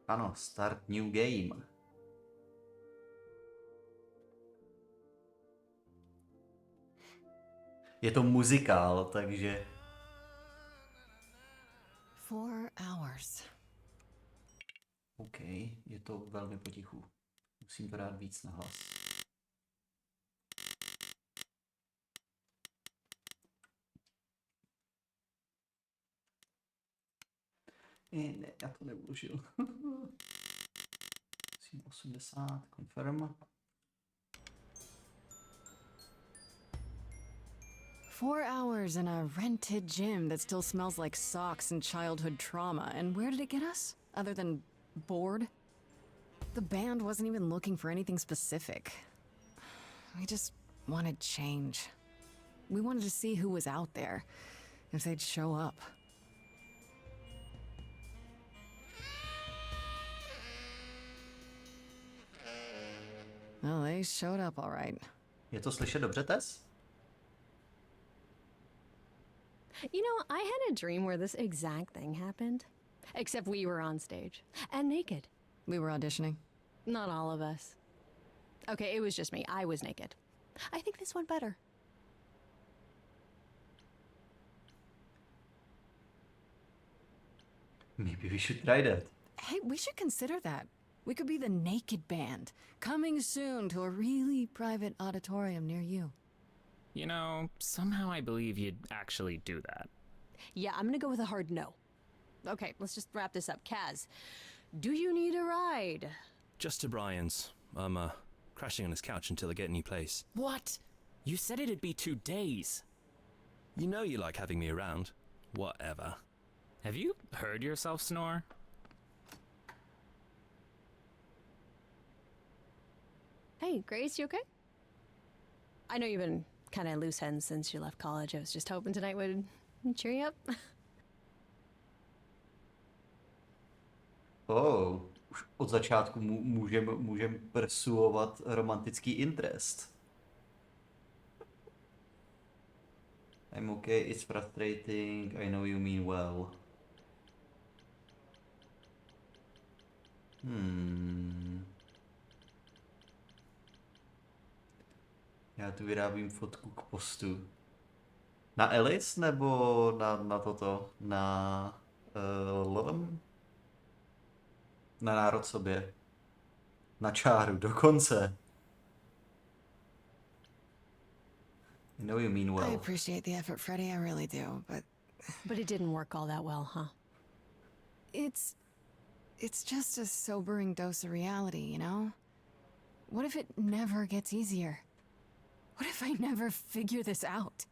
Ano, start new game. Je to muzikál, takže... 4 hours. OK, je to velmi potichu. Musím to dát víc na hlas. Ne, já to neuložil. Musím 80, confirm. 4 hours in a rented gym that still smells like socks and childhood trauma. And where did it get us? Other than bored? The band wasn't even looking for anything specific. We just wanted change. We wanted to see who was out there, if they'd show up. Well, they showed up all right. Je to slyšet dobře, Tess? You know, I had a dream where this exact thing happened. Except we were on stage. And naked. We were auditioning. Not all of us. Okay, it was just me. I was naked. I think this went better. Maybe we should try that. Hey, we should consider that. We could be the naked band, coming soon to a really private auditorium near you. You know, somehow I believe you'd actually do that. Yeah, I'm gonna go with a hard no. Okay, let's just wrap this up. Kaz, do you need a ride? Just to Brian's. I'm crashing on his couch until I get a new place. What? You said it'd be 2 days. You know you like having me around. Whatever. Have you heard yourself snore? Hey, Grace, you okay? I know you've been kind of loose ends since you left college. I was just hoping tonight would cheer you up. Oh, už od začátku můžem persuovat romantický interest. I'm okay, it's frustrating, I know you mean well. Já tu vyrábím fotku k postu. Na Alice nebo na toto? Na na národ sobě. Na čáru, dokonce. I know you mean I well. appreciate the effort, Freddie, I really do, but... But it didn't work all that well, huh? It's just a sobering dose of reality, you know? What if it never gets easier? What if I never figure this out?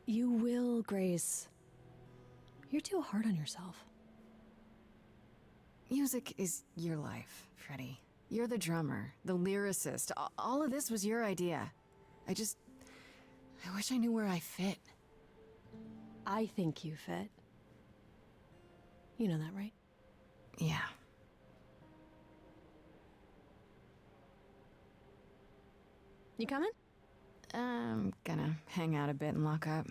You will, Grace. You're too hard on yourself. Music is your life, Freddie. You're the drummer, the lyricist. All of this was your idea. I wish I knew where I fit. I think you fit. You know that, right? Yeah. You coming? I'm gonna hang out a bit and lock up.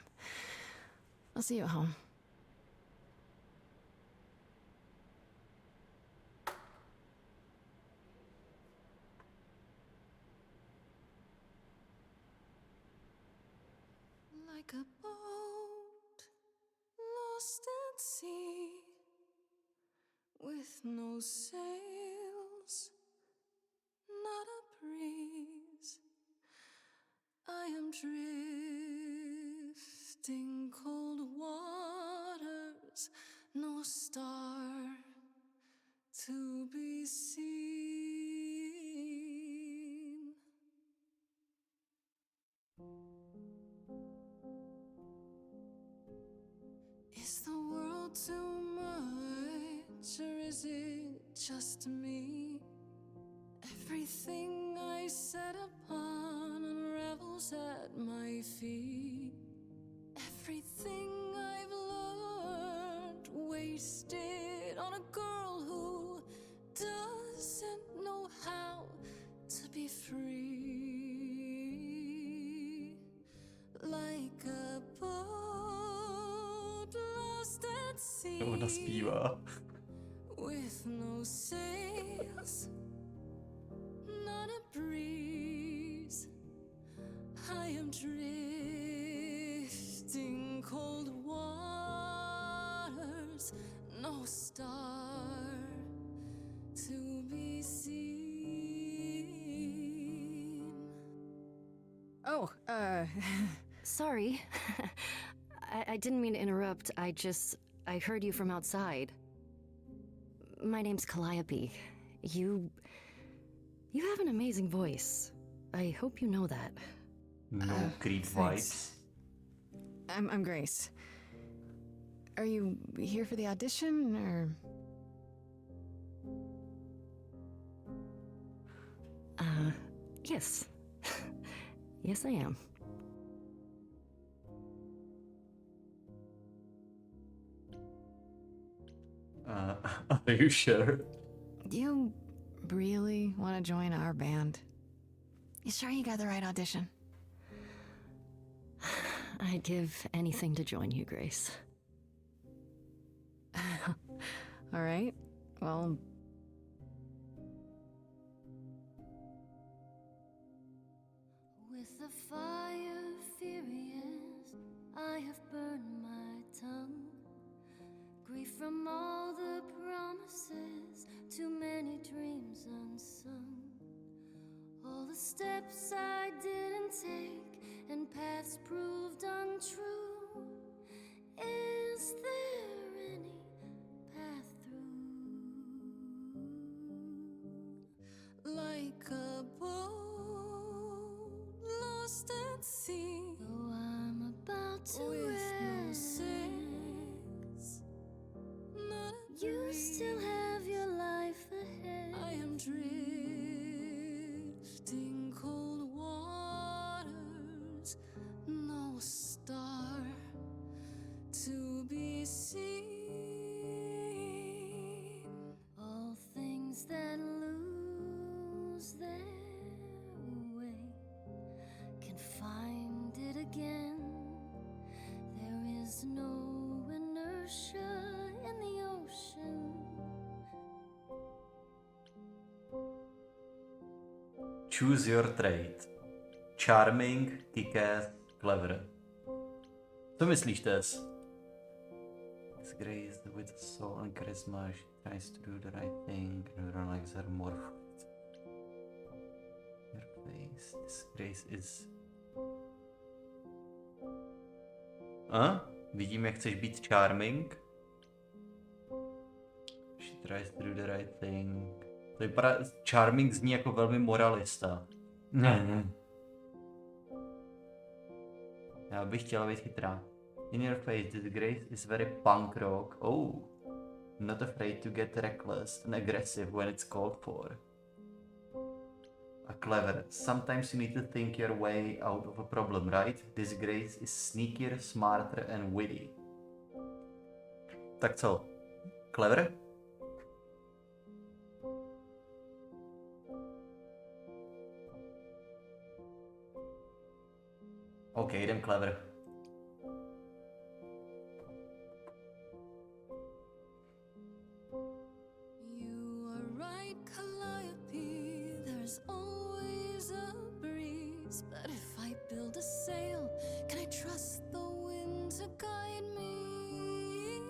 I'll see you at home. Like a boat lost at sea with no sails, not a breeze. I am drifting cold waters, no star to be seen. Is the world too much, or is it just me? Everything I set upon unravels at my feet. Everything I've learned wasted on a girl who doesn't know how to be free. Like a boat Ona zpívá. with no sails, not a breeze. I am drifting cold waters, no star to be seen. Oh, Sorry. I didn't mean to interrupt. I heard you from outside. My name's Calliope. You have an amazing voice. I hope you know that. No creep thanks. vibes. I'm Grace. Are you here for the audition, or? Yes. Yes, I am. Are you sure? Do you really want to join our band? You sure you got the right audition? I'd give anything to join you, Grace. All right. Well, With the fire furious, I have burned my tongue. Grief from all the promises, too many dreams unsung. All the steps I didn't take and paths proved untrue. Is there any path through? like a boat lost at sea, Though I'm about to with no end, sails, not a you breeze. still have your life ahead. I am drifting cold waters, no star to be seen. All things that lose their way can find it again. There is no inertia in the ocean. Choose your trade. Charming, kick-ass, clever. Co myslíš, Tess? It's Grace with soul and charisma. She tries to do the right thing. Everyone likes her more. Your face. This Grace is... Vidím, jak chceš být charming. She tries to do the right thing. To vypadá, charming zní jako velmi moralista. Já bych chtěla být chytrá. In your face, this Grace is very punk rock. Oh, not afraid to get reckless and aggressive when it's called for. A clever. Sometimes you need to think your way out of a problem, right? This Grace is sneakier, smarter and witty. Tak co? Clever? OK, jdem clever. You are right, Calliope. There's always a breeze. But if I build a sail, can I trust the wind to guide me?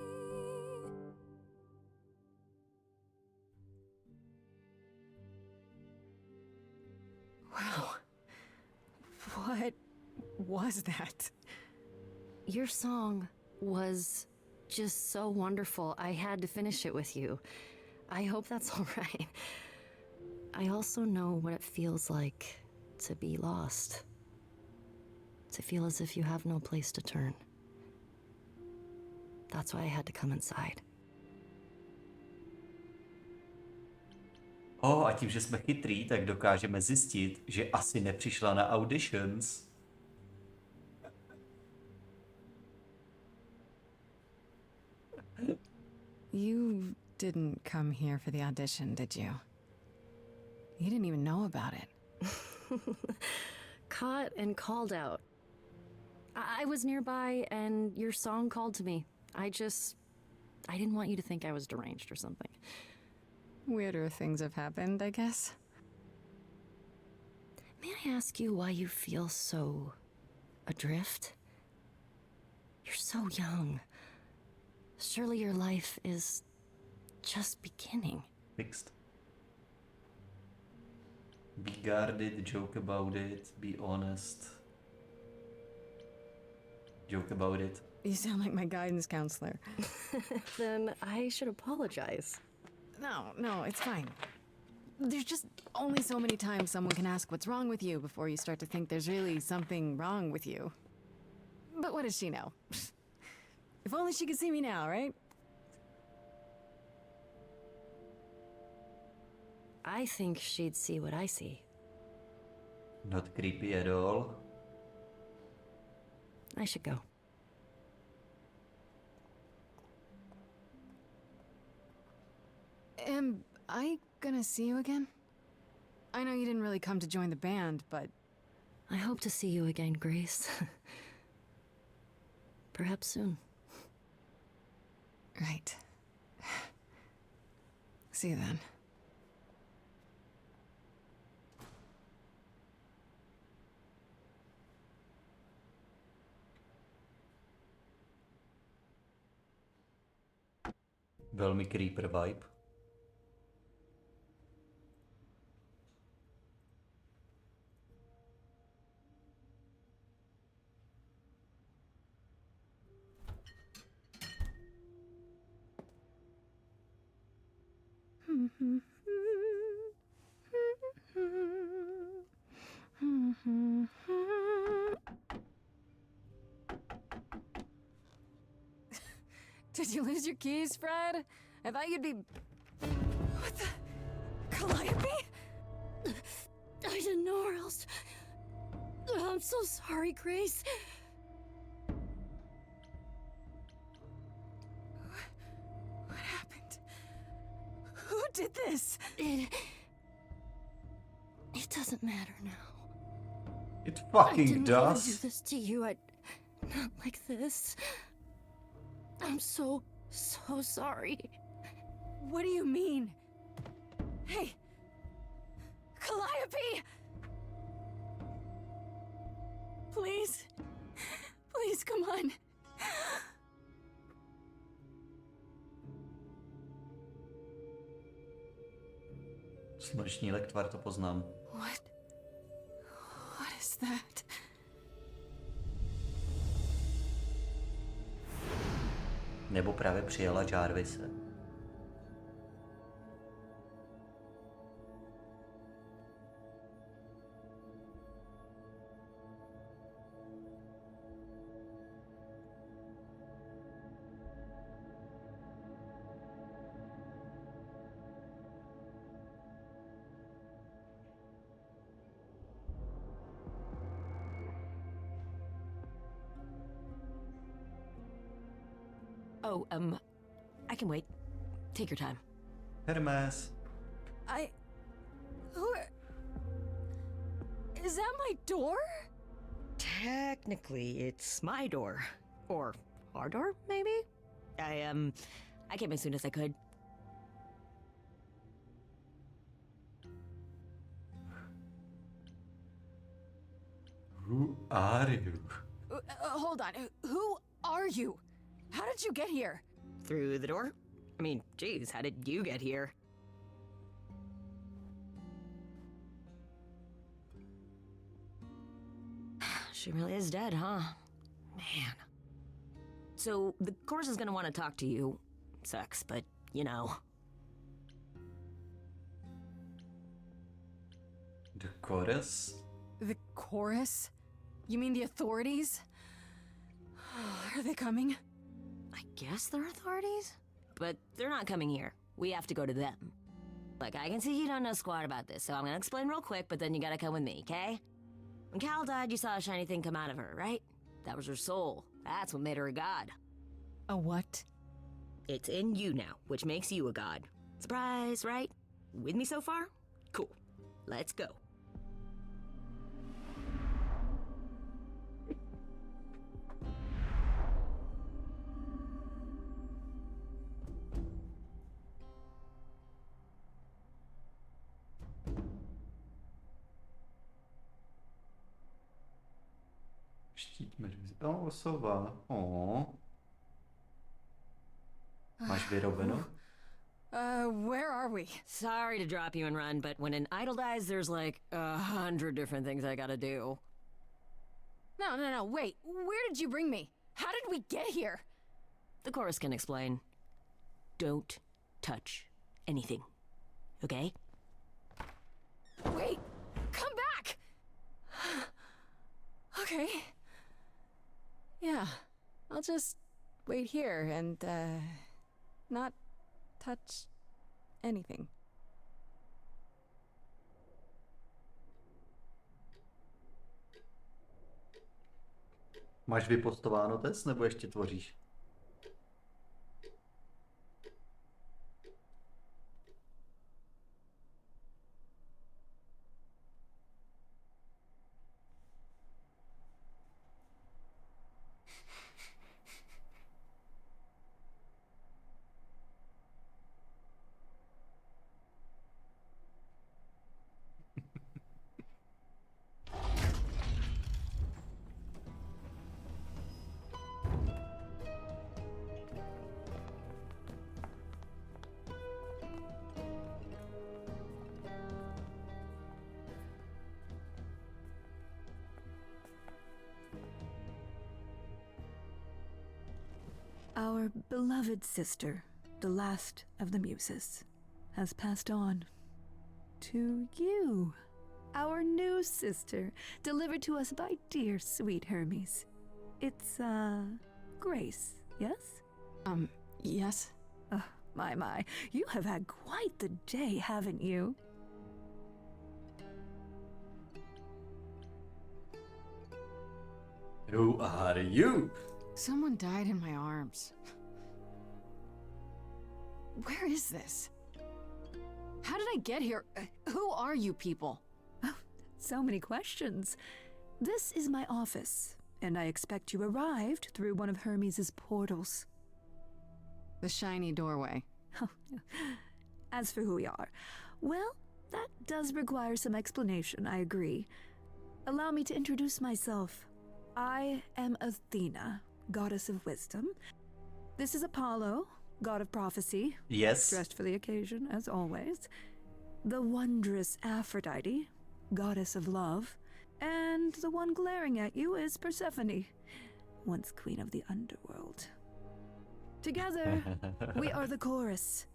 Wow. What was that? Your song was just so wonderful. I had to finish it with you. I hope that's all right. I also know what it feels like to be lost. To feel as if you have no place to turn. That's why I had to come inside. A tím, že jsme chytrý, tak dokážeme zjistit, že asi nepřišla na auditions. You didn't come here for the audition, did you? You didn't even know about it. Caught and called out. I was nearby and your song called to me. I just I didn't want you to think I was deranged or something. Weirder things have happened, I guess. May I ask you why you feel so adrift? You're so young. Surely your life is just beginning. Fixed. Be guarded, joke about it, be honest. Joke about it. You sound like my guidance counselor. Then I should apologize. No, it's fine. There's just only so many times someone can ask what's wrong with you before you start to think there's really something wrong with you. But what does she know? If only she could see me now, right? I think she'd see what I see. Not creepy at all. I should go. Am I gonna see you again? I know you didn't really come to join the band, but I hope to see you again, Grace. Perhaps soon. right. See you then. Velmi creeper vibe. Did you lose your keys, Fred? I thought you'd be... What the... Calliope? I didn't know where else. I'm so sorry, Grace. What happened? Who did this? It doesn't matter now. It I fucking didn't want to do does. this to you. Not like this. I'm so sorry. What do you mean? Hey! Calliope! Please? Please, come on. Smršní lektvar, to poznám. What is that? Nebo právě přijela Jarvise. Oh, I can wait. Take your time. Hermes. Is that my door? Technically, it's my door. Or our door, maybe? I came as soon as I could. Who are you? Hold on. Who are you? How did you get here? Through the door? I mean, geez, how did you get here? She really is dead, huh? Man. So, the chorus is gonna want to talk to you. Sucks, but, you know. The chorus? The chorus? You mean the authorities? Are they coming? I guess they're authorities? But they're not coming here. We have to go to them. Look, I can see you don't know squat about this, so I'm gonna explain real quick, but then you gotta come with me, okay? When Cal died, you saw a shiny thing come out of her, right? That was her soul. That's what made her a god. A what? It's in you now, which makes you a god. Surprise, right? With me so far? Cool. Let's go. Štít medúzy. Sova. Máš vyrobeno? Where are we? Sorry to drop you and run, but when an idol dies, there's like 100 different things I gotta do. No, wait. Where did you bring me? How did we get here? The chorus can explain. Don't touch anything. Okay? Wait, come back! Okay. Yeah, I'll just wait here and, not touch anything. Máš vypostováno test, nebo ještě tvoříš? Our beloved sister, the last of the muses, has passed on. To you, our new sister, delivered to us by dear sweet Hermes. It's, Grace, yes? Yes? Oh, my. You have had quite the day, haven't you? Who are you? Someone died in my arms. Where is this? How did I get here? Who are you people? Oh, so many questions. This is my office, and I expect you arrived through one of Hermes' portals. The shiny doorway. As for who we are, well, that does require some explanation, I agree. Allow me to introduce myself. I am Athena, goddess of wisdom. This is Apollo, god of prophecy. Yes. Dressed for the occasion, as always. The wondrous Aphrodite, goddess of love. And the one glaring at you is Persephone, once queen of the underworld. Together, we are the chorus.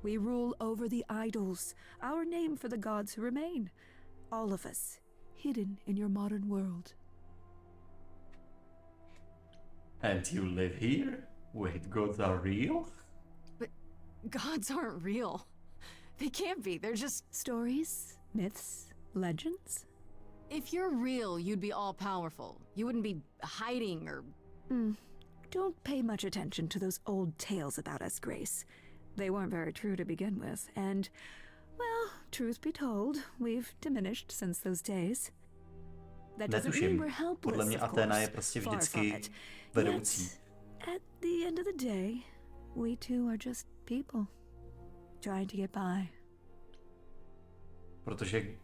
We rule over the idols, our name for the gods who remain. All of us, hidden in your modern world. And you live here? Wait, gods are real? But gods aren't real. They can't be. They're just... Stories, myths, legends? If you're real, you'd be all-powerful. You wouldn't be hiding or... Don't pay much attention to those old tales about us, Grace. They weren't very true to begin with, and, well, truth be told, we've diminished since those days. That doesn't mean we're helpless, Podle mě of Athena je course. prostě Far from vždycky it. vedoucí. Yet, at the end of the day, we two are just people, trying to get by. Protože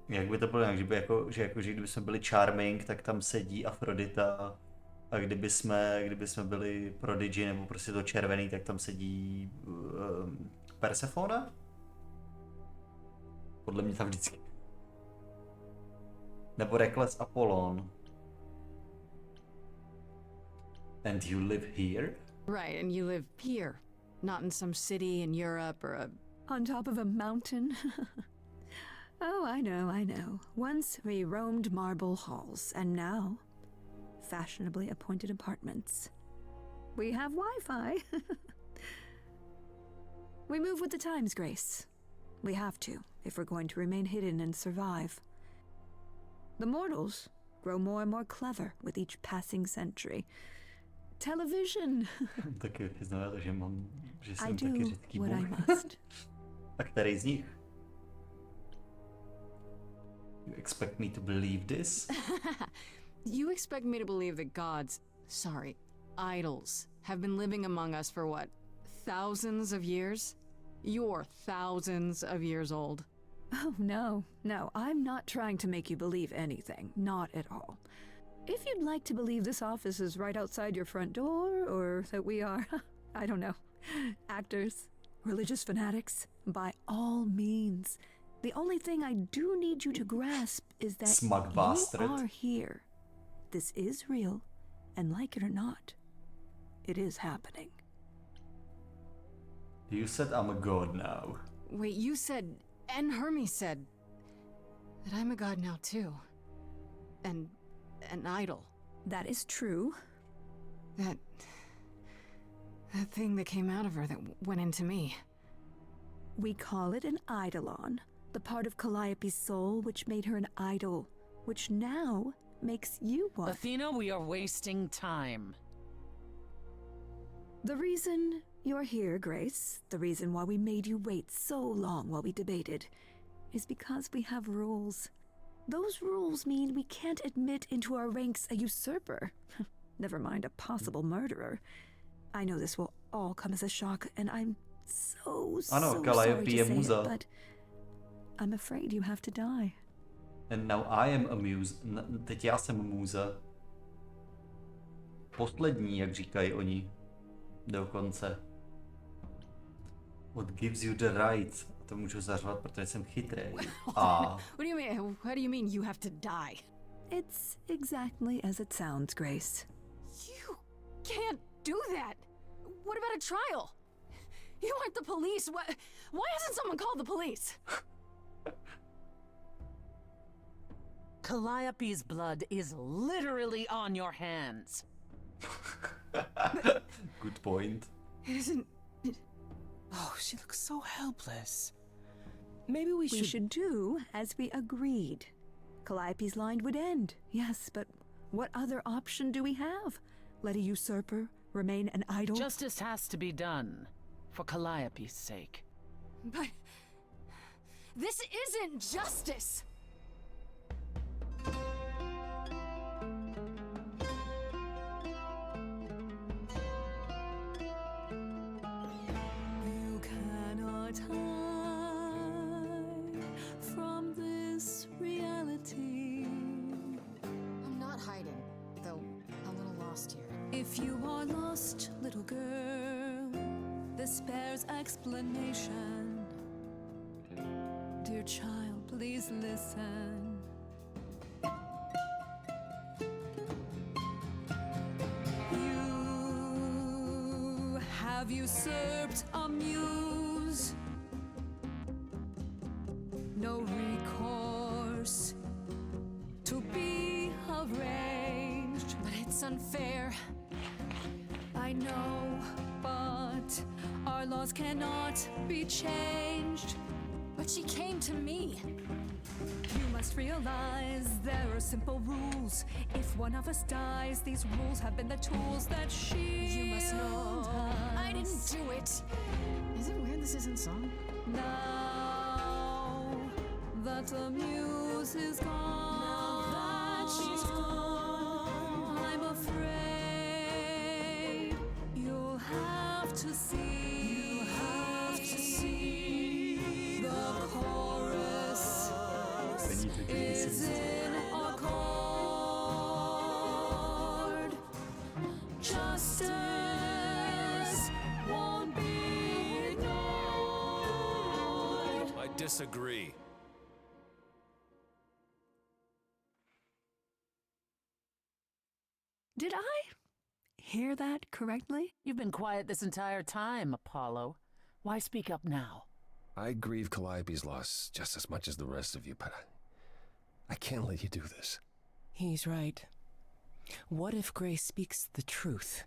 jak by to bylo, že kdyby jsme byli Charming, tak tam sedí Afrodita, a kdyby jsme byli Prodigy nebo prostě to červený, tak tam sedí Persephone? Podle mě tam vždycky. Nebo Reckless Apollon. And you live here? Right, and you live here. Not in some city in Europe or a... On top of a mountain? Oh, I know. Once we roamed marble halls, and now, fashionably appointed apartments. We have Wi-Fi. We move with the times, Grace. We have to, if we're going to remain hidden and survive. The mortals grow more and more clever with each passing century. Television! Taky znamená to, že jsem I do taky řidký what I bůh. must. A který z nich? You expect me to believe this? You expect me to believe that gods, sorry, idols, have been living among us for what, thousands of years? You're thousands of years old. Oh, no, I'm not trying to make you believe anything. Not at all. If you'd like to believe this office is right outside your front door, or that we are, I don't know, actors, religious fanatics, by all means. The only thing I do need you to grasp is that Smug you bastard. are here. This is real, and like it or not, it is happening. You said I'm a god now. Wait, you said, and Hermes said, that I'm a god now too. And an idol. That is true. That thing that came out of her that went into me. We call it an eidolon, the part of Calliope's soul which made her an idol, which now makes you one. Athena, we are wasting time. The reason you're here, Grace, the reason why we made you wait so long while we debated, is because we have rules. Those rules mean we can't admit into our ranks a usurper, never mind a possible murderer. I know this will all come as a shock, and I'm so sorry to say it, but I'm afraid you have to die. And now I am a muse. Teď já jsem muza. Poslední, jak říkají oni. Dokonce. What gives you the right? A to můžu zařvat, protože jsem chytrý. A... What do you mean you have to die? It's exactly as it sounds, Grace. You can't do that. What about a trial? You aren't the police. Why hasn't someone called the police? Calliope's blood is literally on your hands. Good point. It isn't... Oh, she looks so helpless. Maybe we should do as we agreed. Calliope's line would end, yes, but what other option do we have? Let a usurper remain an idol? Justice has to be done, for Calliope's sake. But... this isn't justice! You cannot hide from this reality. I'm not hiding, though a little lost here. If you are lost, little girl, this bears explanation. Dear child, please listen. You have usurped a muse. No recourse to be arranged. But it's unfair. I know, but our laws cannot be changed. But she came to me. You must realize there are simple rules. If one of us dies, these rules have been the tools that shield You must know I didn't us. do it. Is it weird this isn't song? Now that the muse is gone, Now that she's gone, I'm afraid you'll have to see. The chorus is in accord. Justice won't be ignored. I disagree. Did I hear that correctly? You've been quiet this entire time, Apollo. Why speak up now? I grieve Calliope's loss just as much as the rest of you, but I can't let you do this. He's right. What if Grace speaks the truth?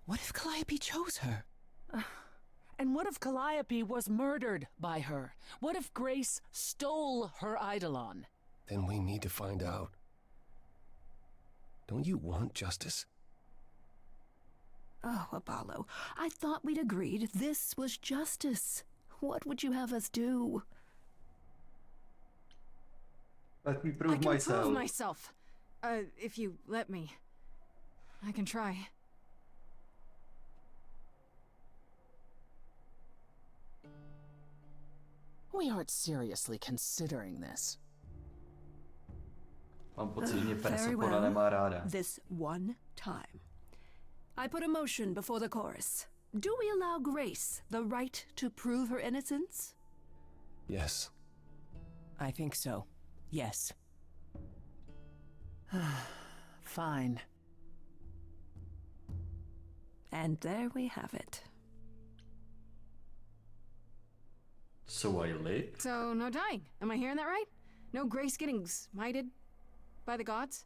What if Calliope chose her? And what if Calliope was murdered by her? What if Grace stole her eidolon? Then we need to find out. Don't you want justice? Oh, Apollo, I thought we'd agreed this was justice. What would you have us do? Let me I prove can myself. prove myself. If you let me. I can try. We aren't seriously considering this. Mám pocit, že mě Very Persefona well. nemá ráda. This one time. I put a motion before the chorus. Do we allow Grace the right to prove her innocence? Yes. I think so. Yes. Fine. And there we have it. So I live? So, no dying. Am I hearing that right? No Grace getting smited by the gods?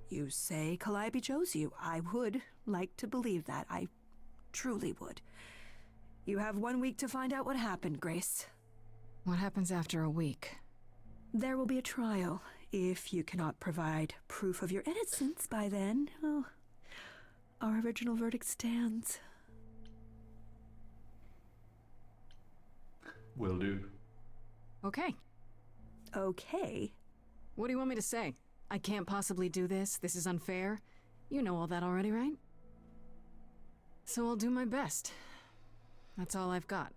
You say Calliope chose you. I would like to believe that. I truly would. You have 1 week to find out what happened, Grace. What happens after a week? There will be a trial. If you cannot provide proof of your innocence by then, oh, our original verdict stands. Will do. Okay. Okay. What do you want me to say? I can't possibly do this. This is unfair. You know all that already, right? So I'll do my best. That's all I've got.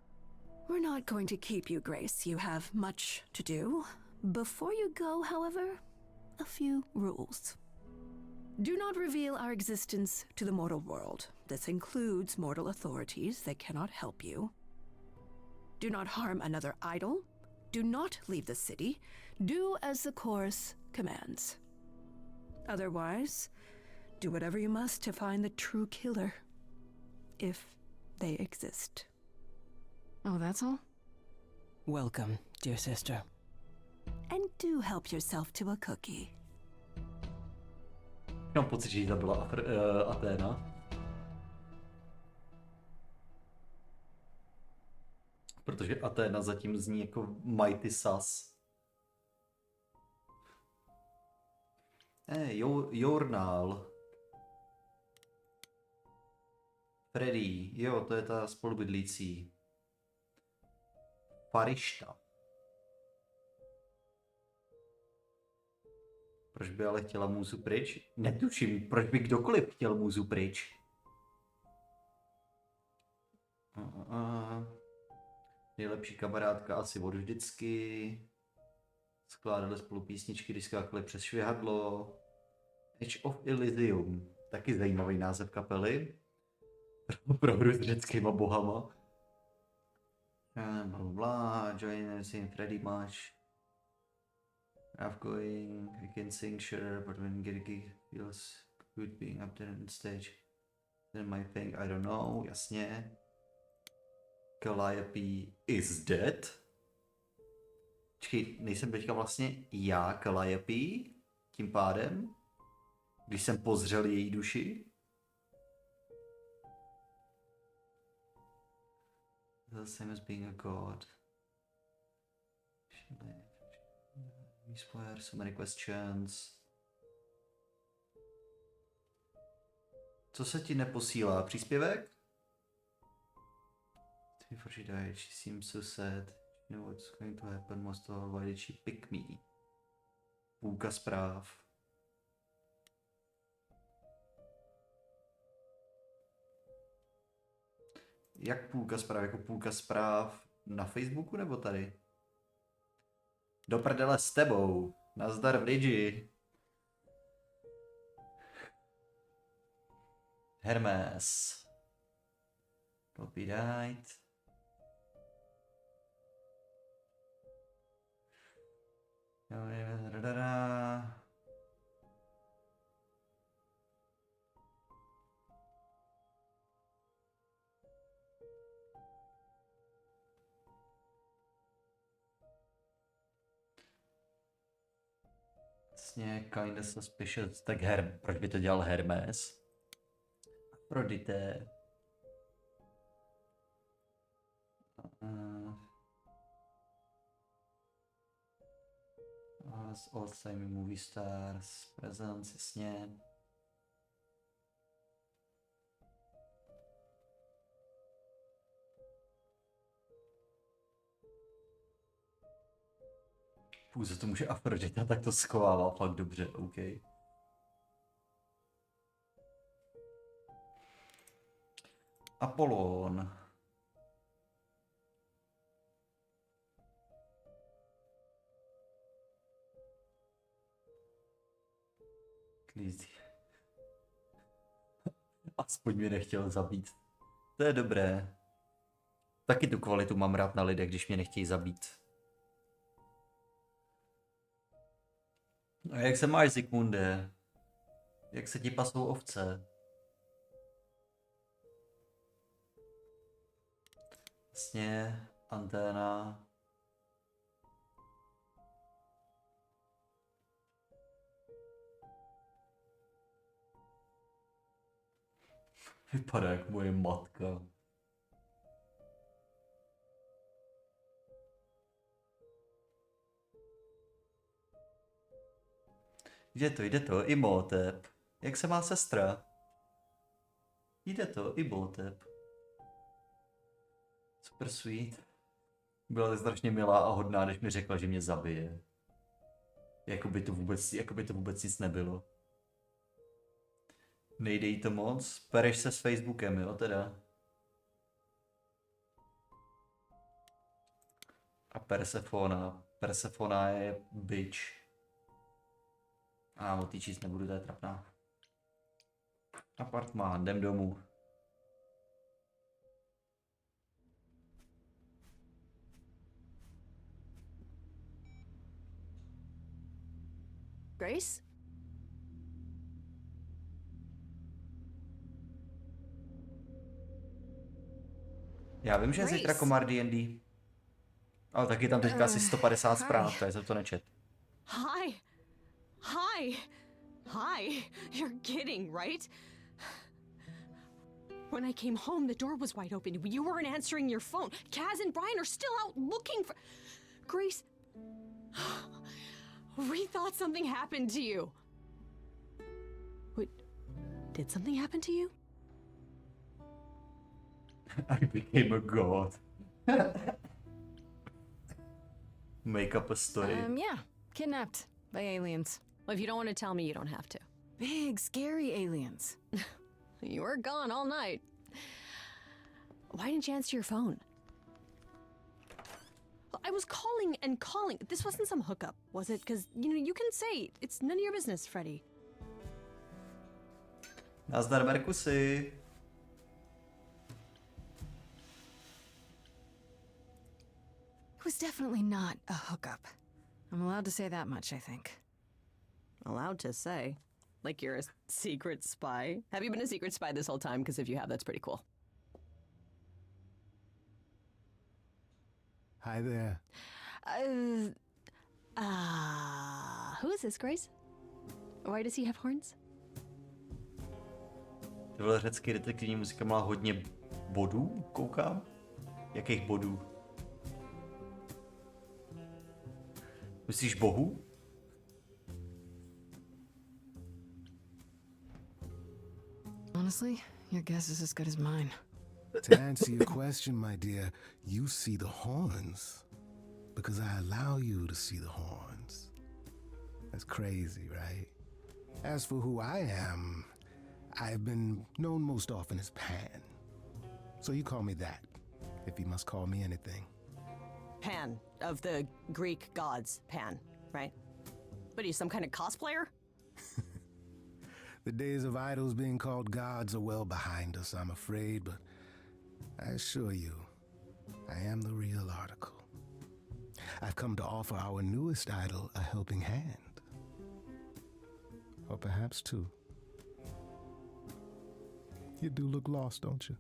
We're not going to keep you, Grace. You have much to do. Before you go, however, a few rules. Do not reveal our existence to the mortal world. This includes mortal authorities that cannot help you. Do not harm another idol. Do not leave the city. Do as the chorus commands. Otherwise, do whatever you must to find the true killer. If they exist. Oh, that's all? Welcome, dear sister. And do help yourself to a cookie. Mám pocit, že jí zabila Aténa. Protože Aténa zatím zní jako mighty sus. Journal. Freddy, jo, to je ta spolubydlící. Farišta. Proč by ale chtěla můzu pryč? Netuším, proč by kdokoliv chtěl můzu pryč. Nejlepší kamarádka asi od vždycky. Skládali spolu písničky, když skákali přes švihadlo. Edge of Elysium. Taky zajímavý název kapely. Pro hru s řeckýma bohama. Bla, join us in Freddy March. Going, we can sing sure, but when get a gig feels good being up there on stage. Then my thing, I don't know, jasně. Calliope is dead. Čekej, nejsem teďka vlastně já Calliope? Tím pádem? Když jsem pozřel její duši? The same as being a god. Where so many questions. Co se ti neposílá? Příspěvek? Before she died, she seems so sad. You know what's going to happen most of all. Why did she pick me? Půlka zpráv. Jak půlka zpráv? Jako půlka zpráv na Facebooku nebo tady? Do prdele s tebou. Nazdar v lidi. Hermes. Copyright. Vlastně kinda suspicious. Tak proč by to dělal Hermes? Afrodite. Old time movie stars. Presence, jasně. Pouze to může Afrodita, tak to schovává fakt dobře, OK. Apollon. Please. Aspoň mě nechtěl zabít. To je dobré. Taky tu kvalitu mám rád na lidech, když mě nechtějí zabít. A jak se máš, Zikmunde? Jak se ti pasou ovce? Vlastně anténa. Vypadá jak moje matka. Jde to, Imhotep. Jak se má sestra? Jde to, Imhotep. Super sweet. Byla strašně milá a hodná, než mi řekla, že mě zabije. Jako by to vůbec nic nebylo. Nejde jí to moc? Pereš se s Facebookem, jo teda. A Persefona. Persefona je bitch. A moc číst nebudu, to je trapná. Apartmán, jdem domů. Grace? Já vím, že je zítra komár D&D. Ale taky tam teďka asi 150 zpráv, takže jsem to nečet. Hi. You're kidding, right? When I came home, the door was wide open. You weren't answering your phone. Kaz and Brian are still out looking for... Grace... We thought something happened to you. Wait, did something happen to you? I became a god. Make up a story. Yeah. Kidnapped by aliens. Well, if you don't want to tell me, you don't have to. Big, scary aliens. You were gone all night. Why didn't you answer your phone? I was calling and calling. This wasn't some hookup, was it? Because, you can say it's none of your business, Freddy. Nazdar, Merkusy. It was definitely not a hookup. I'm allowed to say that much, I think. Allowed to say? Like you're a secret spy? Have you been a secret spy this whole time? Because if you have, that's pretty cool. Hi there. Who is this, Grace? Why does he have horns? Tohle řecký detektivní muzika má hodně bodů, koukám. Jakých bodů? Myslíš bohů? Honestly, your guess is as good as mine. To answer your question, my dear, you see the horns because I allow you to see the horns. That's crazy, right? As for who I am, I've been known most often as Pan. So you call me that, if you must call me anything. Pan, of the Greek gods, Pan, right? What are you, some kind of cosplayer? The days of idols being called gods are well behind us, I'm afraid, but I assure you, I am the real article. I've come to offer our newest idol a helping hand. Or perhaps two. You do look lost, don't you?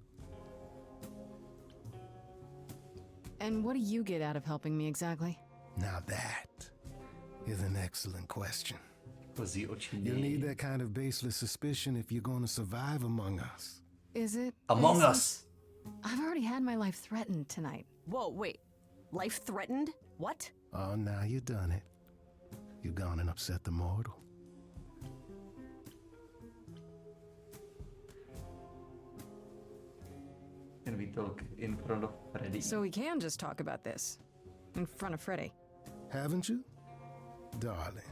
And what do you get out of helping me exactly? Now that is an excellent question. You'll You'll need that kind of baseless suspicion if you're going to survive among us. Is it? Among Us. I've already had my life threatened tonight. Whoa, wait. Life threatened? What? Oh, now you've done it. You've gone and upset the mortal. Can we talk in front of Freddy? So we can just talk about this. In front of Freddy. Haven't you? Darling.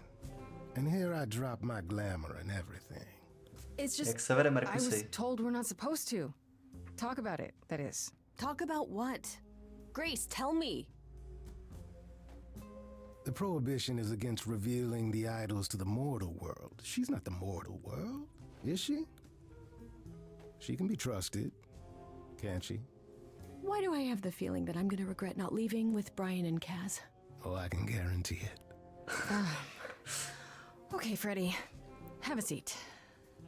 And here I drop my glamour and everything. It's Jak just, se vede I was Merkusy? told we're not supposed to. Talk about it, that is. Talk about what? Grace, tell me. The prohibition is against revealing the idols to the mortal world. She's not the mortal world, is she? She can be trusted, can't she? Why do I have the feeling that I'm gonna regret not leaving with Brian and Kaz? Oh, I can guarantee it. Okay, Freddy. Have a seat.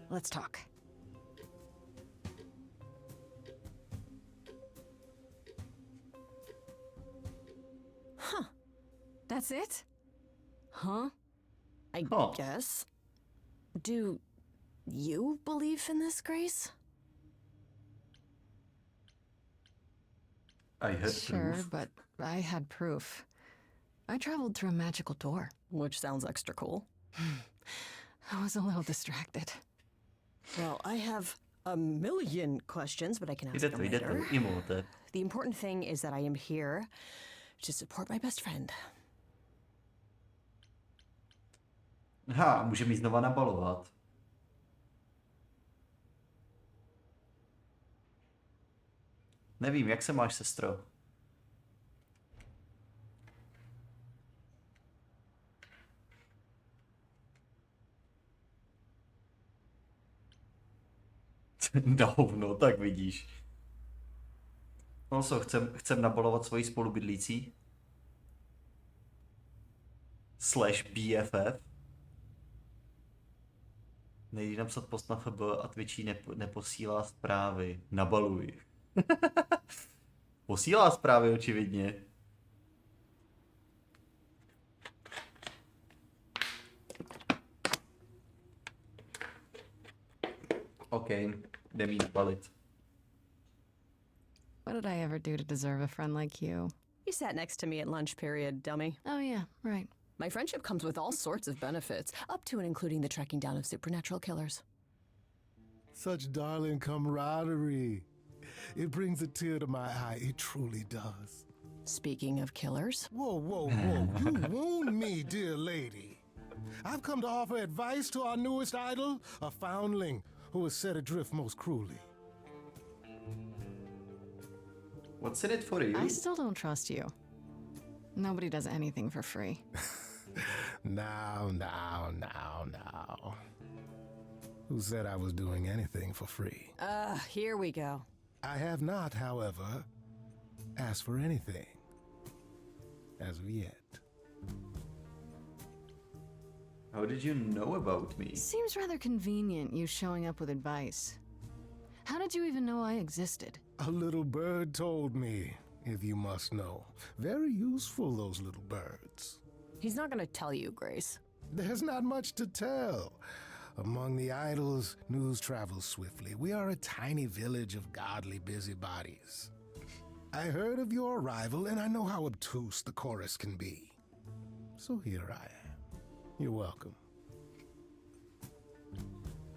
Let's talk. Huh. That's it? Huh? I Huh. guess. Do you believe in this, Grace? I had Sure, proof. but I had proof. I traveled through a magical door. Which sounds extra cool. I was a little distracted. Well, I have a million questions, but I can ask Jde them to, jde later. to, emote. The important thing is that I am here to support my best friend. Ha, můžeme jí znova nabalovat. Nevím, jak se máš, sestro? No, tak vidíš. No co, chcem nabalovat svoji spolubydlící? / BFF. Nejde napsat post na FB a Twitch neposílá zprávy. Nabaluj. Posílá zprávy očividně. OK, jdem jí nabalit. What did I ever do to deserve a friend like you? You sat next to me at lunch period, dummy. Oh yeah, right. My friendship comes with all sorts of benefits, up to and including the tracking down of supernatural killers. Such darling camaraderie. It brings a tear to my eye. It truly does. Speaking of killers. Whoa, whoa, whoa. You wound me, dear lady. I've come to offer advice to our newest idol, a foundling who was set adrift most cruelly. What's in it for you? I still don't trust you. Nobody does anything for free. Now. Who said I was doing anything for free? Here we go. I have not, however, asked for anything. As of yet. How did you know about me? Seems rather convenient, you showing up with advice. How did you even know I existed? A little bird told me, if you must know. Very useful, those little birds. He's not gonna tell you, Grace. There's not much to tell. Among the idols, news travels swiftly. We are a tiny village of godly busybodies. I heard of your arrival, and I know how obtuse the chorus can be. So here I am. You're welcome.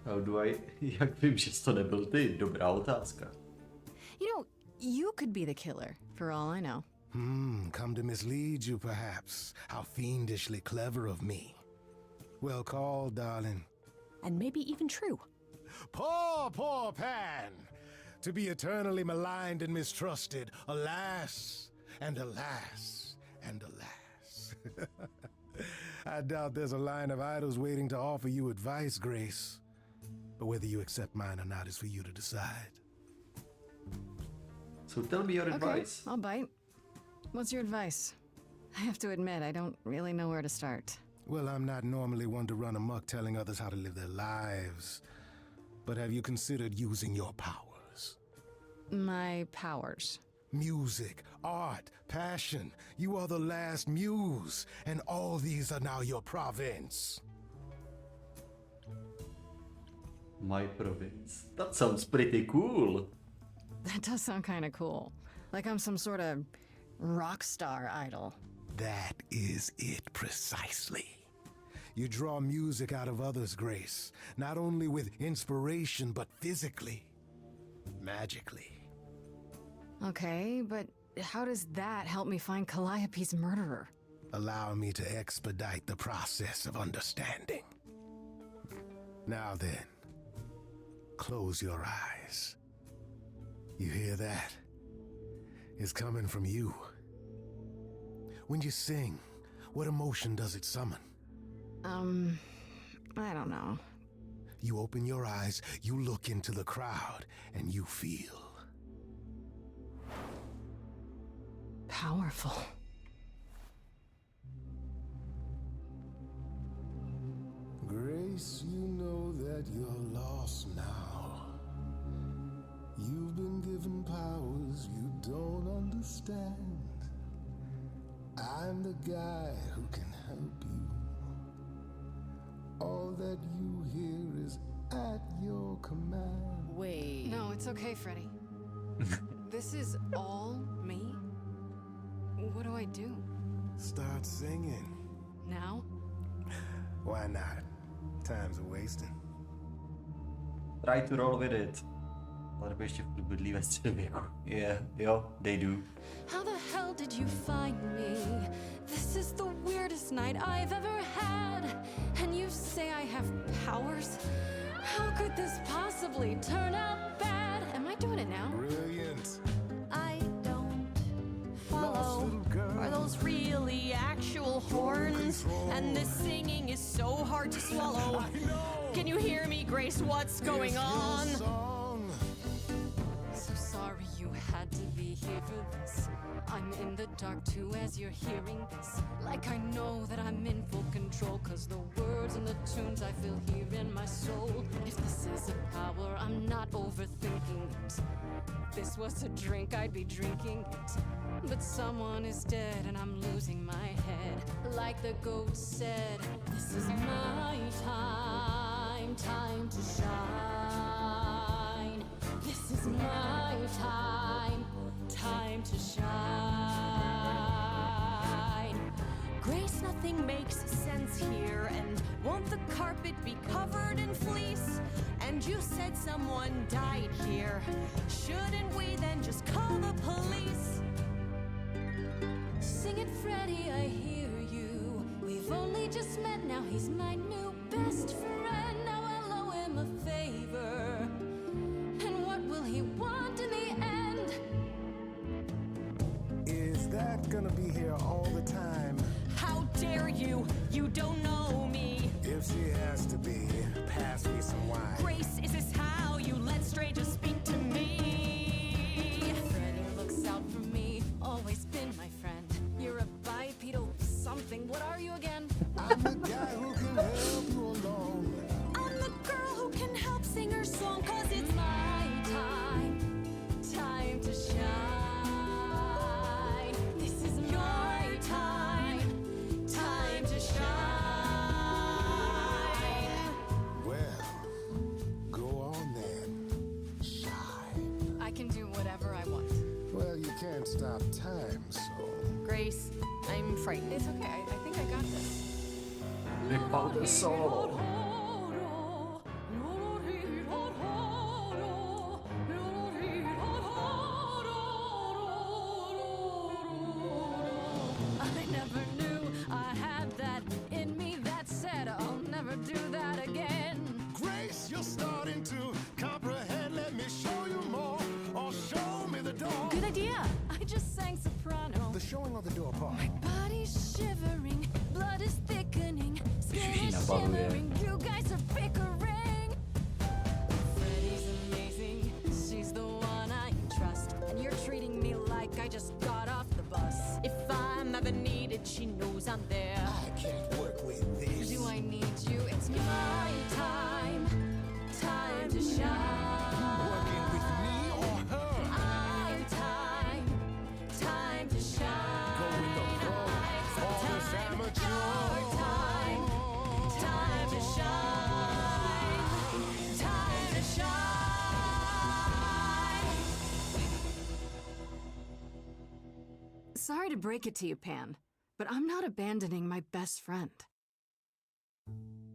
How do I... Jak vím, že jsi to nebyl ty? Dobrá otázka. You know, you could be the killer, for all I know. Come to mislead you, perhaps. How fiendishly clever of me. Well called, darling. And maybe even true. Poor Pan! To be eternally maligned and mistrusted. Alas, and alas, and alas. I doubt there's a line of idols waiting to offer you advice, Grace. But whether you accept mine or not is for you to decide. So tell me your advice. Okay, I'll bite. What's your advice? I have to admit, I don't really know where to start. Well, I'm not normally one to run amok telling others how to live their lives. But have you considered using your powers? My powers. Music, art, passion. You are the last muse, and all these are now your province. My province. That sounds pretty cool. That does sound kind of cool. Like I'm some sort of rock star idol. That is it precisely. You draw music out of others, Grace, not only with inspiration, but physically, magically. Okay, but how does that help me find Calliope's murderer? Allow me to expedite the process of understanding. Now then, close your eyes. You hear that? It's coming from you. When you sing, What emotion does it summon? I don't know. You open your eyes, you look into the crowd, and you feel Powerful. Grace, you know that you're lost now. You've been given powers you don't understand. I'm the guy who can help you. All that you hear is at your command. Wait. No, it's okay, Freddy. This is all me? What do I do? Start singing. Now? Why not? Time's a wasting. Try to roll with it. Ale by ještě furt bydlí ve středověku. Yeah, jo, they do. How the hell did you find me? This is the weirdest night I've ever had. And you say I have powers? How could this possibly turn out bad? Am I doing it now? Brilliant. I don't follow. Are those really actual horns? And this singing is so hard to swallow. Can you hear me, Grace? What's going on? So sorry you had to be here for this. I'm in the dark too as you're hearing this. Like I know that I'm in full control, cause the words and the tunes I feel here in my soul. If this is a power, I'm not overthinking it. If this was a drink, I'd be drinking it. But someone is dead and I'm losing my head. Like the goat said, this is my time, time to shine. This is my time, time to shine. Grace, nothing makes sense here. And won't the carpet be covered in fleece? And you said someone died here. Shouldn't we then just call the police? Sing it, Freddy, I hear you. We've only just met, now he's my new best friend. Now I'll owe him a favor. And what will he want in the end? Is that gonna be here all the time? How dare you? You don't know me. If she has to be, pass me some wine. Grace, is this how you let strangers speak to me? Freddy looks out for me, always been my friend. You're a bipedal something, what are you again? I'm the guy who can help you along. I'm the girl who can help sing her song, cause it's my time, time to shine. This is my time, time to shine. Well, go on then. Shine. I can do whatever I want. Well, you can't stop time, so... Grace, I'm frightened. It's okay, I think I got this. Rip out the solo. I never knew I had that in me. That said, I'll never do that again. Grace, you're starting to comprehend. Let me show you more, or show me the door. Good idea. I just sang soprano. The showing of the door part. My body's shivering, blood is thickening, skin is Sheena Babu, yeah. shimmering. You guys are bickering. Freddy's amazing. She's the one I trust, and you're treating me like I just got off the bus. If I'm ever needed, she knows I'm there. I can't work with this. Do I need you? It's my time, time to shine. Working with me or her? I'm time, time to shine. Go with the flow. All this amateur. Your time, time to shine, time to shine. Sorry to break it to you, Pan, but I'm not abandoning my best friend.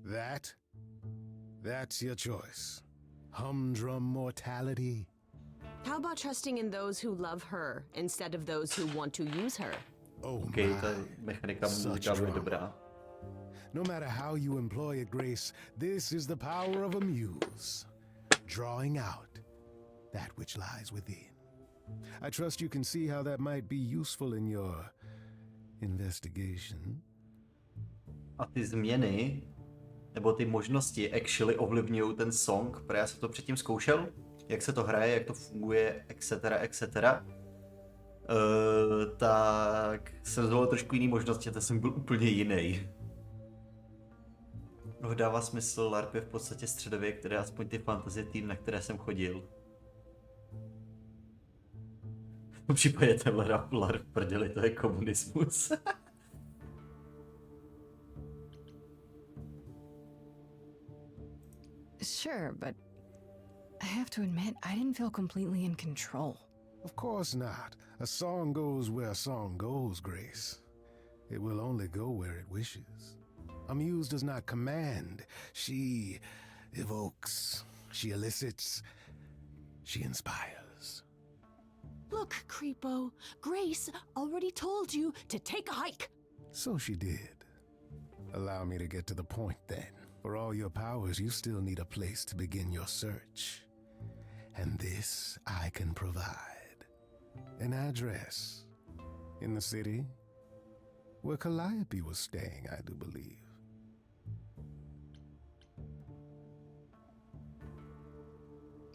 That's your choice. Humdrum mortality. How about trusting in those who love her instead of those who want to use her? Oh OK, my. ta mechanika Such muzikálu je drama. dobrá. No matter how you employ it, Grace, this is the power of a muse. Drawing out that which lies within. I trust you can see how that might be useful in your investigation. A ty změny, nebo ty možnosti actually ovlivňují ten song, protože já jsem to předtím zkoušel, jak se to hraje, jak to funguje, etc. Tak jsem zvolil trošku jiný možnosti a ten jsem byl úplně jiný. No, dává smysl, LARP je v podstatě středověk, který aspoň ty fantasy tým, na které jsem chodil. V tom případě tenhle LARP prdeli, to je komunismus. Sure, but I have to admit, I didn't feel completely in control. Of course not. A song goes where a song goes, Grace. It will only go where it wishes. A muse does not command. She evokes. She elicits. She inspires. Look, Creepo, Grace already told you to take a hike. So she did. Allow me to get to the point then. For all your powers, you still need a place to begin your search. And this I can provide. An address. In the city. Where Calliope was staying, I do believe.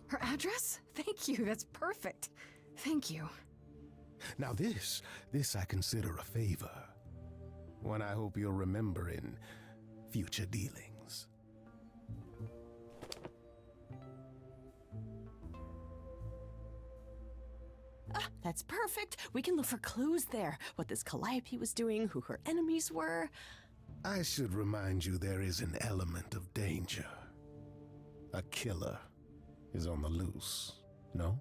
Her address? Thank you, that's perfect. Thank you. Now this I consider a favor. One I hope you'll remember in future dealings. That's perfect. We can look for clues there. What this Calliope was doing, who her enemies were. I should remind you there is an element of danger. A killer is on the loose, no?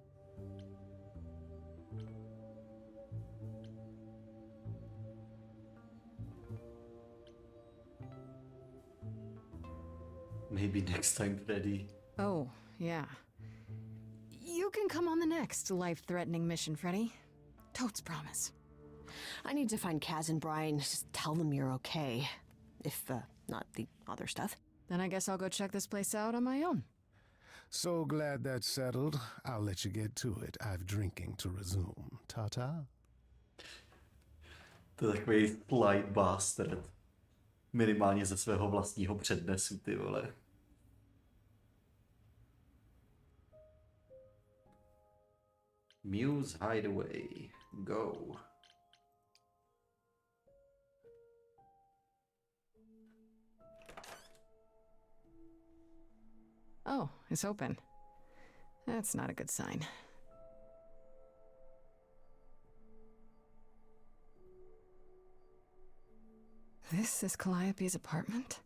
Maybe next time, Freddy. Oh, yeah. You can come on the next life-threatening mission, Freddy. Totes promise. I need to find Kaz and Brian. Just tell them you're okay. If, not the other stuff. Then I guess I'll go check this place out on my own. So glad that's settled. I'll let you get to it. I've drinking to resume. Ta-ta. To je takový slight bastard. Minimálně ze svého vlastního přednesu, ty vole. Muse Hideaway. Go. Oh, it's open. That's not a good sign. This is Calliope's apartment?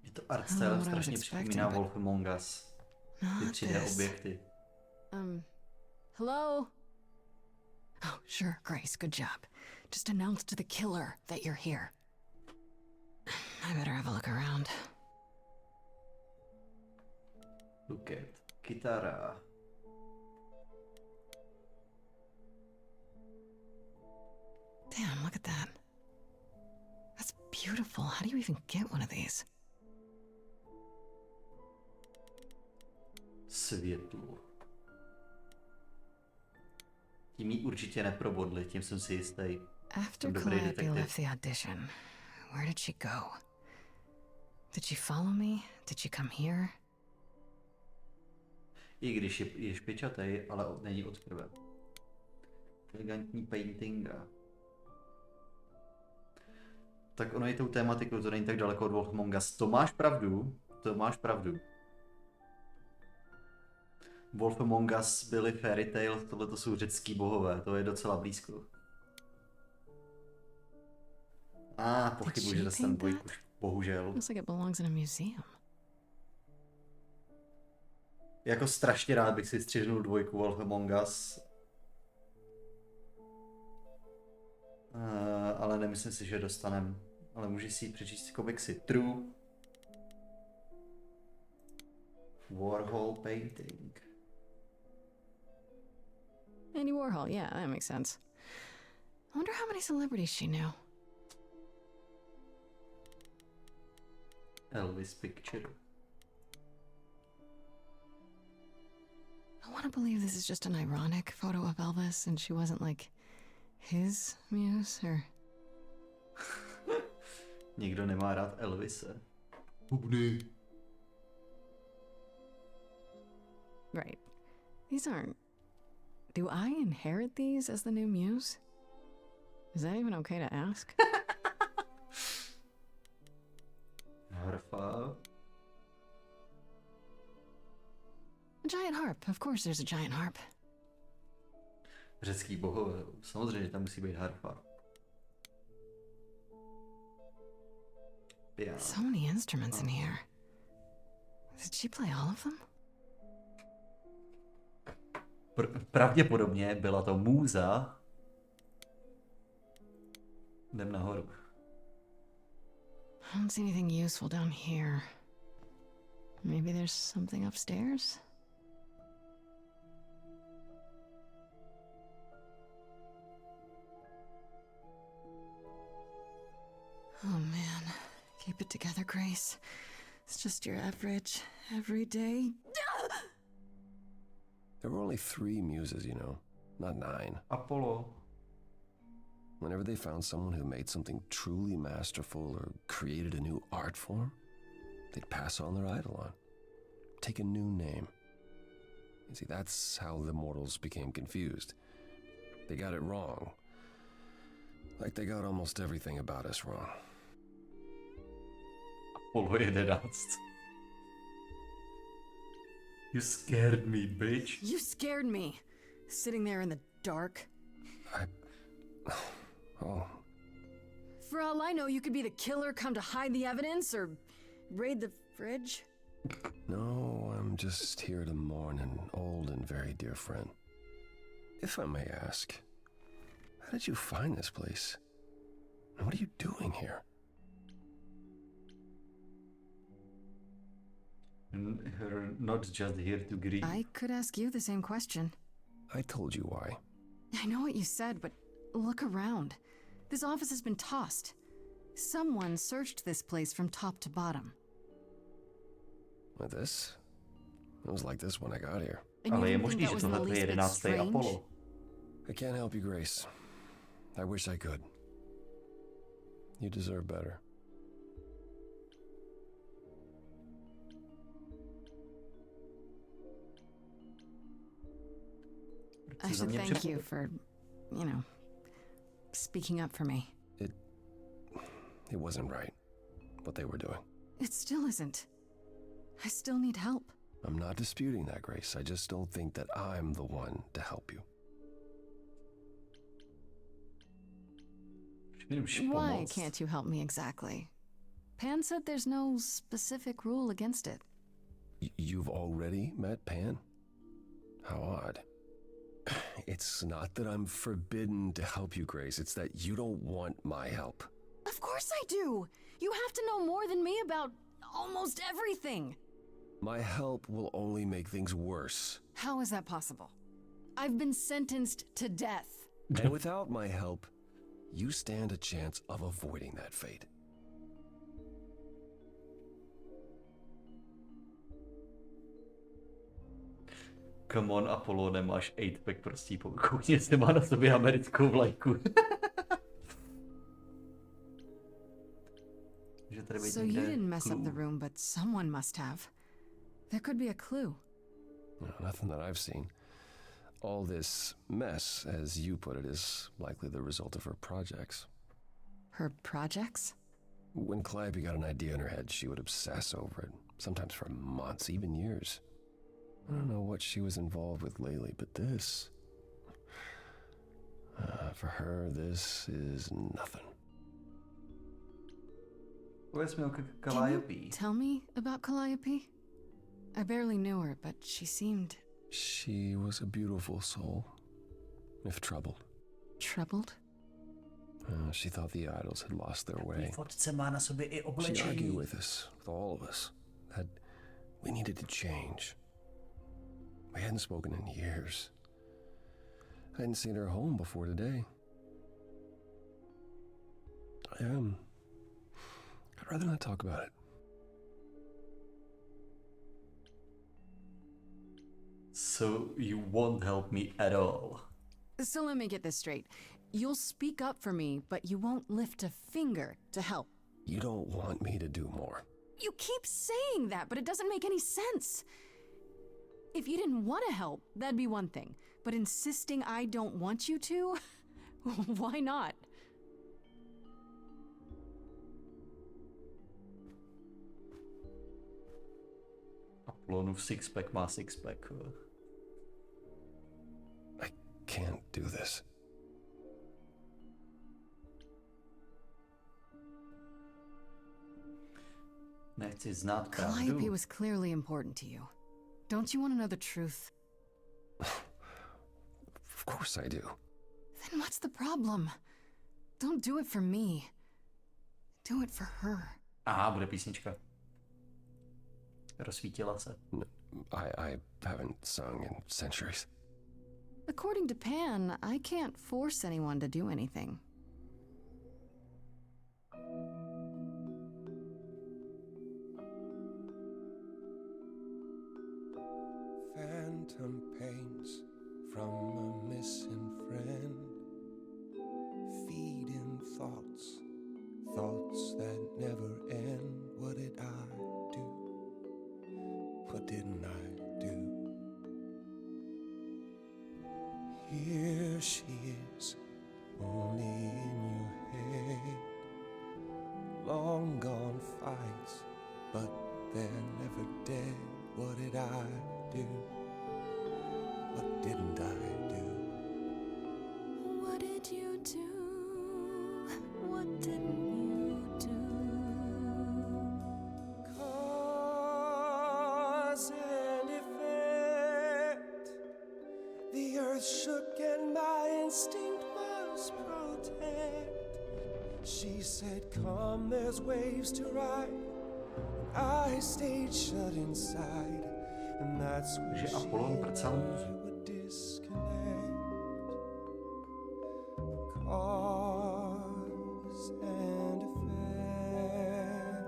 Je to art style strašně připomíná Wolf Among Us. Ty 3D objekty. Hello? Oh, sure, Grace, good job. Just announce to the killer that you're here. I better have a look around. Look at Kitara. Damn, look at that. That's beautiful. How do you even get one of these? Světlo. Tím jí určitě neprobodli, tím jsem si jistý. After Calliope left the audition, where did she go? Did she follow me? Did she come here? I když je špičatej, ale není od krve. Elegantní paintinga. Tak ono je tou tématikou, to není tak daleko od Wolf Among Us. To máš pravdu, to máš pravdu. Wolf Among Us byly Fairy Tail, tohle to jsou řecký bohové, to je docela blízko. Pochybuji, že dostanu dvojku, bohužel. Looks like it belongs in a museum. Jako strašně rád bych si střihnul dvojku Wolf Among Us. Ale nemyslím si, že dostanem. Ale můžeš si jít přečíst komiksy. True. Warhol painting. Andy Warhol, yeah, that makes sense. I wonder how many celebrities she knew. Elvis picture. I want to believe this is just an ironic photo of Elvis and she wasn't like his muse or... Nikdo nemá rád Elvise. Bubny. Right. These aren't... Do I inherit these as the new muse? Is that even okay to ask? Harfa. A giant harp. Of course there's a giant harp. Řecký bohové. Samozřejmě tam musí být harfa. Piano. So many instruments in here. Did she play all of them? Pravděpodobně byla to můza. Jdem nahoru. I don't see anything useful down here. Maybe there's something upstairs? Oh man. Keep it together, Grace. It's just your average, everyday... There were only 3 muses, you know, not 9. Apollo. Whenever they found someone who made something truly masterful or created a new art form, they'd pass on their eidolon, take a new name. You see, that's how the mortals became confused. They got it wrong. Like they got almost everything about us wrong. Apollo 11. You scared me, bitch. You scared me. Sitting there in the dark. Oh. For all I know, you could be the killer come to hide the evidence or raid the fridge. No, I'm just here to mourn an old and very dear friend. If I may ask, how did you find this place? And what are you doing here? You're not just here to grieve. I could ask you the same question. I told you why. I know what you said, but look around. This office has been tossed. Someone searched this place from top to bottom. Like this? It was like this when I got here. Ale je možný, že tohle je 11. Apollo. I can't help you, Grace. I wish I could. You deserve better. I should thank you for, speaking up for me. It wasn't right, what they were doing. It still isn't. I still need help. I'm not disputing that, Grace. I just don't think that I'm the one to help you. Why can't you help me exactly? Pan said there's no specific rule against it. You've already met Pan? How odd. It's not that I'm forbidden to help you, Grace. It's that you don't want my help. Of course I do! You have to know more than me about almost everything! My help will only make things worse. How is that possible? I've been sentenced to death. And without my help, you stand a chance of avoiding that fate. Come on, Apollo, nemáš 8-pack prostý, koukně se má na sobě americkou vlajku. So you didn't mess up the room, but someone must have. There could be a clue. Nothing that I've seen. All this mess, as you put it, is likely the result of her projects. Her projects? When Calliope got an idea in her head, she would obsess over it, sometimes for months, even years. I don't know what she was involved with lately, but this... for her, this is nothing. Where's milk Calliope? Can you tell me about Calliope? I barely knew her, but she seemed... She was a beautiful soul, if troubled. Troubled? She thought the idols had lost their way. She She argued with us, with all of us, that we needed to change. We hadn't spoken in years. I hadn't seen her home before today. I'd rather not talk about it. So you won't help me at all? So let me get this straight. You'll speak up for me, but you won't lift a finger to help. You don't want me to do more. You keep saying that, but it doesn't make any sense. If you didn't want to help, that'd be one thing. But insisting I don't want you to? Why not? Apollonův sixpack má sixpack. I can't do this. Nechci znát Calliope pravdu. was clearly important to you. Don't you want to know the truth? Of course I do. Then what's the problem? Don't do it for me. Do it for her. Aha, bude písnička. Rozsvítila se. I haven't sung in centuries. According to Pan, I can't force anyone to do anything. Phantom pains from a missing friend, feeding thoughts, thoughts that never end. What did I do? What didn't I do? Here she is, only in your head. Long gone fights, but they're never dead. What did I do? What didn't I do? What did you do? What didn't you do? Cause and effect. The earth shook and my instinct was protect. She said, come, there's waves to ride. I stayed shut inside, and that's where Že she Apollon and prcal I muzu. would disconnect. Cause and effect.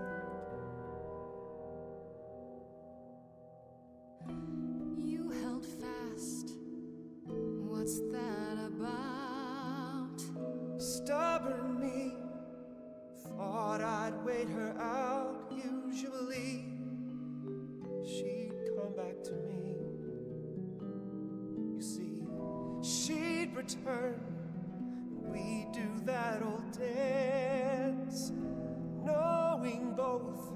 You held fast. What's that about? Stubborn me thought I'd wait her out. Usually she'd come back to me. You see, she'd return. We'd do that old dance, knowing both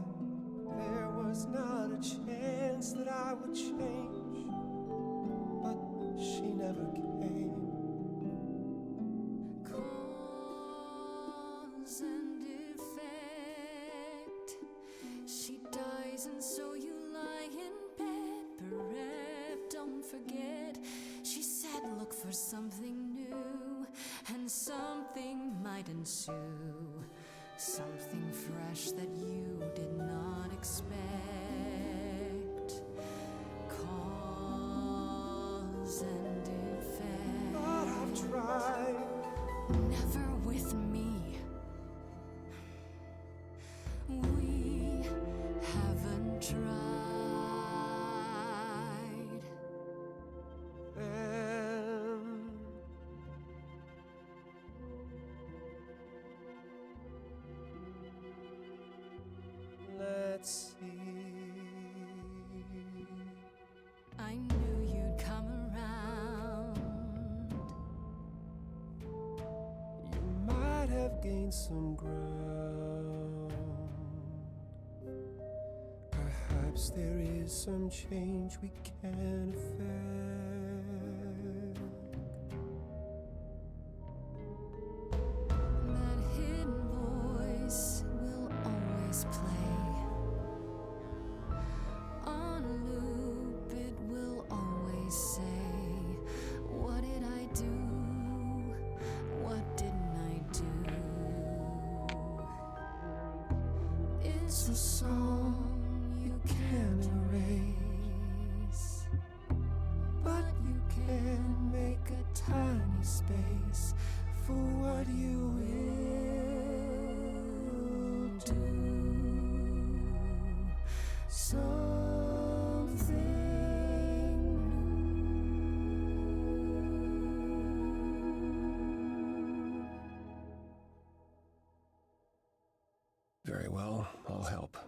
there was not a chance that I would change. But she never came. Cause and effect. She dies, and so you lie in bed, bereft. Don't forget, she said, look for something new, and something might ensue. Something fresh that you did not expect. Cause and effect. But I've tried. Never with me. We haven't tried. Then let's see. I knew you'd come around. You might have gained some ground. Perhaps there is some change we can affect. That hidden voice will always play. On a loop, it will always say, what did I do? What didn't I do? It's a song you can't erase, but you can make a tiny space for what you will do. Something new. Very well, I'll help.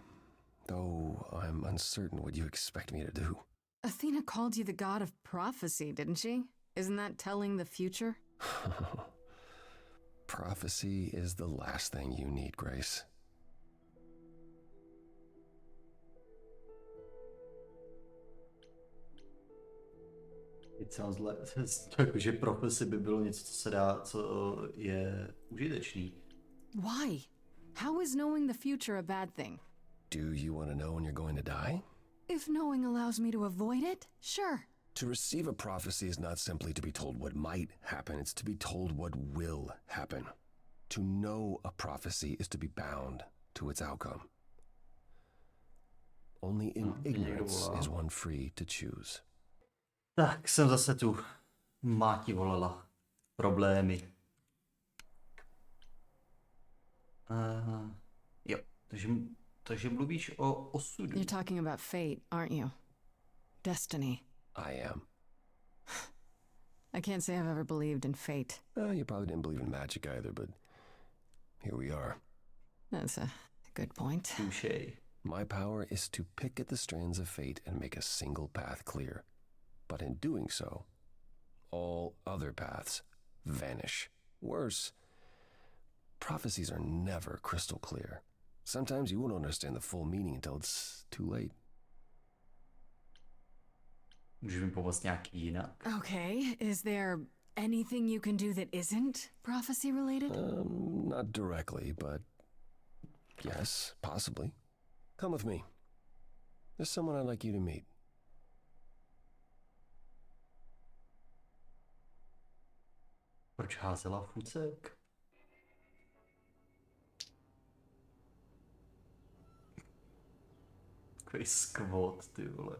Though I'm uncertain what you expect me to do. Athena called you the god of prophecy, didn't she? Isn't that telling the future? Prophecy is the last thing you need, Grace. It sounds like, takže profesi by bylo něco, co se dá, co je užitečný. Why? How is knowing the future a bad thing? Do you want to know when you're going to die? If knowing allows me to avoid it, sure. To receive a prophecy is not simply to be told what might happen, it's to be told what will happen. To know a prophecy is to be bound to its outcome. Only in ignorance is one free to choose. Tak jsem zase tu. Máti volala. Problémy. Jo, takže mluvíš o osudu. You're talking about fate, aren't you? Destiny. I am. I can't say I've ever believed in fate. You probably didn't believe in magic either, but here we are. That's a good point. Touché. My power is to pick at the strands of fate and make a single path clear. But in doing so, all other paths vanish. Worse, prophecies are never crystal clear. Sometimes you won't understand the full meaning until it's too late. Můžeš mi pomoct nějak jinak? Okay, is there anything you can do that isn't prophecy related? Not directly, but yes, possibly. Come with me. There's someone I'd like you to meet. Proč házela fucek? Takový skvot, ty vole.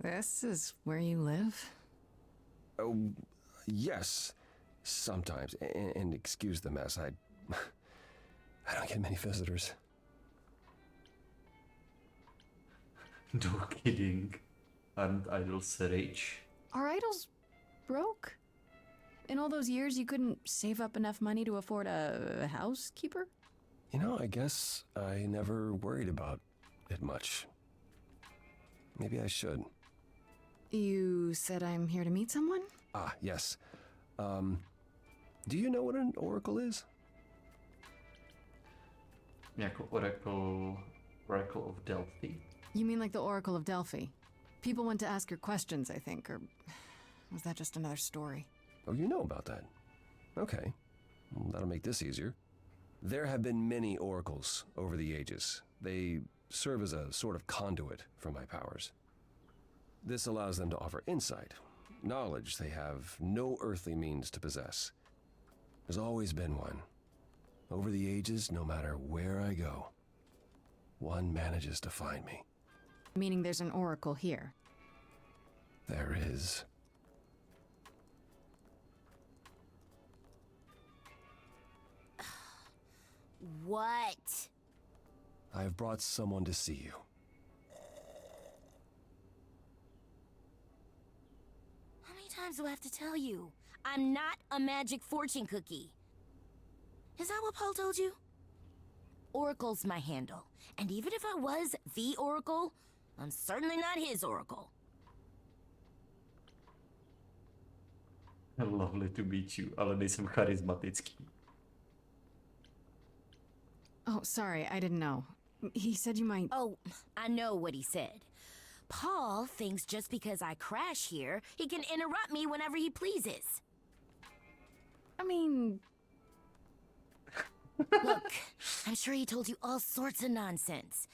This is where you live? Oh, yes, sometimes. And excuse the mess, I don't get many visitors. No kidding. Aren't idols rich? Are idols broke? In all those years, you couldn't save up enough money to afford a housekeeper? You know, I guess I never worried about it much. Maybe I should. You said I'm here to meet someone? Ah, yes. Do you know what an oracle is? Jako Oracle of Delphi. You mean like the Oracle of Delphi? People went to ask her questions, I think, or was that just another story? Oh, you know about that. Okay. Well, that'll make this easier. There have been many oracles over the ages. They serve as a sort of conduit for my powers. This allows them to offer insight, knowledge they have no earthly means to possess. There's always been one. Over the ages, no matter where I go, one manages to find me. Meaning there's an oracle here. There is. What? I've brought someone to see you. How many times do I have to tell you? I'm not a magic fortune cookie. Is that what Paul told you? Oracle's my handle. And even if I was the Oracle, I'm certainly not his Oracle. Lovely to meet you, ale nejsem charismatický. Oh, sorry, I didn't know. He said you might... Oh, I know what he said. Paul thinks just because I crash here, he can interrupt me whenever he pleases. I mean... Look, I'm sure he told you all sorts of nonsense.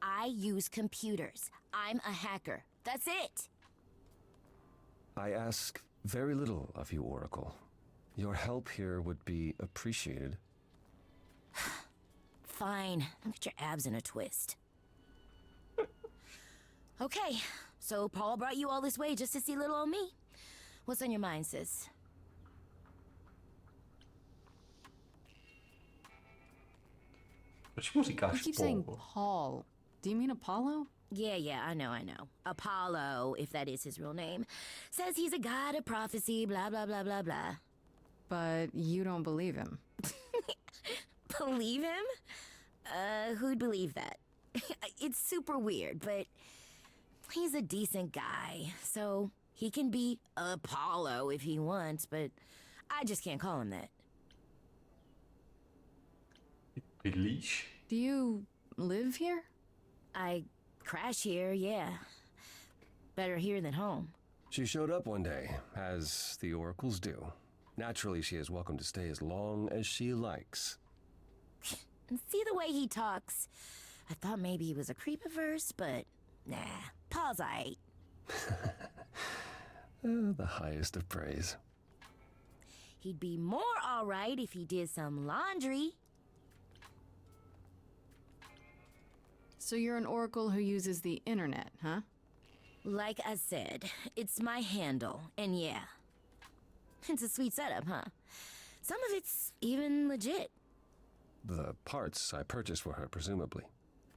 I use computers. I'm a hacker. That's it. I ask very little of you, Oracle. Your help here would be appreciated. Fine. Don't get your abs in a twist. Okay, so Paul brought you all this way just to see little old me. What's on your mind, sis? Proč mu říkáš You keep Paul? saying Paul. Do you mean Apollo? Yeah, I know. Apollo, if that is his real name, says he's a god of prophecy, blah, blah, blah, blah, blah. But you don't believe him. Believe him? Who'd believe that? It's super weird, but he's a decent guy, so he can be Apollo if he wants, but I just can't call him that. Bydlíš? Do you live here? I crash here, yeah. Better here than home. She showed up one day, as the oracles do. Naturally, she is welcome to stay as long as she likes. And see the way he talks. I thought maybe he was a creep at first, but nah, Paul's aight. The highest of praise. He'd be more alright if he did some laundry. So you're an oracle who uses the internet, huh? Like I said, it's my handle, and yeah. It's a sweet setup, huh? Some of it's even legit. The parts I purchased for her, presumably.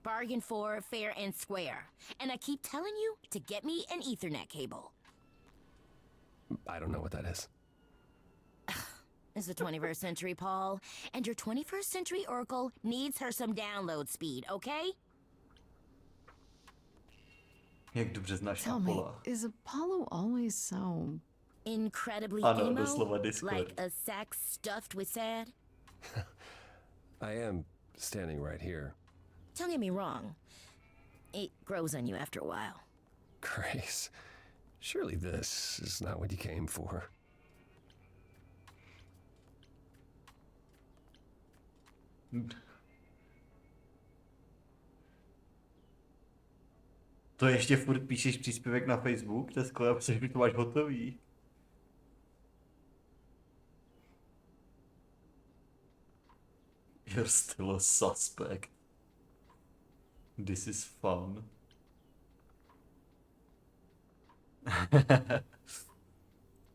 Bargain for, fair and square. And I keep telling you to get me an Ethernet cable. I don't know what that is. It's the 21st century, Paul. And your 21st century oracle needs her some download speed, okay? Jak dobře znáš Tell me, Apola? is Apollo always so... Incredibly Ano, emo? doslova Discord. Like a sack stuffed with sad? I am standing right here. Don't get me wrong. It grows on you after a while. Grace, surely this is not what you came for. To ještě furt píšeš příspěvek na Facebook? To je skvělé, protože to máš hotový. You're still a suspect. This is fun.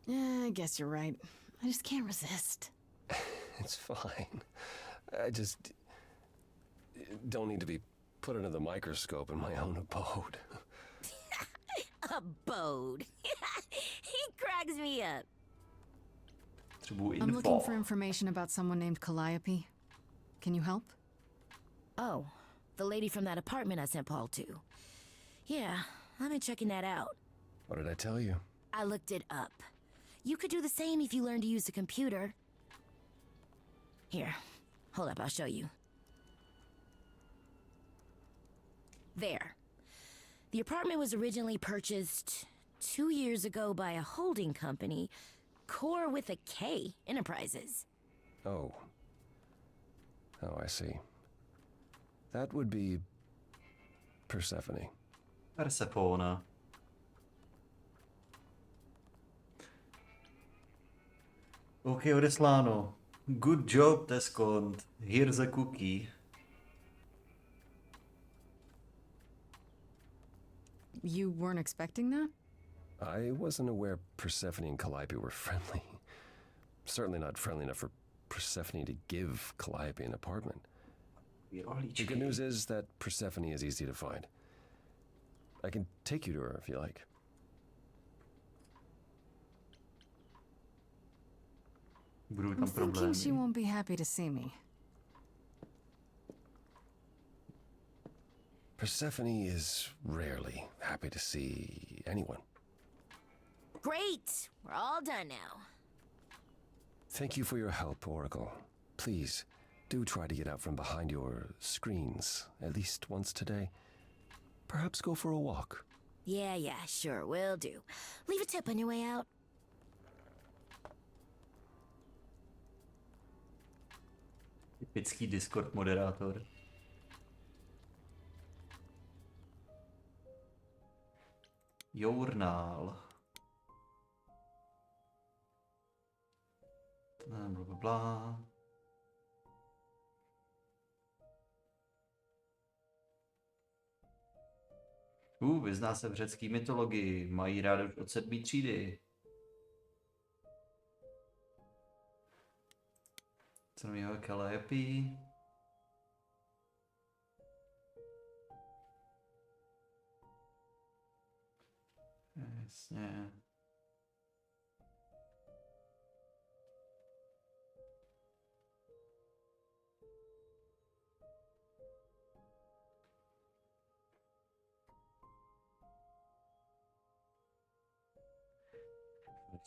Yeah, I guess you're right. I just can't resist. It's fine. I just don't need to be put under the microscope in my own abode. Abode. He cracks me up. I'm looking for information about someone named Calliope. Can you help? Oh, the lady from that apartment I sent Paul to. Yeah, I've been checking that out. What did I tell you? I looked it up. You could do the same if you learned to use the computer. Here, hold up, I'll show you. There. The apartment was originally purchased 2 years ago by a holding company, Core with a K Enterprises. Oh. Oh, I see. That would be Persephone. Persephone. OK, odesláno. Good job, Teskont. Here's a cookie. You weren't expecting that? I wasn't aware Persephone and Calliope were friendly. Certainly not friendly enough for Persephone to give Calliope an apartment. The good news is that Persephone is easy to find. I can take you to her if you like. I'm thinking she won't be happy to see me. Persephone is rarely happy to see anyone. Great! We're all done now. Thank you for your help, Oracle. Please, do try to get out from behind your screens at least once today. Perhaps go for a walk. Yeah, sure, will do. Leave a tip on your way out. Typický Discord moderátor. Journál. Blablabla. Vyzná se v řecké mytologii. Mají rád už od 7. třídy. Co mi ho Calliope? Jasně.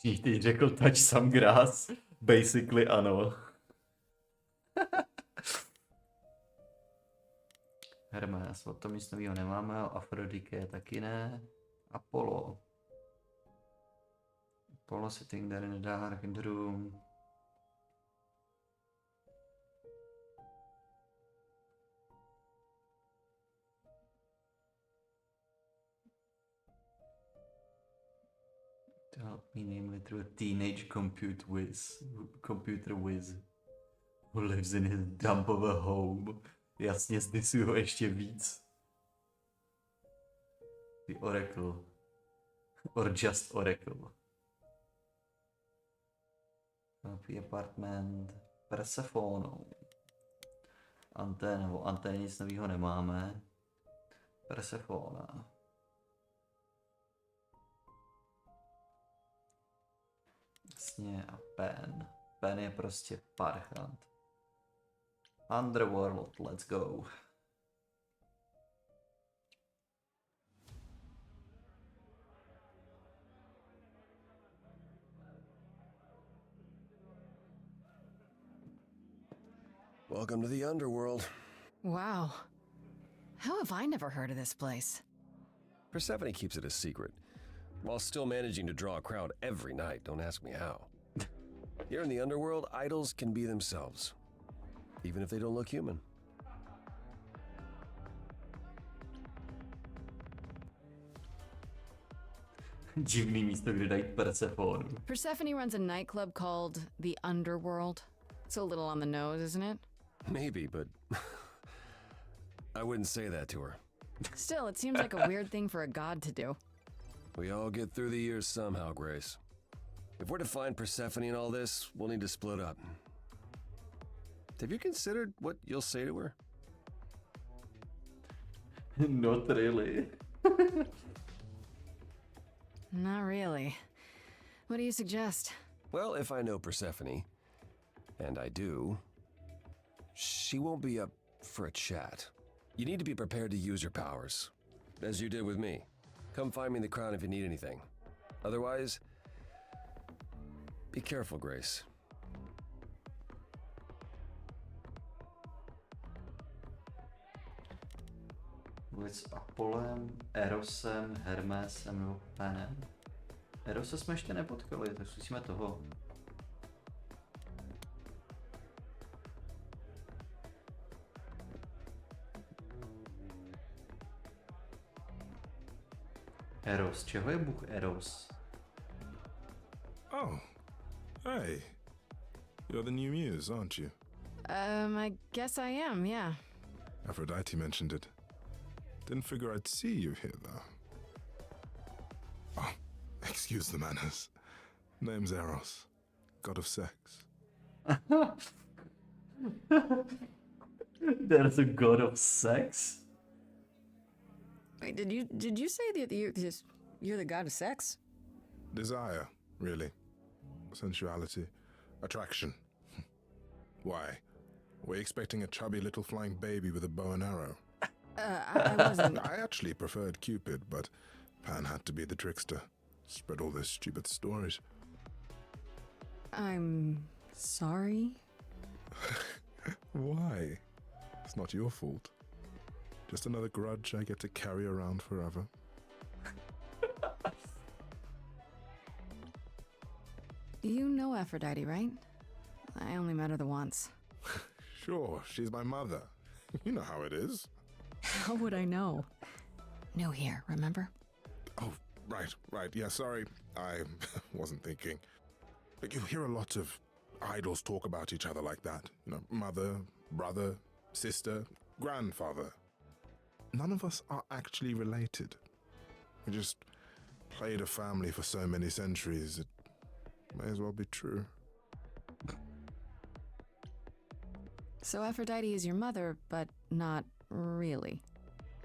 Když teď řekl touch some grass, basically ano. Hermes, o tom nic nového nemáme, Afrodike taky ne. Apollo sitting there in the dark in the room. To help me namely through a teenage computer whiz who lives in his dump of a home. Jasně, zdisuju ho ještě víc. The Oracle. Or just Oracle. Happy apartment. Persephonou. Antén, o anténě nic nového nemáme. Persefona. Jasně, a Pen. Pen je prostě parchant. Underworld, let's go. Welcome to the underworld. Wow. How have I never heard of this place? Persephone keeps it a secret, while still managing to draw a crowd every night. Don't ask me how. Here in the underworld, idols can be themselves, even if they don't look human. Divný místo, kde dají Persefonu. Persephone runs a nightclub called the Underworld. It's a little on the nose, isn't it? Maybe, but I wouldn't say that to her. Still, it seems like a weird thing for a god to do. We all get through the years somehow, Grace. If we're to find Persephone in all this, we'll need to split up. Have you considered what you'll say to her? Not really. Not really. What do you suggest? Well, if I know Persephone, and I do, she won't be up for a chat. You need to be prepared to use your powers, as you did with me. Come find me in the crown if you need anything. Otherwise, be careful, Grace. Mluvit s Apollem, Erosem, Hermesem nebo Penem. Erose jsme ještě nepotkali, tak zkusíme toho. Eros, čeho je bůh Eros? Oh, hey. You're the new muse, aren't you? I guess I am, yeah. Aphrodite mentioned it. Didn't figure I'd see you here, though. Oh, excuse the manners. Name's Eros, god of sex. There's a god of sex? Wait, did you say that you're the god of sex? Desire, really. Sensuality. Attraction. Why? Were you expecting a chubby little flying baby with a bow and arrow? I wasn't. I actually preferred Cupid, but Pan had to be the trickster. Spread all those stupid stories. I'm sorry. Why? It's not your fault. Just another grudge I get to carry around forever. You know Aphrodite, right? I only met her the once. Sure, she's my mother. You know how it is. How would I know? New here, remember? Oh, right. Yeah, sorry. I wasn't thinking. But you hear a lot of idols talk about each other like that. You know, mother, brother, sister, grandfather. None of us are actually related. We just played a family for so many centuries, it may as well be true. So Aphrodite is your mother, but not really.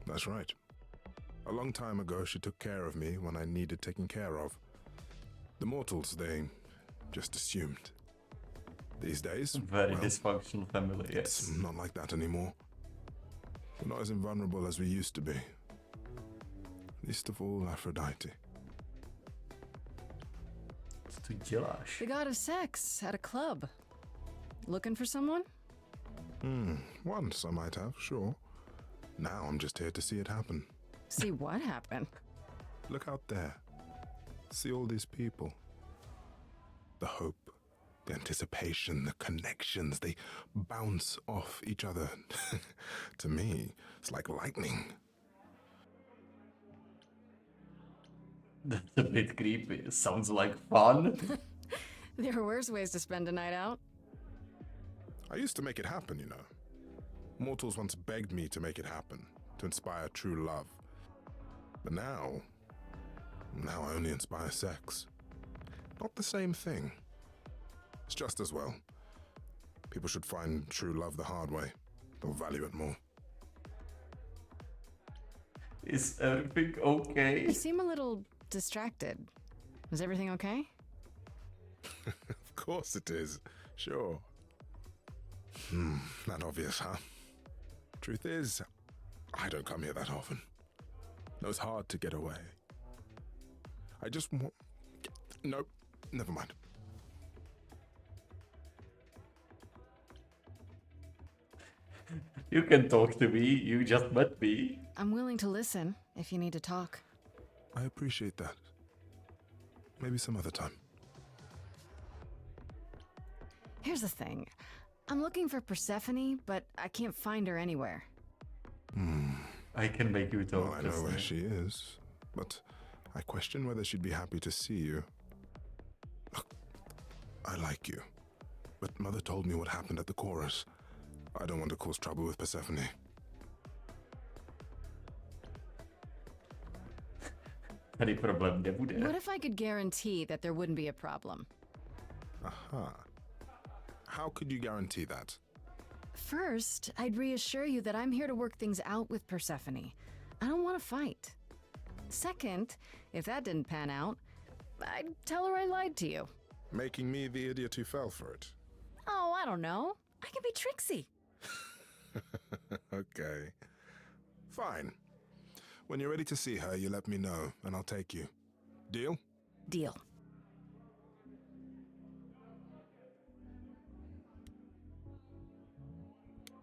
That's right. A long time ago, she took care of me when I needed taking care of. The mortals, they just assumed. These days, Very dysfunctional family, yes. It's not like that anymore. We're not as invulnerable as we used to be. Least of all, Aphrodite. tu děláš? The god of sex at a club. Looking for someone? Once I might have, sure. Now I'm just here to see it happen. See what happen? Look out there. See all these people. The hope, the anticipation, the connections, they bounce off each other. To me, it's like lightning. That's a bit creepy. Sounds like fun. There are worse ways to spend a night out. I used to make it happen, you know. Mortals once begged me to make it happen, to inspire true love. But now I only inspire sex. Not the same thing. It's just as well. People should find true love the hard way. They'll value it more. Is everything okay? You seem a little distracted. Is everything okay? Of course it is. Sure. Not obvious, huh? Truth is, I don't come here that often. No, it's hard to get away. I just want... Nope, never mind. You can talk to me, you just met me. I'm willing to listen if you need to talk. I appreciate that. Maybe some other time. Here's the thing. I'm looking for Persephone, but I can't find her anywhere. I can make you talk. Well, I know where she is, but I question whether she'd be happy to see you. Look, I like you, but Mother told me what happened at the chorus. I don't want to cause trouble with Persephone. Tady problém nebude. What if I could guarantee that there wouldn't be a problem? Aha. How could you guarantee that? First, I'd reassure you that I'm here to work things out with Persephone. I don't want to fight. Second, if that didn't pan out, I'd tell her I lied to you. Making me the idiot who fell for it. Oh, I don't know. I can be tricksy. Okay. Fine. When you're ready to see her, you let me know, and I'll take you. Deal? Deal.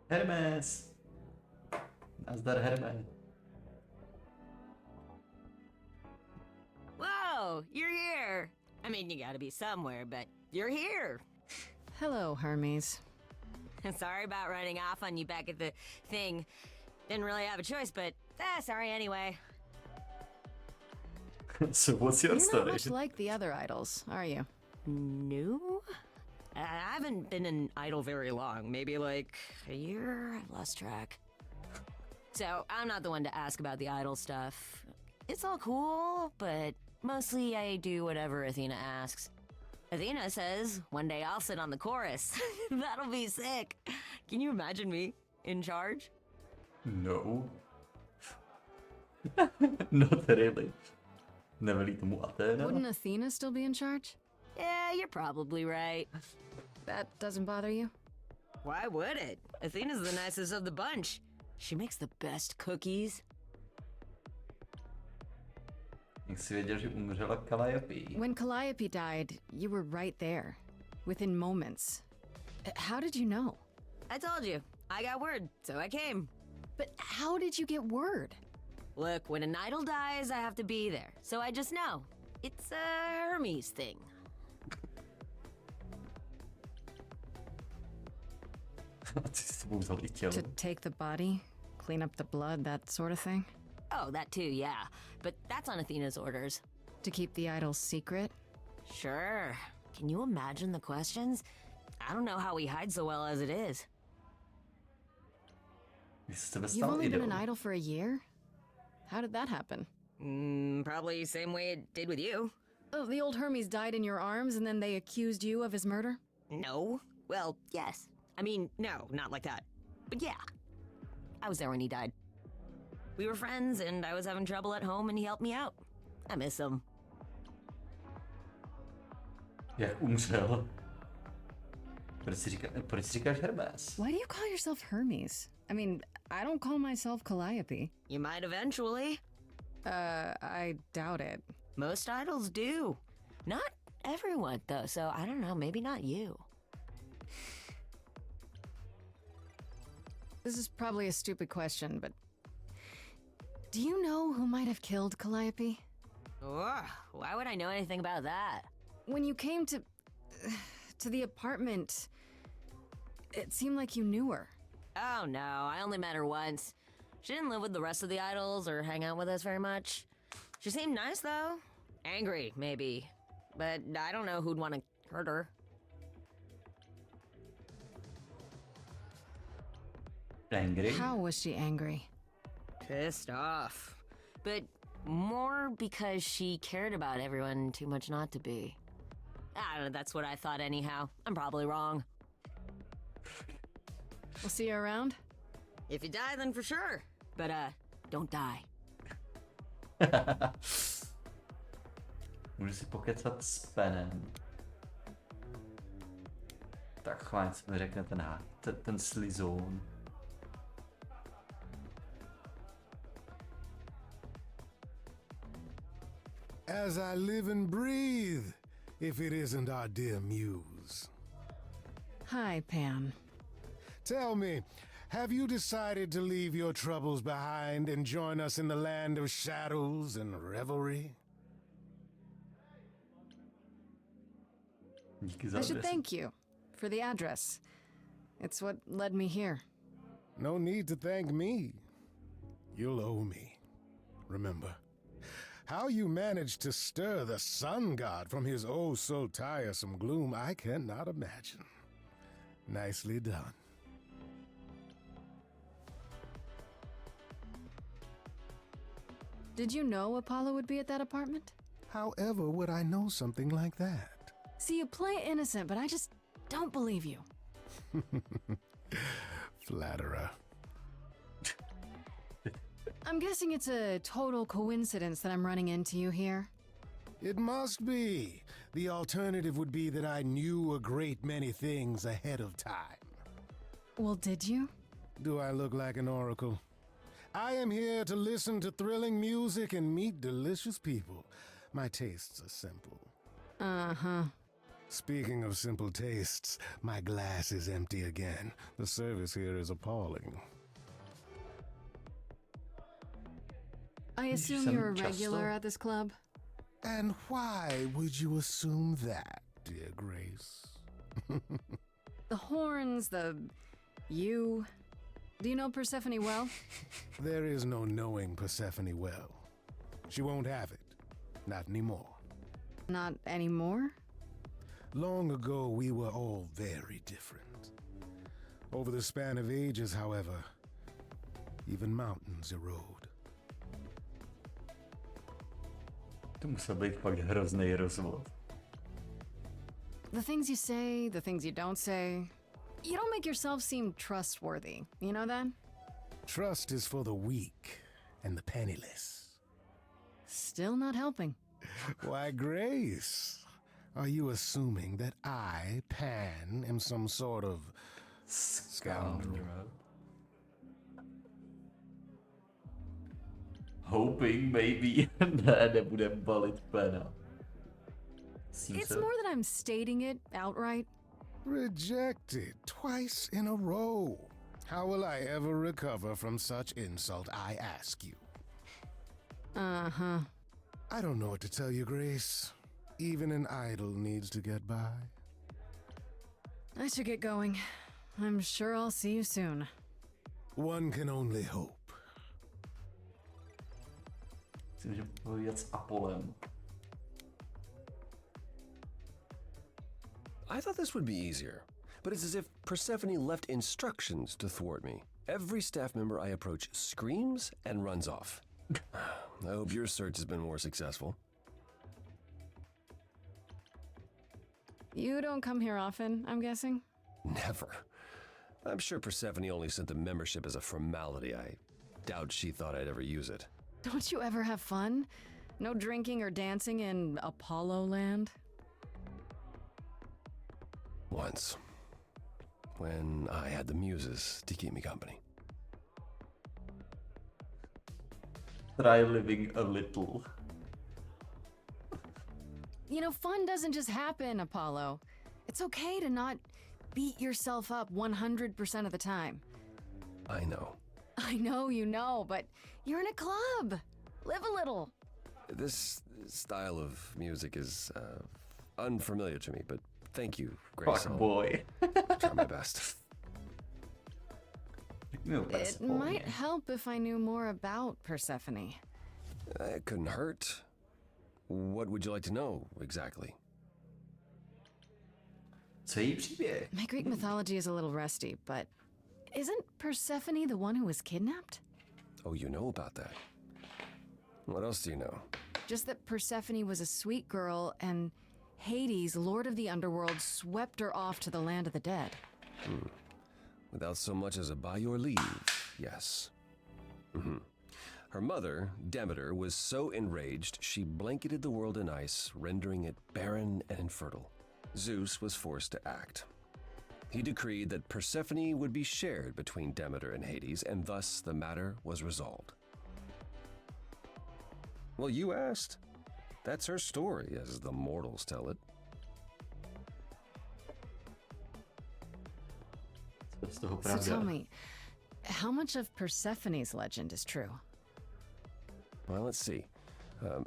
Hermes. Nazdar, Hermes. Whoa, you're here. I mean, you gotta be somewhere, but you're here. Hello, Hermes. Sorry about running off on you back at the thing. Didn't really have a choice, but sorry anyway. So what's your You're story? not much like the other idols, are you? No? I haven't been an idol very long. Maybe like a year? I've lost track. So I'm not the one to ask about the idol stuff. It's all cool, but mostly I do whatever Athena asks. Athena says one day I'll sit on the chorus. That'll be sick. Can you imagine me in charge? No. Not really. Nevelí tomu Athena. Wouldn't Athena still be in charge? Yeah, you're probably right. That doesn't bother you? Why would it? Athena's the nicest of the bunch. She makes the best cookies. Jak jsi věděl, že umřela Calliope? When Calliope died, you were right there. Within moments. How did you know? I told you. I got word, so I came. But how did you get word? Look, when an idol dies, I have to be there. So I just know. It's a Hermes thing. To take the body, clean up the blood, that sort of thing? Oh, that too, yeah. But that's on Athena's orders. To keep the idols secret? Sure. Can you imagine the questions? I don't know how we hide so well as it is. You've only been an idol for a year? How did that happen? Probably same way it did with you. Oh, the old Hermes died in your arms and then they accused you of his murder? No. Well, yes. I mean, no, not like that. But yeah. I was there when he died. We were friends and I was having trouble at home and he helped me out. I miss him. Jak umřel? Proč si říkáš Hermes? Why do you call yourself Hermes? I mean, I don't call myself Calliope. You might eventually. I doubt it. Most idols do. Not everyone, though, so I don't know, maybe not you. This is probably a stupid question, but do you know who might have killed Calliope? Ugh, why would I know anything about that? When you came to the apartment, it seemed like you knew her. Oh no, I only met her once. She didn't live with the rest of the idols or hang out with us very much. She seemed nice though. Angry, maybe. But I don't know who'd want to hurt her. Angry? How was she angry? Pissed off. But more because she cared about everyone too much not to be. I don't know, that's what I thought anyhow. I'm probably wrong. We'll see you around? If you die, then for sure. But, don't die. Můžu si pokecat s Penem. Tak chváň, mi řekne ten slizoun. As I live and breathe, if it isn't our dear muse. Hi, Pan. Tell me, have you decided to leave your troubles behind and join us in the land of shadows and revelry? I should thank you for the address. It's what led me here. No need to thank me. You'll owe me. Remember, how you managed to stir the sun god from his oh so tiresome gloom, I cannot imagine. Nicely done. Did you know Apollo would be at that apartment? However would I know something like that? See, you play innocent, but I just don't believe you. Flatterer. I'm guessing it's a total coincidence that I'm running into you here. It must be. The alternative would be that I knew a great many things ahead of time. Well, did you? Do I look like an oracle? I am here to listen to thrilling music and meet delicious people. My tastes are simple. Uh-huh. Speaking of simple tastes, my glass is empty again. The service here is appalling. I assume you're a regular at this club? And why would you assume that, dear Grace? The horns, you. Do you know Persephone well? There is no knowing Persephone well. She won't have it. Not anymore. Not anymore? Long ago, we were all very different. Over the span of ages, however, even mountains erode. To musel být fakt hrozný rozvod. The things you say, the things you don't say. You don't make yourself seem trustworthy. You know that? Trust is for the weak and the penniless. Still not helping. Why, Grace, are you assuming that I, Pan, am some sort of scoundrel? Hoping maybe nebudem balit Pena. It's more that I'm stating it outright. Rejected twice in a row. How will I ever recover from such insult, I ask you? Uh-huh. I don't know what to tell you, Grace. Even an idol needs to get by. I should get going. I'm sure I'll see you soon. One can only hope. Myslím, že povídat s Apolem. I thought this would be easier, but it's as if Persephone left instructions to thwart me. Every staff member I approach screams and runs off. I hope your search has been more successful. You don't come here often, I'm guessing? Never. I'm sure Persephone only sent the membership as a formality. I doubt she thought I'd ever use it. Don't you ever have fun? No drinking or dancing in Apollo land? Once. When I had the muses to keep me company. Try living a little. You know, fun doesn't just happen, Apollo. It's okay to not beat yourself up 100% of the time. I know. I know you know, but you're in a club. Live a little. This style of music is unfamiliar to me, but thank you, Grace. Fuck boy. Try my best. It might help if I knew more about Persephone. It couldn't hurt. What would you like to know exactly? Co je jí příběh? My Greek mythology is a little rusty, but isn't Persephone the one who was kidnapped? Oh, you know about that. What else do you know? Just that Persephone was a sweet girl and Hades, lord of the underworld, swept her off to the land of the dead. Without so much as a by your leave, yes. Her mother, Demeter, was so enraged she blanketed the world in ice, rendering it barren and infertile. Zeus was forced to act. He decreed that Persephone would be shared between Demeter and Hades, and thus the matter was resolved. Well, you asked. That's her story, as the mortals tell it. So tell me, how much of Persephone's legend is true? Well, let's see.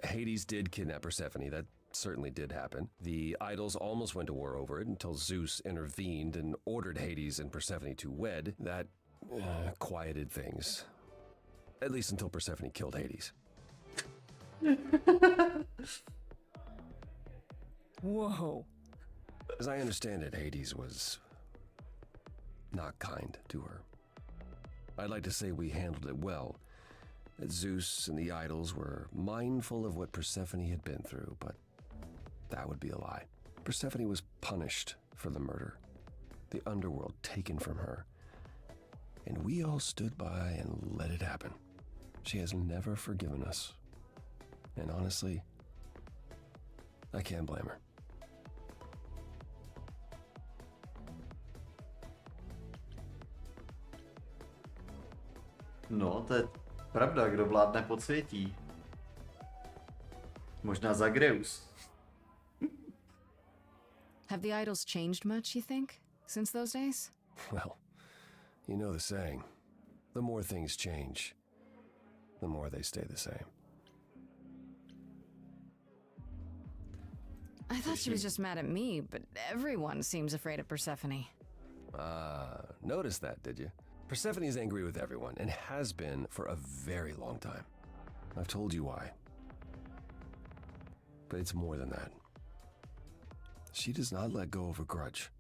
Hades did kidnap Persephone. That certainly did happen. The idols almost went to war over it until Zeus intervened and ordered Hades and Persephone to wed. That quieted things. At least until Persephone killed Hades. Whoa. As I understand it, Hades was not kind to her. I'd like to say we handled it well, that Zeus and the idols were mindful of what Persephone had been through, but that would be a lie. Persephone was punished for the murder, the underworld taken from her, and we all stood by and let it happen. She has never forgiven us, and honestly, I can't blame her. No, to je pravda, kdo vládne podsvětí. Možná Zagreus. Have the idols changed much, you think, since those days? Well, you know the saying, the more things change, the more they stay the same. I thought she was just mad at me, but everyone seems afraid of Persephone. Noticed that, did you? Persephone's angry with everyone, and has been for a very long time. I've told you why. But it's more than that. She does not let go of a grudge.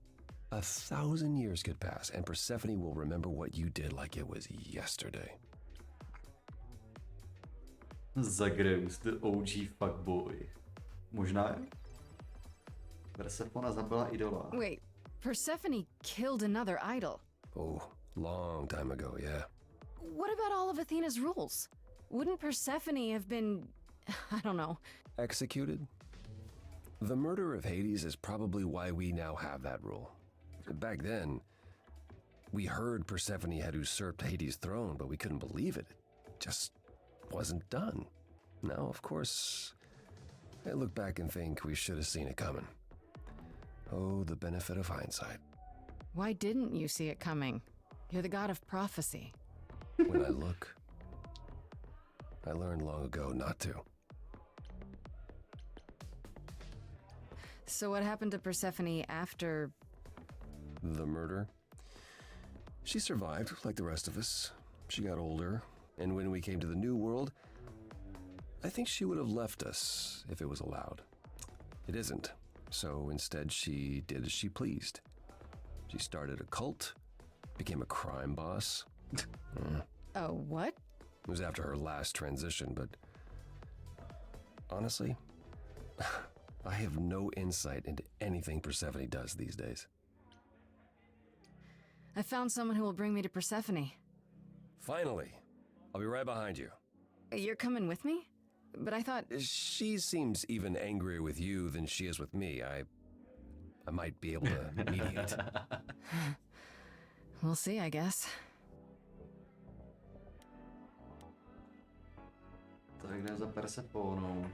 1,000 years could pass, and Persephone will remember what you did like it was yesterday. Zagreus, the OG fuckboy. Možná Persephone zabila idola. Wait, Persephone killed another idol. Oh, long time ago, yeah. What about all of Athena's rules? Wouldn't Persephone have been, I don't know, executed? The murder of Hades is probably why we now have that rule. Back then, we heard Persephone had usurped Hades' throne, but we couldn't believe it. It just wasn't done. Now, of course, I look back and think we should have seen it coming. Oh, the benefit of hindsight. Why didn't you see it coming? You're the god of prophecy. When I look, I learned long ago not to. So what happened to Persephone after... The murder? She survived, like the rest of us. She got older, and when we came to the new world, I think she would have left us if it was allowed. It isn't, so instead she did as she pleased. She started a cult, became a crime boss. Oh, what? It was after her last transition, but honestly, I have no insight into anything Persephone does these days. I found someone who will bring me to Persephone. Finally! I'll be right behind you. You're coming with me? But I thought... She seems even angrier with you than she is with me. I might be able to mediate. We'll see, I guess. Tak jdeme za Persephonou.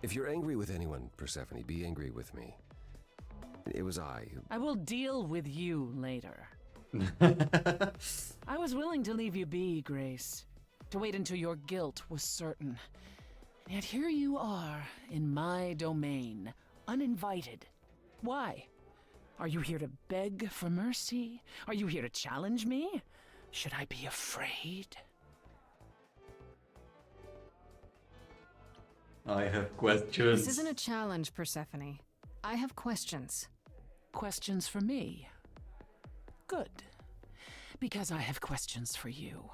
If you're angry with anyone, Persephone, be angry with me. It was I who... I will deal with you later. I was willing to leave you be, Grace. To wait until your guilt was certain. And yet here you are, in my domain, uninvited. Why? Are you here to beg for mercy? Are you here to challenge me? Should I be afraid? I have questions. This isn't a challenge, Persephone. I have questions. Questions for me? Good. Because I have questions for you.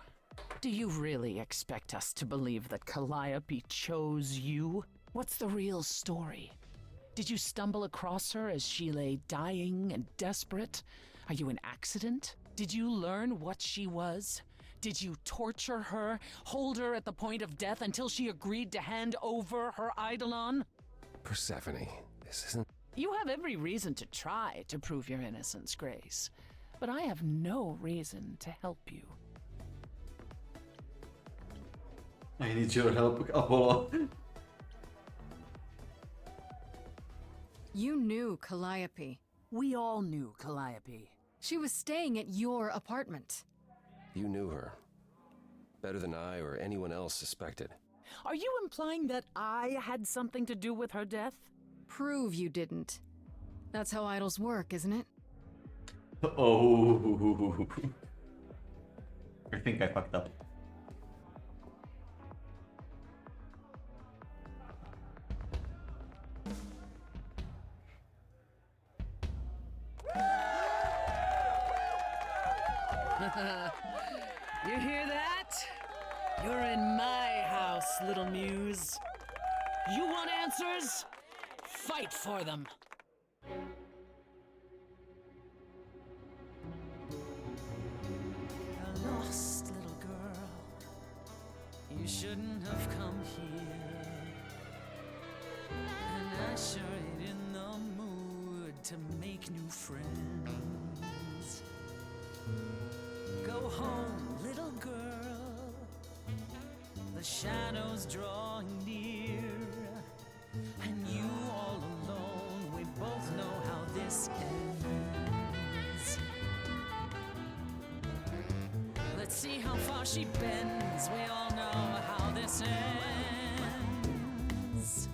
Do you really expect us to believe that Calliope chose you? What's the real story? Did you stumble across her as she lay dying and desperate? Are you an accident? Did you learn what she was? Did you torture her, hold her at the point of death until she agreed to hand over her eidolon? Persephone, this isn't... You have every reason to try to prove your innocence, Grace. But I have no reason to help you. I need your help, Apollo. You knew Calliope. We all knew Calliope. She was staying at your apartment. You knew her. Better than I or anyone else suspected. Are you implying that I had something to do with her death? Prove you didn't. That's how idols work, isn't it? Oh. I think I fucked up. You hear that? You're in my house, little muse. You want answers? Fight for them. A lost little girl. You shouldn't have come here. And I sure ain't in the mood to make new friends. Go home, little girl. The shadows drawing near. And you all alone, we both know how this ends. Let's see how far she bends. We all know how this ends.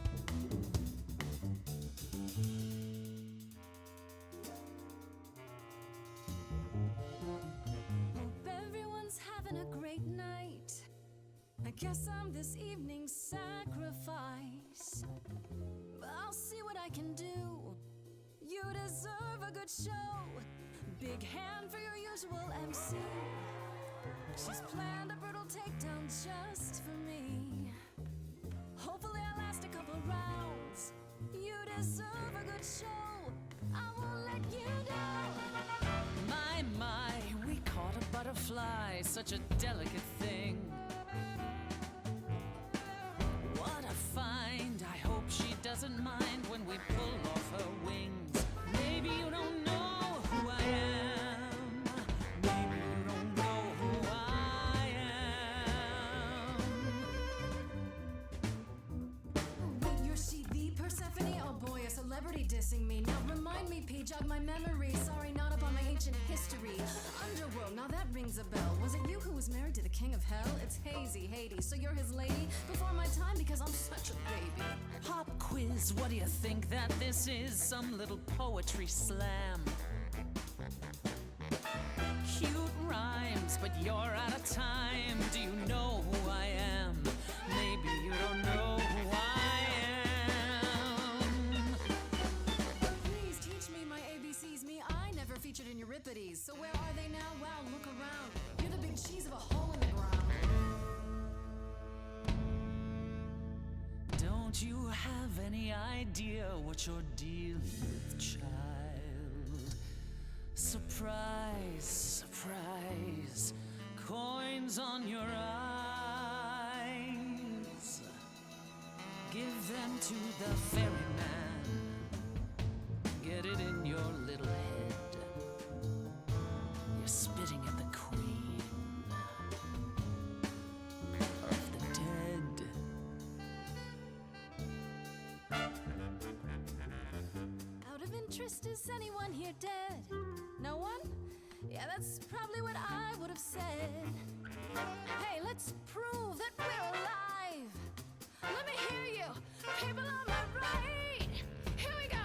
Hope everyone's having a great night. I guess I'm this evening's sacrifice. But I'll see what I can do. You deserve a good show. Big hand for your usual MC. She's planned a brutal takedown just for me. Hopefully I last a couple rounds. You deserve a good show. I won't let you down. My, we caught a butterfly, such a delicate thing. What a find, I hope she doesn't mind when we pull off her wings. Maybe you don't know who I am. Maybe you don't know who I am. Wait, you're she the Persephone? Oh boy, a celebrity dissing me. Now remind me, P, jog my memory. Sorry, not up on my ancient history. Underworld, now that rings a bell. Was it you who was married to the king of hell? It's hazy, Hades, so you're his lady? Before my time because I'm such a baby. Pop quiz, what do you think that this is? Some little poetry slam. Cute rhymes, but you're out of time. Do you know who I am? Maybe you don't know who I am. Please teach me my ABCs. Me, I never featured in Euripides. So where are they now? Wow, look around. You're the big cheese of a hole in the ground. Don't you have any idea what you're dealing with, child? Surprise, surprise, coins on your eyes. Give them to the ferryman. Get it in your little head. You're spitting at the queen of the dead. interest. Is anyone here dead? No one? Yeah, that's probably what I would have said. Hey, let's prove that we're alive. Let me hear you, people on my right. Here we go.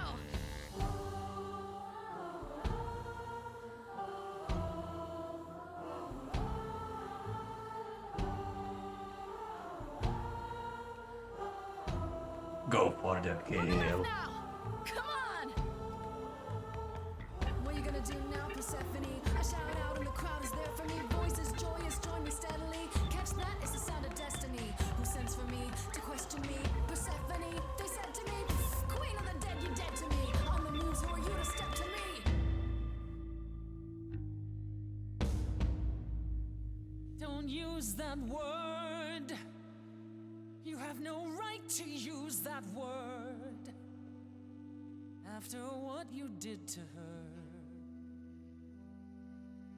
Go for the kill. Now, come on. What are you gonna do now, Persephone? I shout out and the crowd is there for me. Voices joyous, join me steadily. Catch that, it's the sound of destiny. Who sends for me to question me? Persephone, they said to me, Queen of the dead, you're dead to me. On the moves, who are you to step to me? Don't use that word. You have no right to use that word. After what you did to her,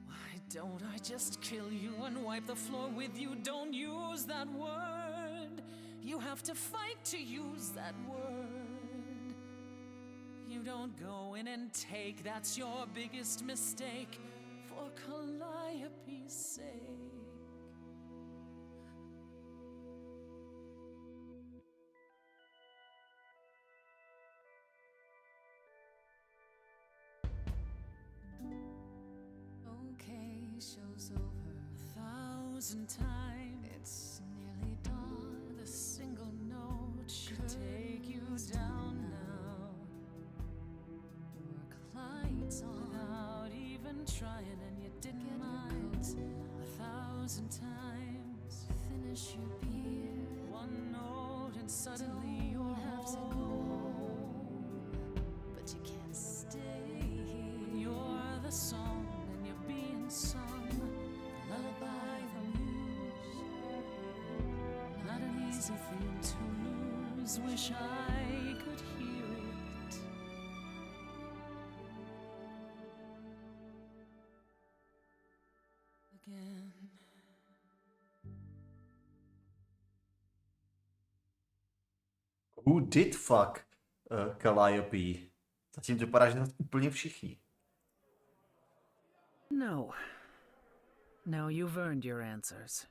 why don't I just kill you and wipe the floor with you? Don't use that word. You have to fight to use that word. You don't go in and take, that's your biggest mistake, for Calliope's sake. Okay, show's over. 1,000 times. It's nearly dawn. The single note should take you down now. Work lights on. Without even trying, and you didn't mind. 1,000 times. Finish your beer. One note and suddenly you'll have to go home. But you can't stay here. You're the song and you're being sung. The lullaby, the muse. Not an easy thing to lose. Wish I could hear it. Again. Who did fuck Calliope? Zatím to vypadá, že úplně všichni. No. No, you've earned your answers.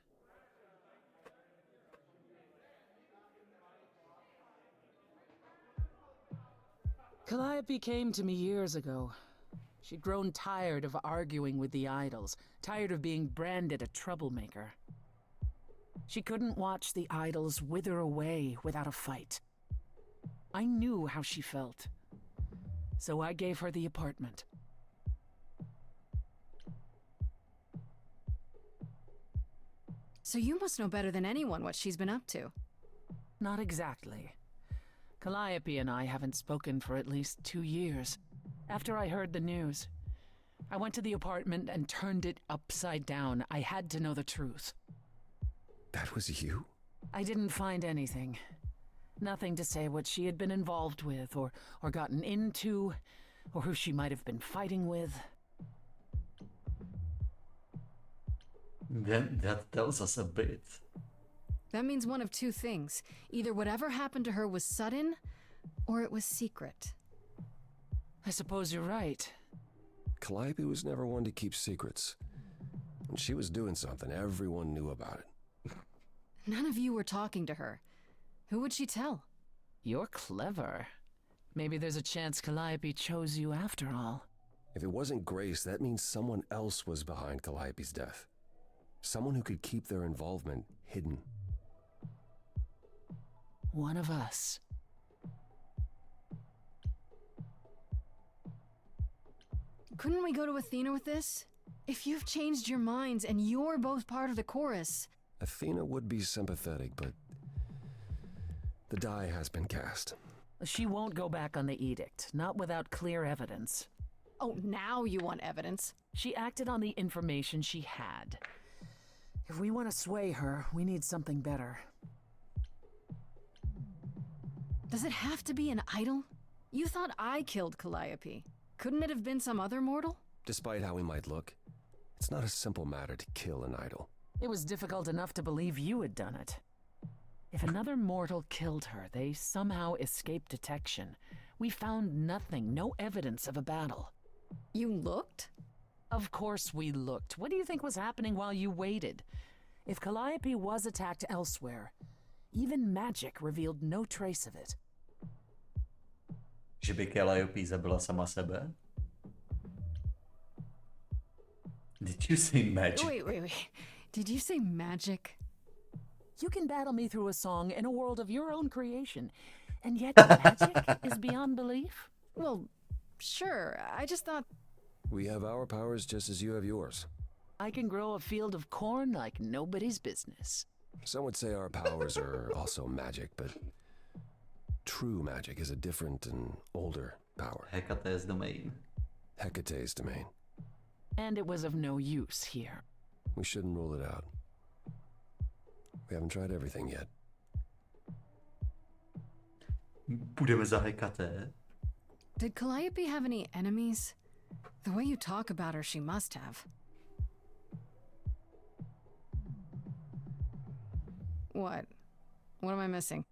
Calliope came to me years ago. She'd grown tired of arguing with the idols, tired of being branded a troublemaker. She couldn't watch the idols wither away without a fight. I knew how she felt, so I gave her the apartment. So you must know better than anyone what she's been up to. Not exactly. Calliope and I haven't spoken for at least 2 years. After I heard the news, I went to the apartment and turned it upside down. I had to know the truth. That was you? I didn't find anything. Nothing to say what she had been involved with, or gotten into, or who she might have been fighting with. Then that tells us a bit. That means one of two things. Either whatever happened to her was sudden, or it was secret. I suppose you're right. Calliope was never one to keep secrets. When she was doing something, everyone knew about it. None of you were talking to her. Who would she tell? You're clever. Maybe there's a chance Calliope chose you after all. If it wasn't Grace, that means someone else was behind Calliope's death. Someone who could keep their involvement hidden. One of us. Couldn't we go to Athena with this? If you've changed your minds and you're both part of the chorus. Athena would be sympathetic, but the die has been cast. She won't go back on the edict, not without clear evidence. Oh, now you want evidence. She acted on the information she had. If we want to sway her, we need something better. Does it have to be an idol? You thought I killed Calliope. Couldn't it have been some other mortal? Despite how we might look, it's not a simple matter to kill an idol. It was difficult enough to believe you had done it. If another mortal killed her, they somehow escaped detection. We found nothing, no evidence of a battle. You looked? Of course we looked. What do you think was happening while you waited? If Calliope was attacked elsewhere, even magic revealed no trace of it. Že by Calliope zabila sama sebe? Did you say magic? Wait. Did you say magic? You can battle me through a song in a world of your own creation, and yet magic is beyond belief? Well, sure. I just thought... We have our powers just as you have yours. I can grow a field of corn like nobody's business. Some would say our powers are also magic, but true magic is a different and older power. Hecate's domain. Hecate's domain. And it was of no use here. We shouldn't rule it out. We haven't tried everything yet. Půjdeme za Hecate. Did Calliope have any enemies? The way you talk about her, she must have. What? What am I missing?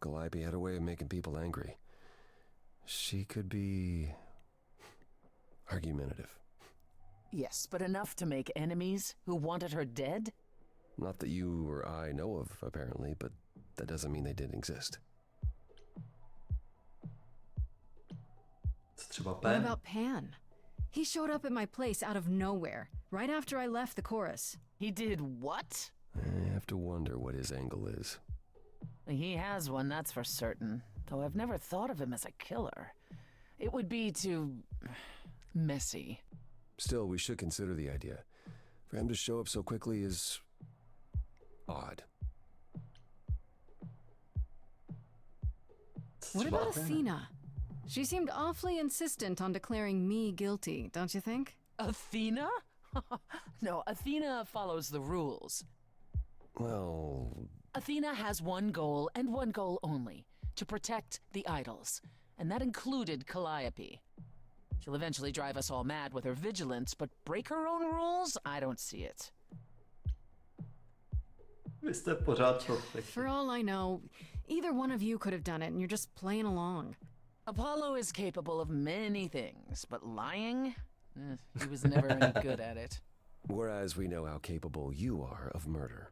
Calliope had a way of making people angry. She could be argumentative. Yes, but enough to make enemies who wanted her dead? Not that you or I know of, apparently, but that doesn't mean they didn't exist. What about Pan? He showed up at my place out of nowhere, right after I left the chorus. He did what? I have to wonder what his angle is. He has one, that's for certain. Though I've never thought of him as a killer. It would be too... messy. Still, we should consider the idea. For him to show up so quickly is... odd. What about Athena? She seemed awfully insistent on declaring me guilty, don't you think? Athena? No, Athena follows the rules. Well... Athena has one goal, and one goal only. To protect the idols. And that included Calliope. She'll eventually drive us all mad with her vigilance, but break her own rules? I don't see it. For all I know, either one of you could have done it, and you're just playing along. Apollo is capable of many things, but lying? He was never any good at it. Whereas we know how capable you are of murder.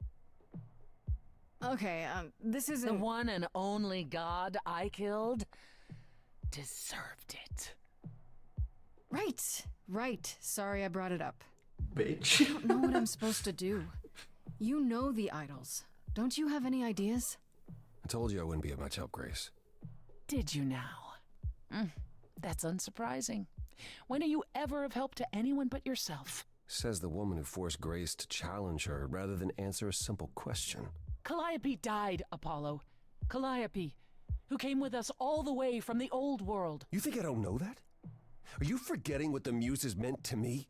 Okay, this isn't... The one and only god I killed deserved it. Right. Sorry I brought it up. Bitch. I don't know what I'm supposed to do. You know the idols. Don't you have any ideas? I told you I wouldn't be of much help, Grace. Did you now? That's unsurprising. When are you ever of help to anyone but yourself? Says the woman who forced Grace to challenge her rather than answer a simple question. Calliope died, Apollo. Calliope, who came with us all the way from the old world. You think I don't know that? Are you forgetting what the Muses meant to me?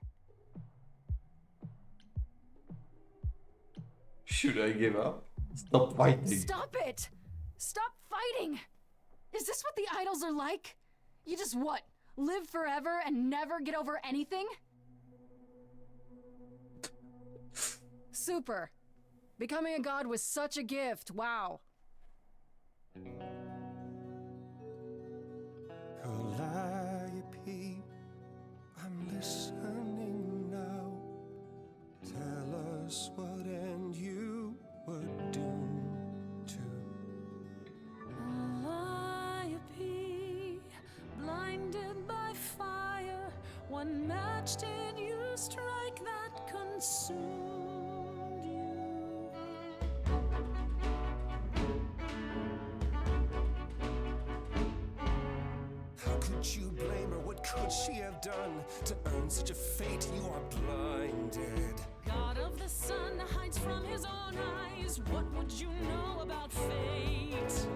Should I give up? Stop fighting. Stop it! Stop fighting! Is this what the idols are like? You just what? Live forever and never get over anything? Super. Becoming a god was such a gift. Wow. Calliope, I'm listening now. Tell us what end you were doomed to. Calliope, blinded by fire, one match did you strike that consumed you. How could you blame her? What could she have done to earn such a fate? You are blinded. God of the sun hides from his own eyes. What would you know about fate?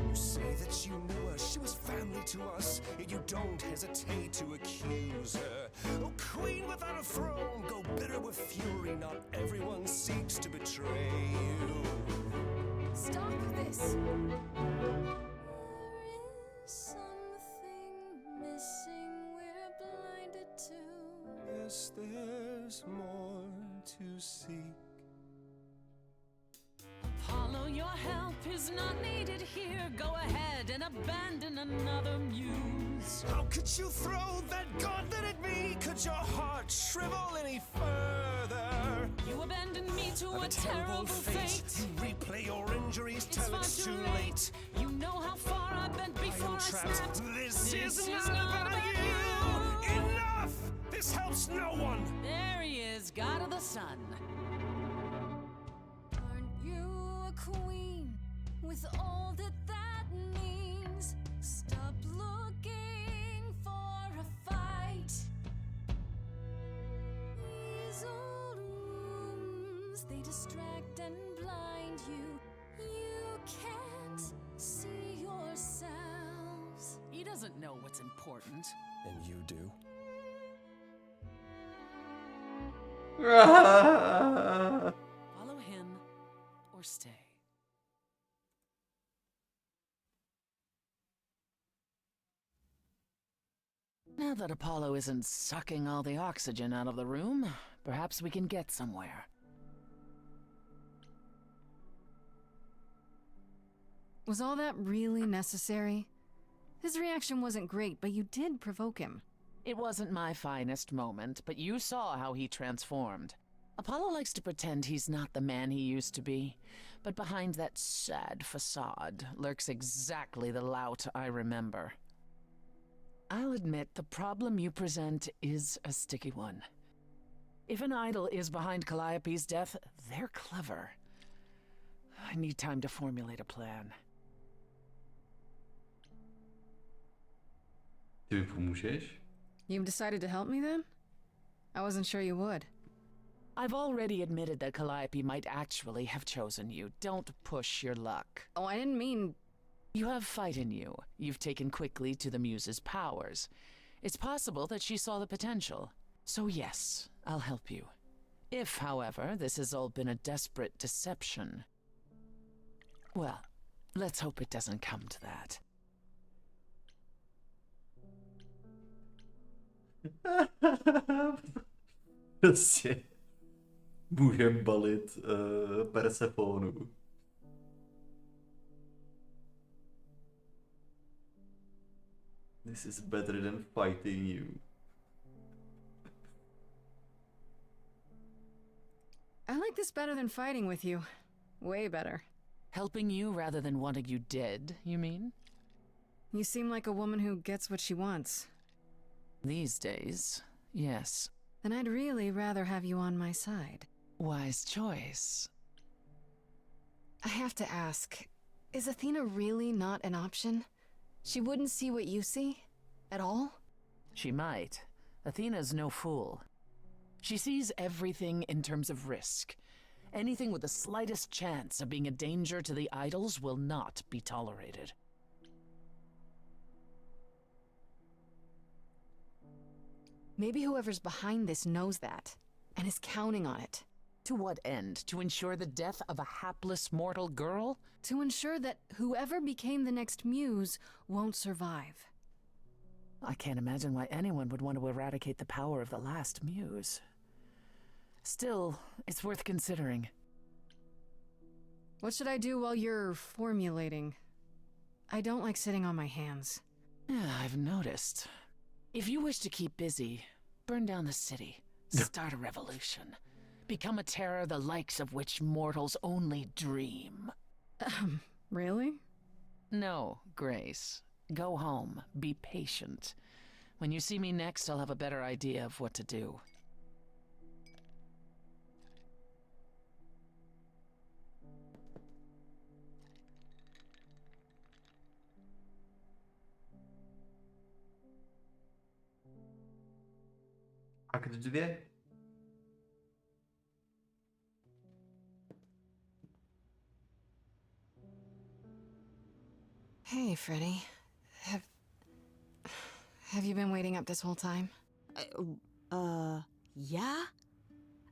You say that you knew her, she was family to us, yet you don't hesitate to accuse her. Oh, queen without a throne, go bitter with fury. Not everyone seeks to betray you. Stop this. There is something missing we're blinded to. Yes, there's more to seek. Apollo, your help help is not needed here, go ahead and abandon another muse. How could you throw that gauntlet at me? Could your heart shrivel any further? You abandoned me to A a terrible fate. You replay your injuries It's till far it's too too late. late. You know how far I've been before I trapped. snapped. This is not about you. Enough! This helps no one. There he is, God of the Sun. Aren't you a queen with all that that means? Stop looking for a fight. These old wounds, they distract and blind you. You can't see yourselves. He doesn't know what's important. And you do? Follow him or stay. Now that Apollo isn't sucking all the oxygen out of the room, perhaps we can get somewhere. Was all that really necessary? His reaction wasn't great, but you did provoke him. It wasn't my finest moment, but you saw how he transformed. Apollo likes to pretend he's not the man he used to be, but behind that sad facade lurks exactly the lout I remember. I'll admit the problem you present is a sticky one. If an idol is behind Calliope's death, they're clever. I need time to formulate a plan. Ty mi pomůžeš? You've decided to help me then? I wasn't sure you would. I've already admitted that Calliope might actually have chosen you. Don't push your luck. Oh, I didn't mean... You have fight in you. You've taken quickly to the Muse's powers. It's possible that she saw the potential. So yes, I'll help you. If, however, this has all been a desperate deception, well, let's hope it doesn't come to that. Prostě můžem balit Persefonu. This is better than fighting you. I like this better than fighting with you. Way better. Helping you rather than wanting you dead, you mean? You seem like a woman who gets what she wants. These days, yes. Then I'd really rather have you on my side. Wise choice. I have to ask, is Athena really not an option? She wouldn't see what you see? At all? She might. Athena's no fool. She sees everything in terms of risk. Anything with the slightest chance of being a danger to the idols will not be tolerated. Maybe whoever's behind this knows that, and is counting on it. To what end? To ensure the death of a hapless mortal girl? To ensure that whoever became the next muse won't survive. I can't imagine why anyone would want to eradicate the power of the last muse. Still, it's worth considering. What should I do while you're formulating? I don't like sitting on my hands. Yeah, I've noticed. If you wish to keep busy, burn down the city, start a revolution, become a terror the likes of which mortals only dream. Really? No, Grace. Go home. Be patient. When you see me next, I'll have a better idea of what to do. Akt 2. Hey, Freddy. Have you been waiting up this whole time? Yeah?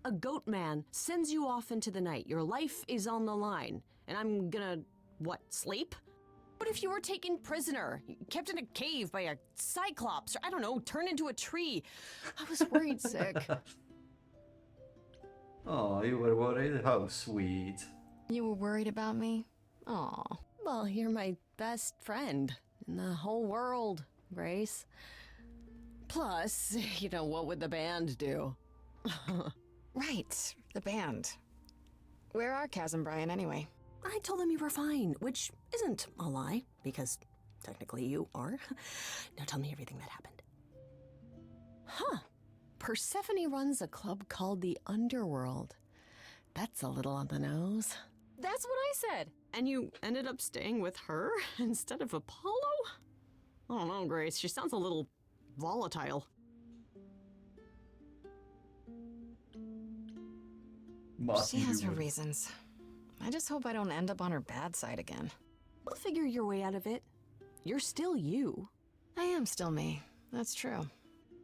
A goat man sends you off into the night. Your life is on the line. And I'm gonna, what, sleep? What if you were taken prisoner, kept in a cave by a cyclops, or I don't know, turned into a tree? I was worried sick. Oh, you were worried? How sweet. You were worried about me? Aw. Well, you're my best friend in the whole world, Grace. Plus, what would the band do? Right, the band. Where are Kaz and Brian anyway? I told them you were fine, which isn't a lie, because technically you are. Now tell me everything that happened. Huh. Persephone runs a club called the Underworld. That's a little on the nose. That's what I said. And you ended up staying with her instead of Apollo? I don't know, Grace. She sounds a little volatile. She has her reasons. I just hope I don't end up on her bad side again. You'll figure your way out of it. You're still you. I am still me. That's true.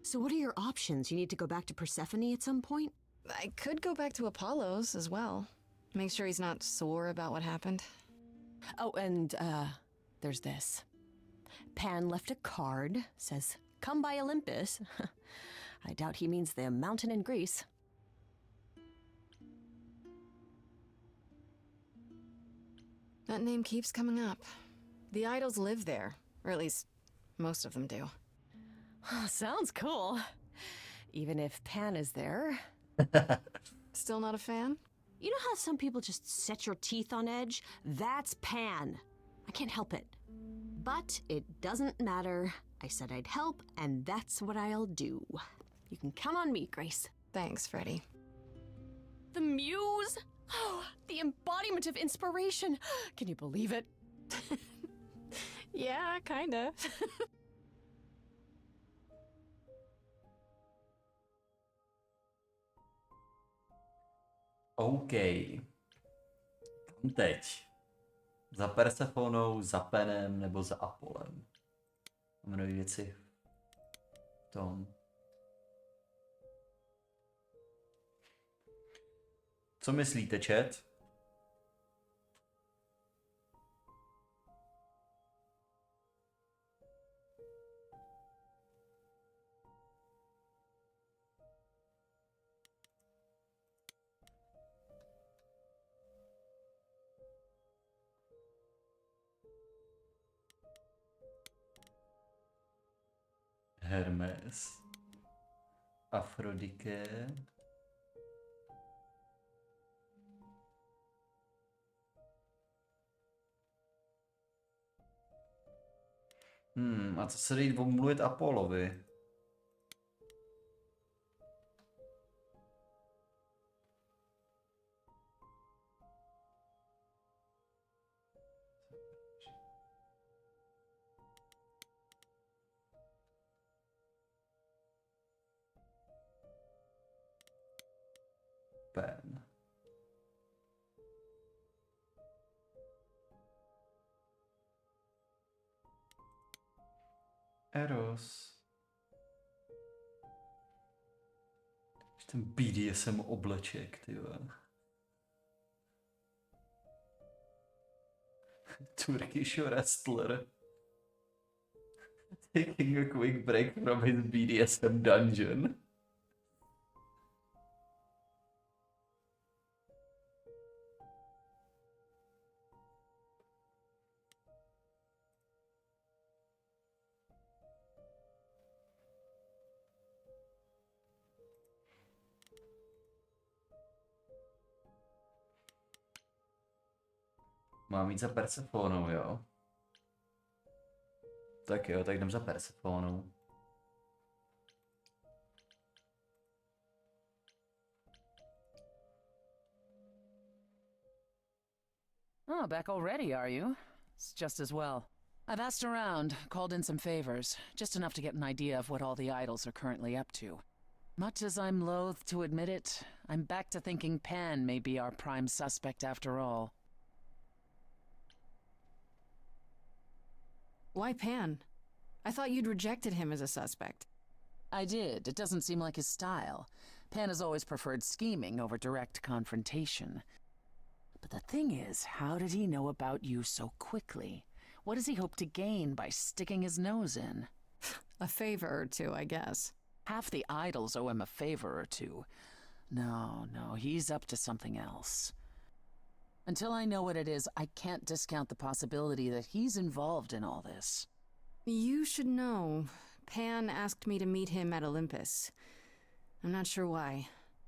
So what are your options? You need to go back to Persephone at some point? I could go back to Apollo's as well. Make sure he's not sore about what happened. Oh, and, there's this. Pan left a card, says, "Come by Olympus." I doubt he means the mountain in Greece. That name keeps coming up. The idols live there, or at least most of them do. Sounds cool. Even if Pan is there. Still not a fan? You know how some people just set your teeth on edge? That's Pan. I can't help it. But it doesn't matter. I said I'd help, and that's what I'll do. You can count on me, Grace. Thanks, Freddie. The muse? Oh, the embodiment of inspiration. Can you believe it? Yeah, kinda. OK. Kam teď? Za Persephonou, za Penem nebo za Apollem? Jmenuji věci v tom. Co myslíte, chat? Hermes, Afrodike, a co se dej omluvit Apollovi? Pen. Eros. Ten BDSM obleček, ty vole. Turkish wrestler. Taking a quick break from his BDSM dungeon. Mám jít za Persephonou, jo? Tak jo, tak jdem za Persephonou. Oh, back already, are you? It's just as well. I've asked around, called in some favors, just enough to get an idea of what all the idols are currently up to. Much as I'm loath to admit it, I'm back to thinking Pan may be our prime suspect after all. Why Pan? I thought you'd rejected him as a suspect. I did. It doesn't seem like his style. Pan has always preferred scheming over direct confrontation. But the thing is, how did he know about you so quickly? What does he hope to gain by sticking his nose in? A favor or two, I guess. Half the idols owe him a favor or two. No, he's up to something else. Until I know what it is, I can't discount the possibility that he's involved in all this. You should know. Pan asked me to meet him at Olympus. I'm not sure why.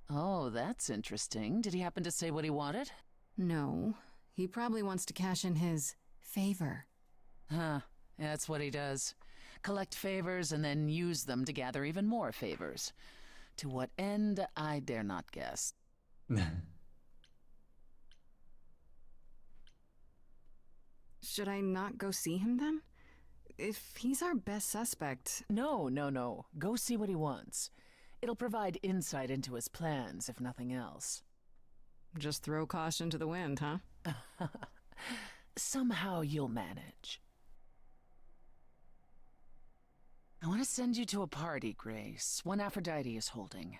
Oh, that's interesting. Did he happen to say what he wanted? No. He probably wants to cash in his favor. Huh. That's what he does. Collect favors and then use them to gather even more favors. To what end, I dare not guess. Should I not go see him then? If he's our best suspect... No. Go see what he wants. It'll provide insight into his plans, if nothing else. Just throw caution to the wind, huh? Somehow you'll manage. I want to send you to a party, Grace, one Aphrodite is holding.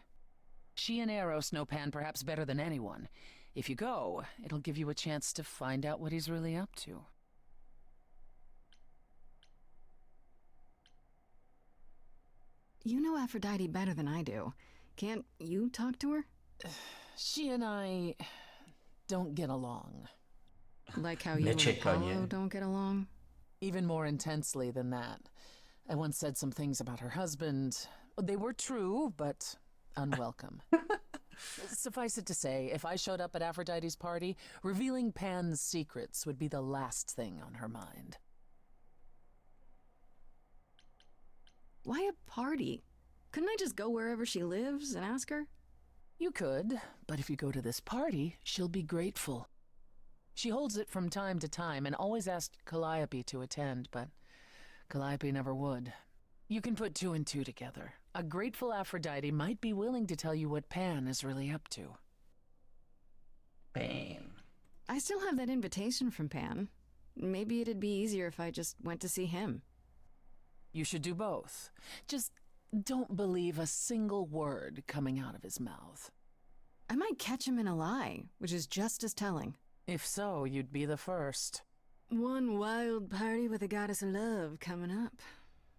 She and Eros know Pan perhaps better than anyone. If you go, it'll give you a chance to find out what he's really up to. You know Aphrodite better than I do. Can't you talk to her? She and I don't get along. Like how you and Apollo don't get along? Even more intensely than that. I once said some things about her husband. They were true, but unwelcome. Suffice it to say, if I showed up at Aphrodite's party, revealing Pan's secrets would be the last thing on her mind. Why a party? Couldn't I just go wherever she lives and ask her? You could, but if you go to this party, she'll be grateful. She holds it from time to time and always asked Calliope to attend, but Calliope never would. You can put two and two together. A grateful Aphrodite might be willing to tell you what Pan is really up to. Pan. I still have that invitation from Pan. Maybe it'd be easier if I just went to see him. You should do both. Just don't believe a single word coming out of his mouth. I might catch him in a lie, which is just as telling. If so, you'd be the first. One wild party with a goddess of love coming up.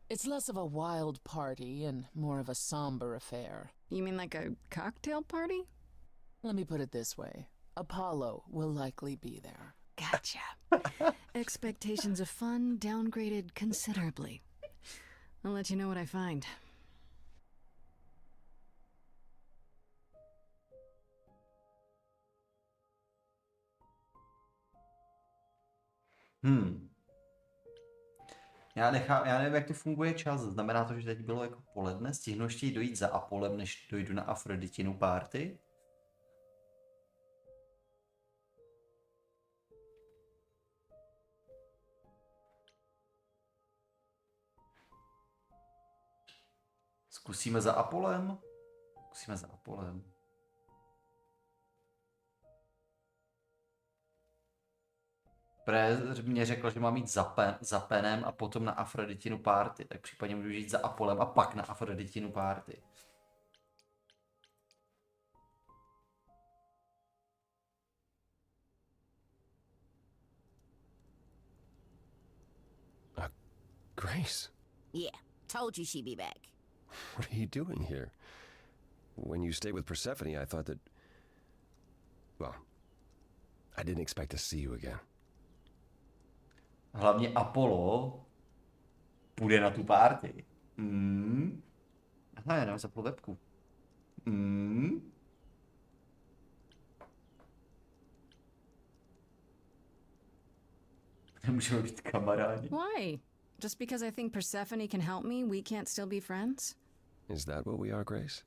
It's less of a wild party and more of a somber affair. You mean like a cocktail party? Let me put it this way. Apollo will likely be there. Gotcha. Expectations of fun downgraded considerably. I'll let you know what I find. Já nevím, jak to funguje čas. Znamená to, že teď bylo jako poledne? Stihnu ještě dojít za Apolem, než dojdu na Afroditinu party? Zkusíme za Apolem? Zkusíme za Apolem. Mě řekl, že mám jít za Penem a potom na Afroditinu party, tak případně můžu jít za Apolem a pak na Afroditinu party. Grace. Yeah, told you she'd be back. What are you doing here? When you stayed with Persephone, I thought that... Well, I didn't expect to see you again. Hlavně Apollo půjde na tu party. Aha, já nevím, zapnu webku. Nemůžeme být kamarádi. Why? Just because I think Persephone can help me, we can't still be friends? Is that what we are, Grace?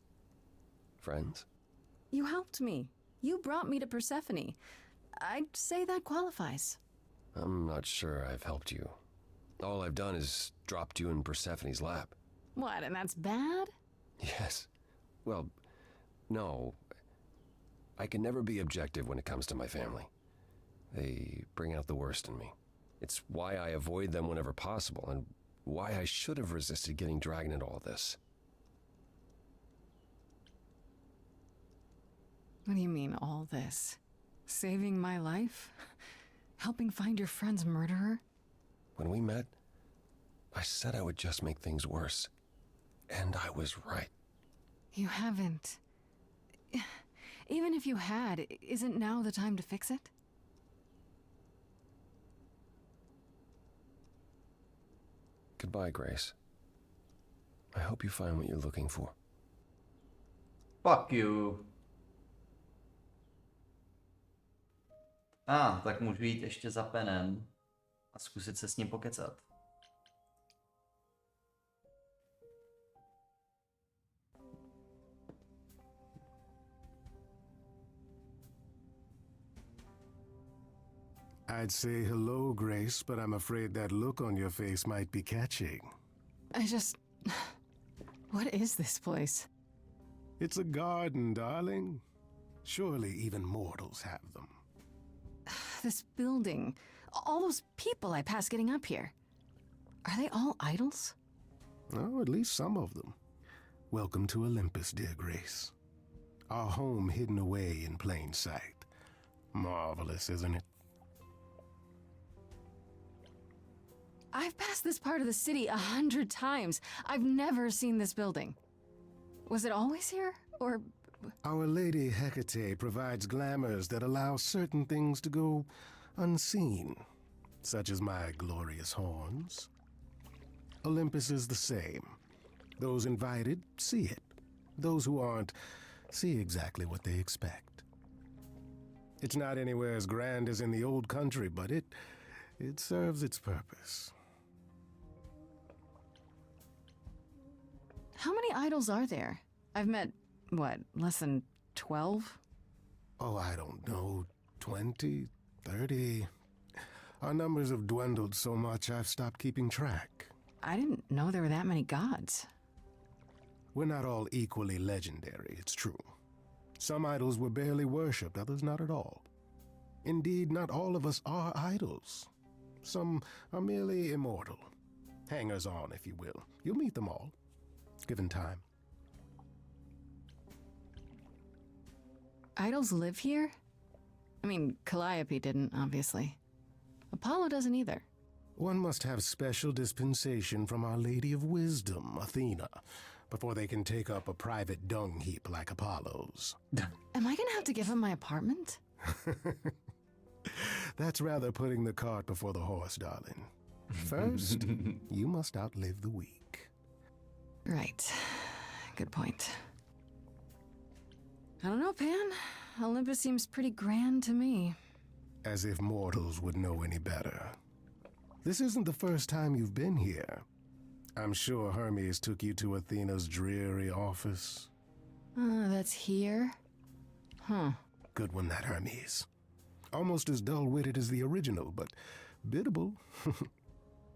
Friends? You helped me. You brought me to Persephone. I'd say that qualifies. I'm not sure I've helped you. All I've done is dropped you in Persephone's lap. What, and that's bad? Yes. Well, no. I can never be objective when it comes to my family. They bring out the worst in me. It's why I avoid them whenever possible, and why I should have resisted getting dragged into all this. What do you mean, all this? Saving my life? Helping find your friend's murderer? When we met, I said I would just make things worse. And I was right. You haven't. Even if you had, isn't now the time to fix it? Goodbye, Grace. I hope you find what you're looking for. Fuck you. Tak můžu jít ještě za Penem a zkusit se s ním pokecat. I'd say hello, Grace, but I'm afraid that look on your face might be catching. What is this place? It's a garden, darling. Surely even mortals have them. This building. All those people I pass getting up here. Are they all idols? Oh, at least some of them. Welcome to Olympus, dear Grace. Our home hidden away in plain sight. Marvelous, isn't it? I've passed this part of the city 100 times. I've never seen this building. Was it always here, or...? Our Lady Hecate provides glamours that allow certain things to go unseen, such as my glorious horns. Olympus is the same. Those invited see it. Those who aren't see exactly what they expect. It's not anywhere as grand as in the old country, but it serves its purpose. How many idols are there? I've met, less than 12? Oh, I don't know, 20, 30. Our numbers have dwindled so much I've stopped keeping track. I didn't know there were that many gods. We're not all equally legendary, it's true. Some idols were barely worshipped, others not at all. Indeed, not all of us are idols. Some are merely immortal. Hangers-on, if you will. You'll meet them all, given time. Idols live here? I mean, Calliope didn't, obviously. Apollo doesn't either. One must have special dispensation from Our Lady of Wisdom, Athena, before they can take up a private dung heap like Apollo's. Am I gonna have to give him my apartment? That's rather putting the cart before the horse, darling. First, you must outlive the weak. Right. Good point. I don't know, Pan. Olympus seems pretty grand to me. As if mortals would know any better. This isn't the first time you've been here. I'm sure Hermes took you to Athena's dreary office. That's here? Huh. Good one, that Hermes. Almost as dull-witted as the original, but biddable.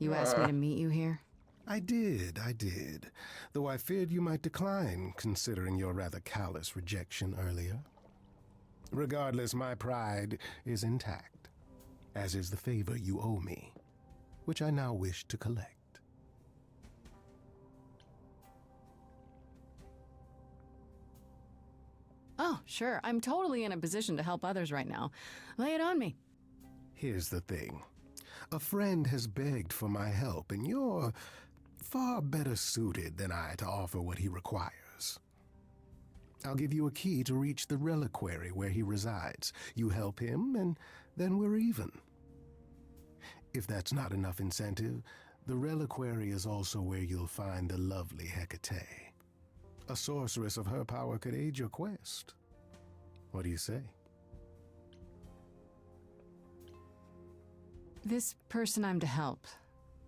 You asked me to meet you here? I did. Though I feared you might decline, considering your rather callous rejection earlier. Regardless, my pride is intact, as is the favor you owe me, which I now wish to collect. Oh, sure. I'm totally in a position to help others right now. Lay it on me. Here's the thing. A friend has begged for my help, and you're far better suited than I to offer what he requires. I'll give you a key to reach the reliquary where he resides. You help him, and then we're even. If that's not enough incentive, the reliquary is also where you'll find the lovely Hecate. A sorceress of her power could aid your quest. What do you say? This person I'm to help,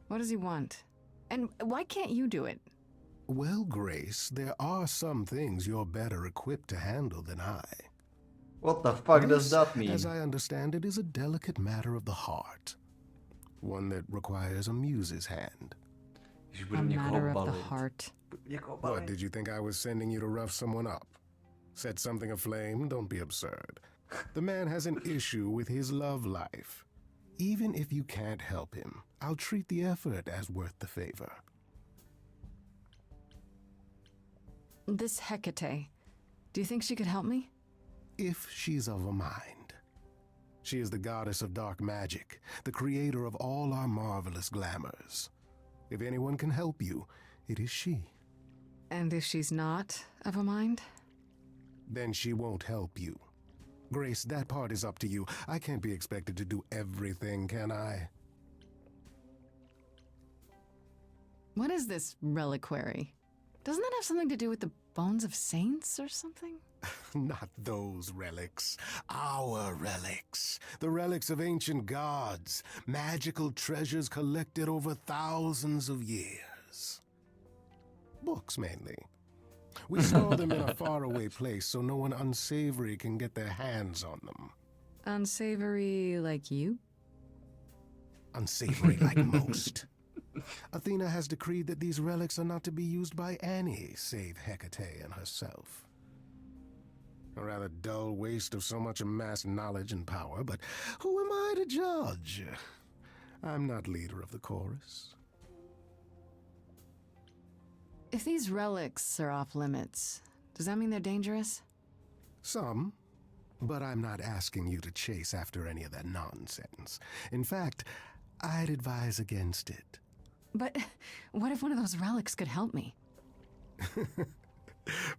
what does he want? And why can't you do it? Well, Grace, there are some things you're better equipped to handle than I. What the fuck does that mean? As I understand it, is a delicate matter of the heart. One that requires a muse's hand. A matter of the heart. What, did you think I was sending you to rough someone up? Set something aflame? Don't be absurd. The man has an issue with his love life. Even if you can't help him, I'll treat the effort as worth the favor. This Hecate, do you think she could help me? If she's of a mind. She is the goddess of dark magic, the creator of all our marvelous glamours. If anyone can help you, it is she. And if she's not of a mind? Then she won't help you. Grace, that part is up to you. I can't be expected to do everything, can I? What is this reliquary? Doesn't that have something to do with the bones of saints or something? Not those relics. Our relics. The relics of ancient gods. Magical treasures collected over thousands of years. Books, mainly. We store them in a faraway place so no one unsavory can get their hands on them. Unsavory like you? Unsavory like most. Athena has decreed that these relics are not to be used by any save Hecate and herself. A rather dull waste of so much amassed knowledge and power, but who am I to judge? I'm not leader of the chorus. If these relics are off limits, does that mean they're dangerous? Some, but I'm not asking you to chase after any of that nonsense. In fact, I'd advise against it. But what if one of those relics could help me?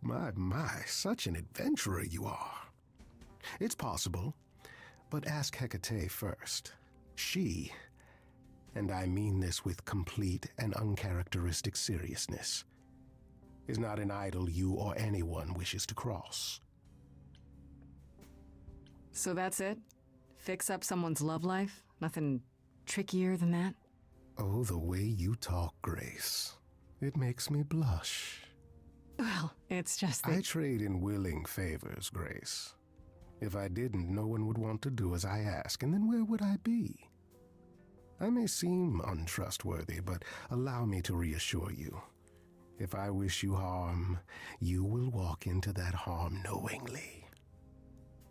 My, such an adventurer you are. It's possible, but ask Hecate first. She, and I mean this with complete and uncharacteristic seriousness, is not an idol you or anyone wishes to cross. So that's it? Fix up someone's love life? Nothing trickier than that? Oh, the way you talk, Grace. It makes me blush. Well, it's just that... I trade in willing favors, Grace. If I didn't, no one would want to do as I ask, and then where would I be? I may seem untrustworthy, but allow me to reassure you. If I wish you harm, you will walk into that harm knowingly,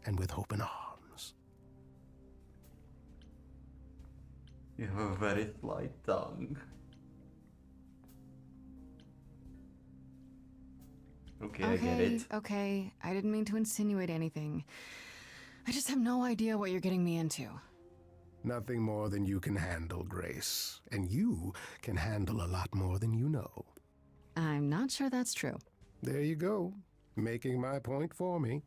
and with open arms. You have a very slight tongue. Okay, I get it. Okay, I didn't mean to insinuate anything. I just have no idea what you're getting me into. Nothing more than you can handle, Grace. And you can handle a lot more than you know. I'm not sure that's true. There you go, making my point for me.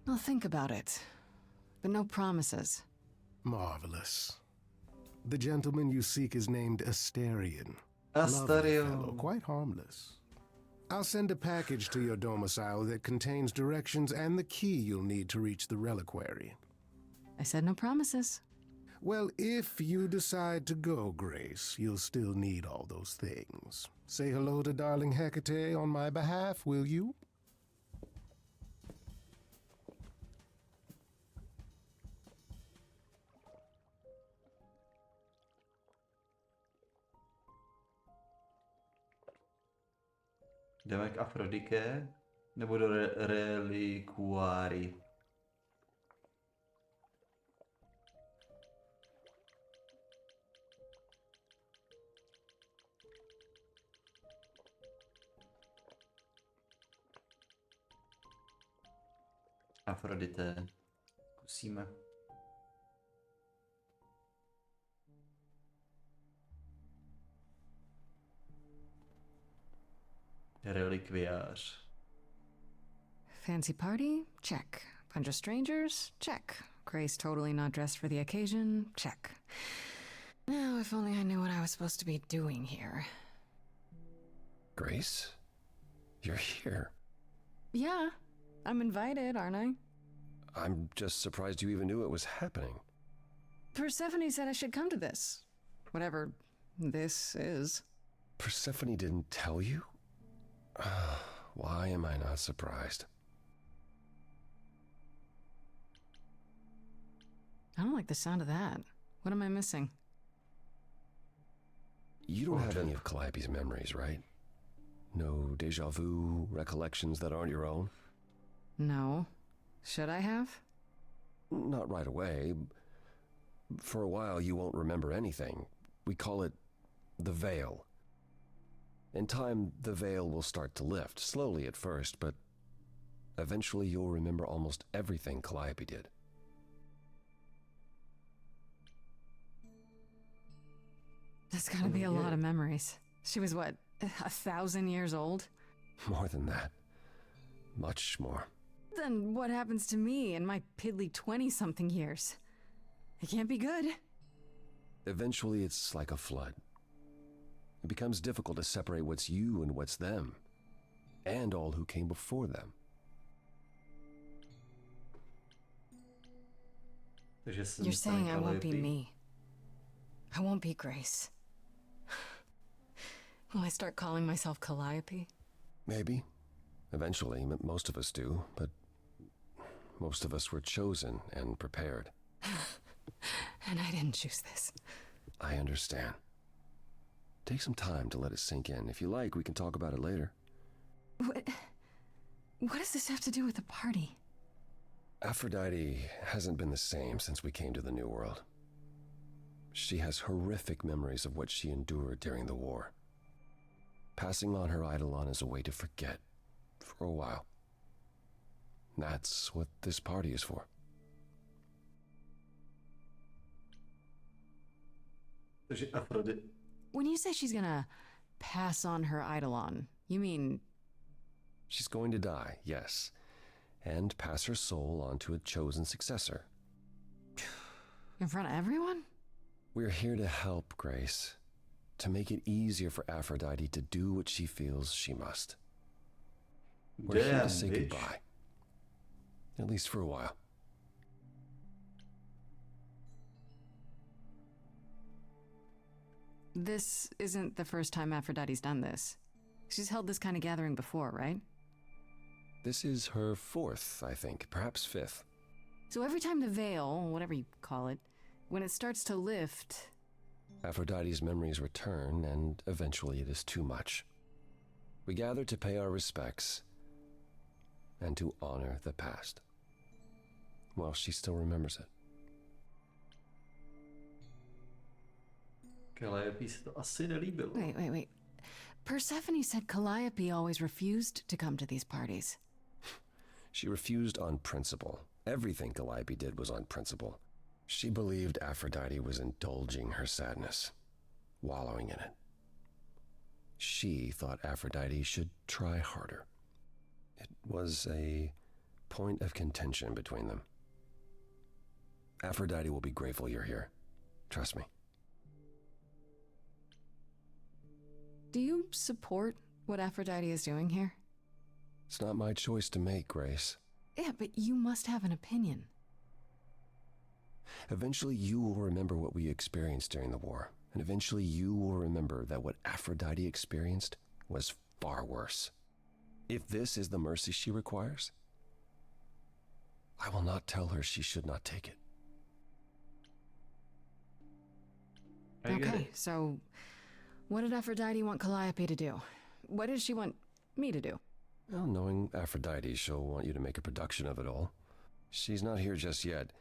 I'll think about it, but no promises. Marvelous. The gentleman you seek is named Asterion. Asterion. Lovely fellow, quite harmless. I'll send a package to your domicile that contains directions and the key you'll need to reach the reliquary. I said no promises. Well, if you decide to go, Grace, you'll still need all those things. Say hello to darling Hecate on my behalf, will you? Jdeme k Afrodike, nebo do relikuáry? Afrodite. Zkusíme. Relikviář. Fancy party? Check. Bunch of strangers? Check. Grace totally not dressed for the occasion? Check. Now, if only I knew what I was supposed to be doing here. Grace? You're here. Yeah. I'm invited, aren't I? I'm just surprised you even knew it was happening. Persephone said I should come to this. Whatever this is. Persephone didn't tell you? Why am I not surprised? I don't like the sound of that. What am I missing? You don't have any of Calliope's memories, right? No déjà vu recollections that aren't your own? No. Should I have? Not right away. For a while, you won't remember anything. We call it the veil. In time, the veil will start to lift, slowly at first, but eventually you'll remember almost everything Calliope did. That's gotta be a lot of memories. She was what, 1,000 years old? More than that. Much more. Then what happens to me in my piddly 20-something years? It can't be good. Eventually, it's like a flood. It becomes difficult to separate what's you and what's them, and all who came before them. You're saying I won't be me. I won't be Grace. Will I start calling myself Calliope? Maybe. Eventually, most of us do, but most of us were chosen and prepared. And I didn't choose this. I understand. Take some time to let it sink in. If you like, we can talk about it later. What does this have to do with the party? Aphrodite hasn't been the same since we came to the New World. She has horrific memories of what she endured during the war. Passing on her eidolon is a way to forget, for a while. That's what this party is for. When you say she's gonna pass on her eidolon, you mean... She's going to die, yes, and pass her soul on to a chosen successor. In front of everyone? We're here to help, Grace. To make it easier for Aphrodite to do what she feels she must. We're here to say goodbye. At least for a while. This isn't the first time Aphrodite's done this. She's held this kind of gathering before, right? This is her fourth, I think, perhaps fifth. So every time the veil, whatever you call it, when it starts to lift... Aphrodite's memories return, and eventually it is too much. We gather to pay our respects and to honor the past, while she still remembers it. Calliope se to asi nelíbilo. Wait. Persephone said Calliope always refused to come to these parties. She refused on principle. Everything Calliope did was on principle. She believed Aphrodite was indulging her sadness, wallowing in it. She thought Aphrodite should try harder. It was a point of contention between them. Aphrodite will be grateful you're here. Trust me. Do you support what Aphrodite is doing here? It's not my choice to make, Grace. Yeah, but you must have an opinion. Eventually you will remember what we experienced during the war, and eventually you will remember that what Aphrodite experienced was far worse. If this is the mercy she requires, I will not tell her she should not take it. Okay, so what did Aphrodite want Calliope to do? What did she want me to do? Well, knowing Aphrodite, she'll want you to make a production of it all. She's not here just yet.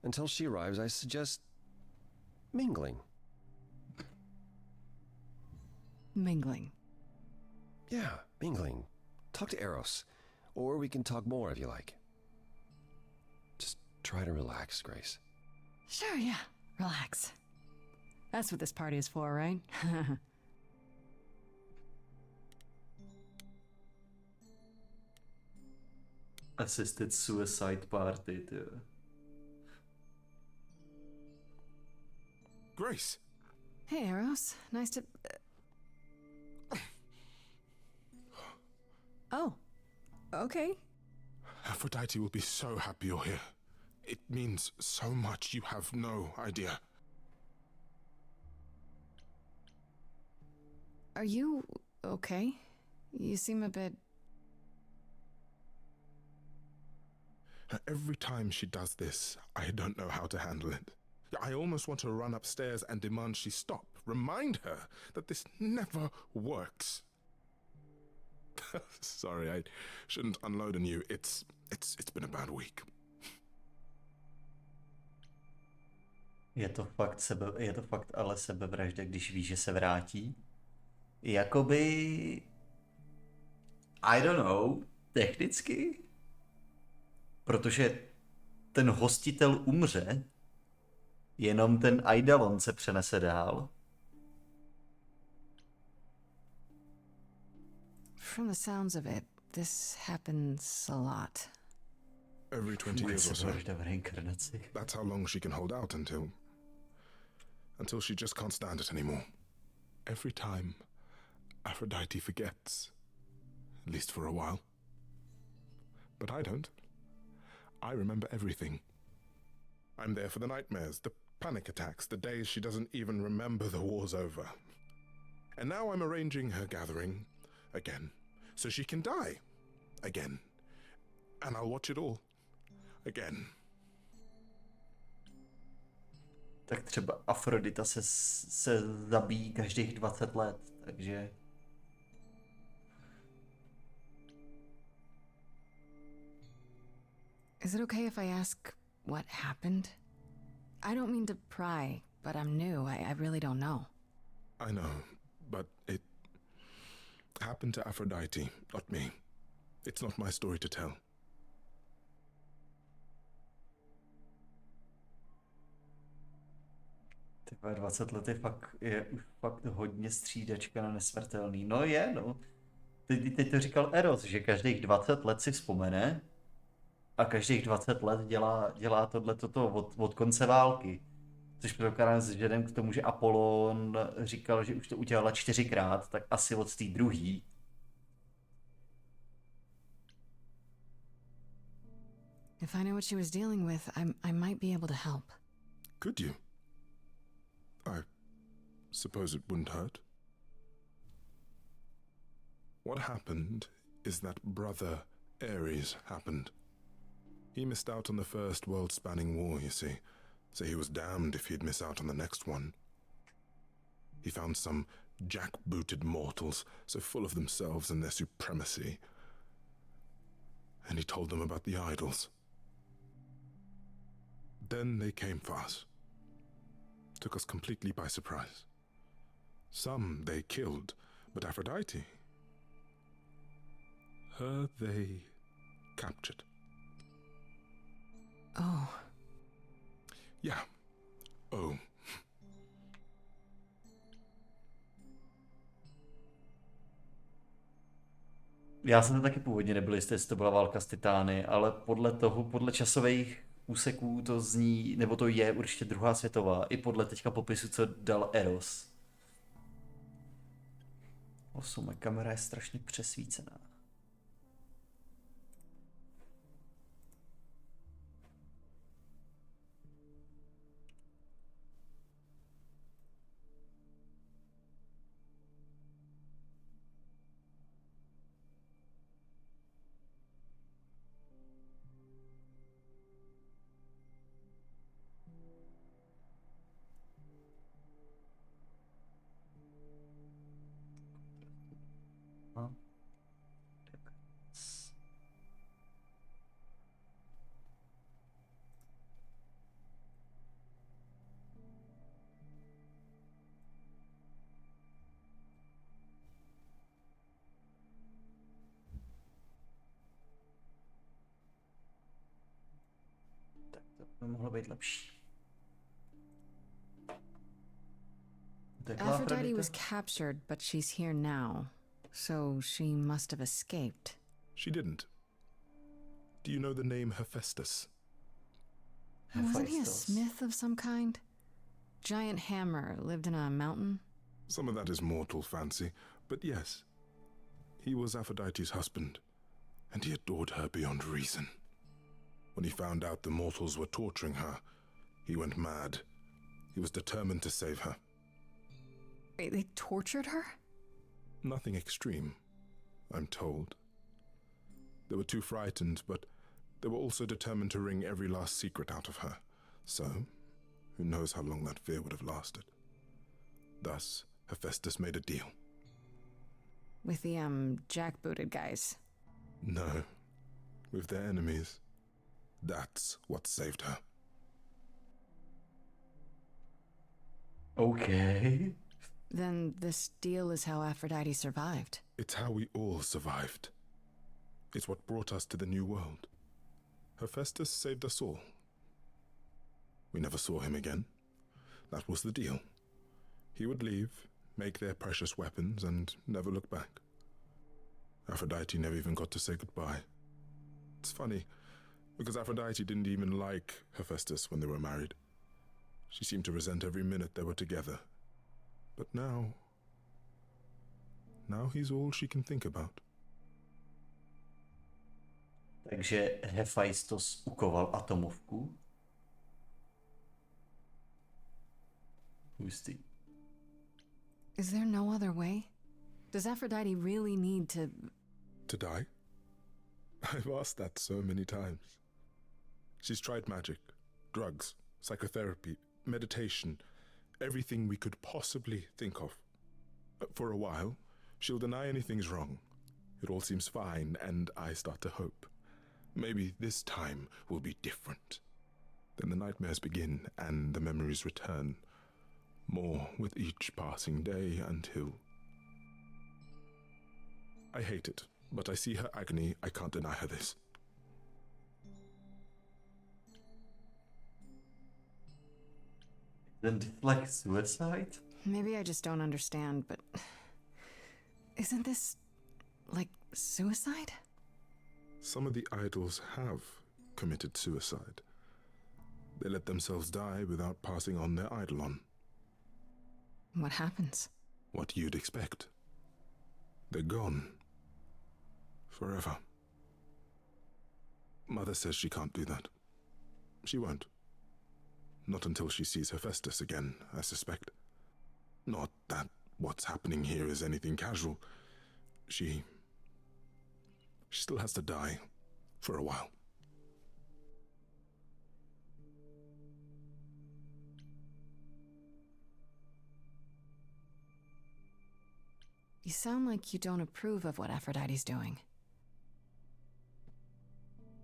Until she arrives, I suggest mingling. Mingling? Yeah, mingling. Talk to Eros. Or we can talk more if you like. Just try to relax, Grace. Sure, yeah. Relax. That's what this party is for, right? Assisted suicide party, too. Grace! Hey, Eros. Nice to... Oh. Okay. Aphrodite will be so happy you're here. It means so much, you have no idea. Are you okay? You seem a bit... Every time she does this, I don't know how to handle it. I almost want to run upstairs and demand she stop. Remind her that this never works. Sorry, I shouldn't unload on you. It's been a bad week. Je to fakt ale sebevražda, když ví, že se vrátí. Jakoby... I don't know, technicky? Protože ten hostitel umře, jenom ten eidolon se přenese dál. From the sounds of it, this happens a lot. Every 20 years or so. That's how long she can hold out until she just can't stand it anymore. every time Aphrodite forgets, at least for a while. But I don't. I remember everything. I'm there for the nightmares, the panic attacks, the days she doesn't even remember the war's over. And now I'm arranging her gathering again, so she can die again. And I'll watch it all again. Tak třeba Afrodita se zabíjí každých 20 let, takže... Is it okay if I ask what happened? I don't mean to pry, but I'm new. I really don't know. I know, but it happened to Aphrodite, not me. It's not my story to tell. Typa 20 let je už fakt hodně střídačka na nesmrtelný. No je, no. Teď to říkal Eros, že každých 20 let si vzpomene a každých 20 let dělá toto od konce války. Což předpokládám vzhledem k tomu, že Apollon říkal, že už to udělala 4krát, tak asi od té druhý. If I know what she was dealing with, I might be able to help. Could you? I suppose it wouldn't hurt. What happened is that Brother Ares happened. He missed out on the first world-spanning war, you see, so he was damned if he'd miss out on the next one. He found some jackbooted mortals, so full of themselves and their supremacy, and he told them about the idols. Then they came for us. Took us completely by surprise. Some they killed, but Aphrodite, her they captured. Oh. Yeah. Oh. Já jsem to taky původně nebyl jistý, jestli to byla válka s Titány, ale podle časových úseků to zní, nebo to je určitě druhá světová, i podle teďka popisu, co dal Eros. Moje kamera je strašně přesvícená. To mohlo být lepší. Aphrodite was captured, but she's here now. So she must have escaped. She didn't. Do you know the name Hephaestus? Wasn't he a smith of some kind? Giant hammer, lived in a mountain? Some of that is mortal fancy, but yes. He was Aphrodite's husband, and he adored her beyond reason. When he found out the mortals were torturing her, he went mad. He was determined to save her. Wait, they tortured her? Nothing extreme, I'm told. They were too frightened, but they were also determined to wring every last secret out of her. So, who knows how long that fear would have lasted. Thus, Hephaestus made a deal. With the, jackbooted guys? No, with their enemies. That's what saved her. Okay. Then this deal is how Aphrodite survived. It's how we all survived. It's what brought us to the new world. Hephaestus saved us all. We never saw him again. That was the deal. He would leave, make their precious weapons, and never look back. Aphrodite never even got to say goodbye. It's funny, because Aphrodite didn't even like Hephaestus when they were married. She seemed to resent every minute they were together. But now, Now he's all she can think about. Takže Hephaistos ukoval atomovku. Hustý. Is there no other way? Does Aphrodite really need to... To die? I've asked that so many times. She's tried magic, drugs, psychotherapy, meditation, everything we could possibly think of. For a while, she'll deny anything's wrong. It all seems fine, and I start to hope. Maybe this time will be different. Then the nightmares begin, and the memories return. More with each passing day until... I hate it, but I see her agony. I can't deny her this. Isn't it like suicide? Maybe I just don't understand, but... Isn't this... like suicide? Some of the idols have committed suicide. They let themselves die without passing on their eidolon. What happens? What you'd expect. They're gone. Forever. Mother says she can't do that. She won't. Not until she sees Hephaestus again, I suspect. Not that what's happening here is anything casual. She still has to die. For a while. You sound like you don't approve of what Aphrodite's doing.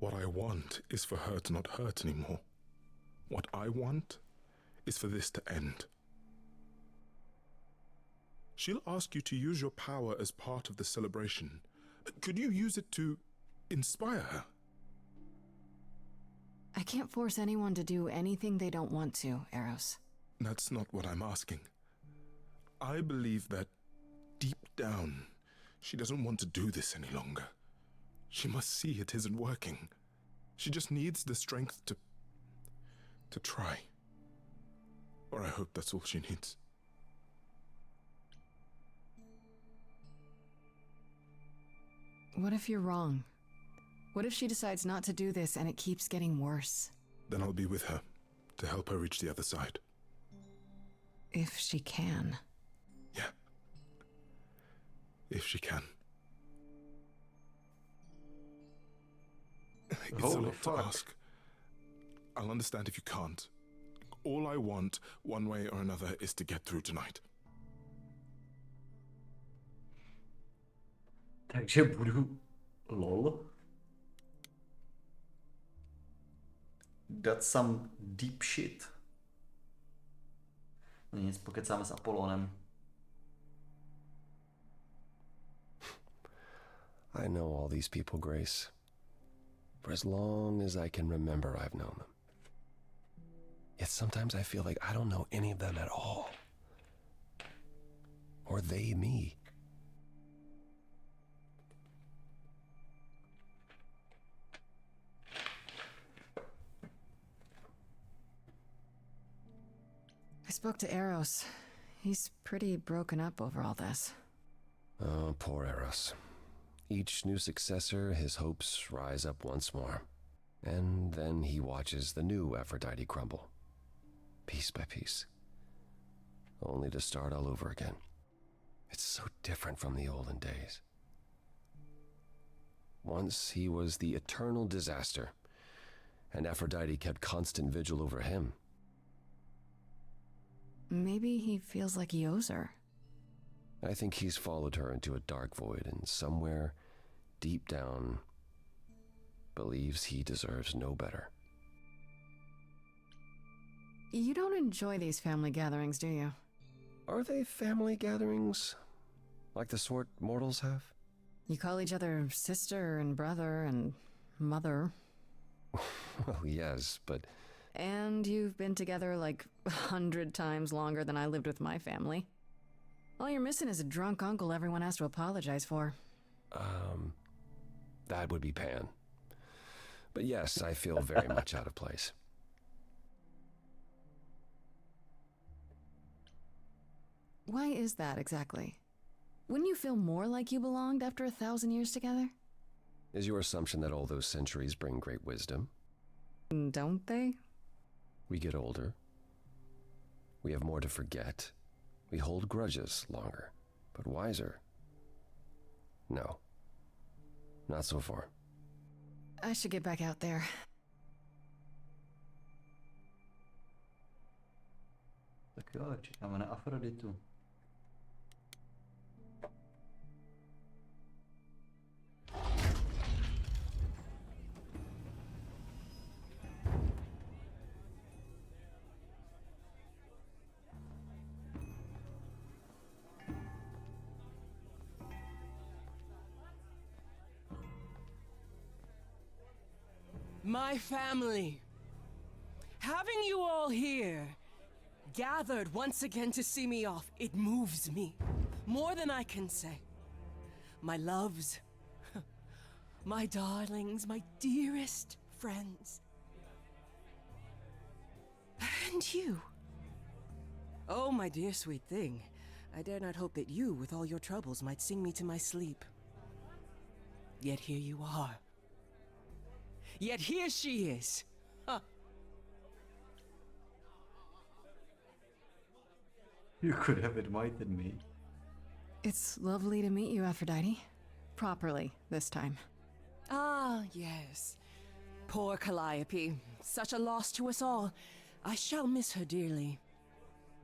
What I want is for her to not hurt anymore. What I want is for this to end. She'll ask you to use your power as part of the celebration. Could you use it to inspire her? I can't force anyone to do anything they don't want to, Eros. That's not what I'm asking. I believe that deep down, she doesn't want to do this any longer. She must see it isn't working. She just needs the strength to try. Or I hope that's all she needs. What if you're wrong? What if she decides not to do this and it keeps getting worse? Then I'll be with her to help her reach the other side. If she can. Yeah. If she can. It's a lot to ask. I'll understand if you can't. All I want, one way or another, is to get through tonight. Takže budu... lol. That's some deep shit. Nic, pokecáme s Apollonem. I know all these people, Grace. For as long as I can remember, I've known them. Yet sometimes I feel like I don't know any of them at all. Or they me. I spoke to Eros. He's pretty broken up over all this. Oh, poor Eros. Each new successor, his hopes rise up once more. And then he watches the new Aphrodite crumble. Piece by piece. Only to start all over again. It's so different from the olden days. Once he was the eternal disaster, and Aphrodite kept constant vigil over him. Maybe he feels like he owes her. I think he's followed her into a dark void, and somewhere, deep down, believes he deserves no better. You don't enjoy these family gatherings, do you? Are they family gatherings? Like the sort mortals have? You call each other sister and brother and mother. Well, yes, but... And you've been together like 100 times longer than I lived with my family. All you're missing is a drunk uncle everyone has to apologize for. That would be Pan. But yes, I feel very much out of place. Why is that exactly? Wouldn't you feel more like you belonged after 1,000 years together? Is your assumption that all those centuries bring great wisdom? Don't they? We get older. We have more to forget. We hold grudges longer, but wiser. No. Not so far. I should get back out there. Tak jo, čekáme na Afroditu. My family. Having you all here, gathered once again to see me off, it moves me. More than I can say. My loves, my darlings, my dearest friends. And you. Oh, my dear sweet thing. I dare not hope that you, with all your troubles, might sing me to my sleep. Yet here you are. Yet here she is. Huh. You could have invited me. It's lovely to meet you, Aphrodite. Properly, this time. Ah, yes. Poor Calliope. Such a loss to us all. I shall miss her dearly.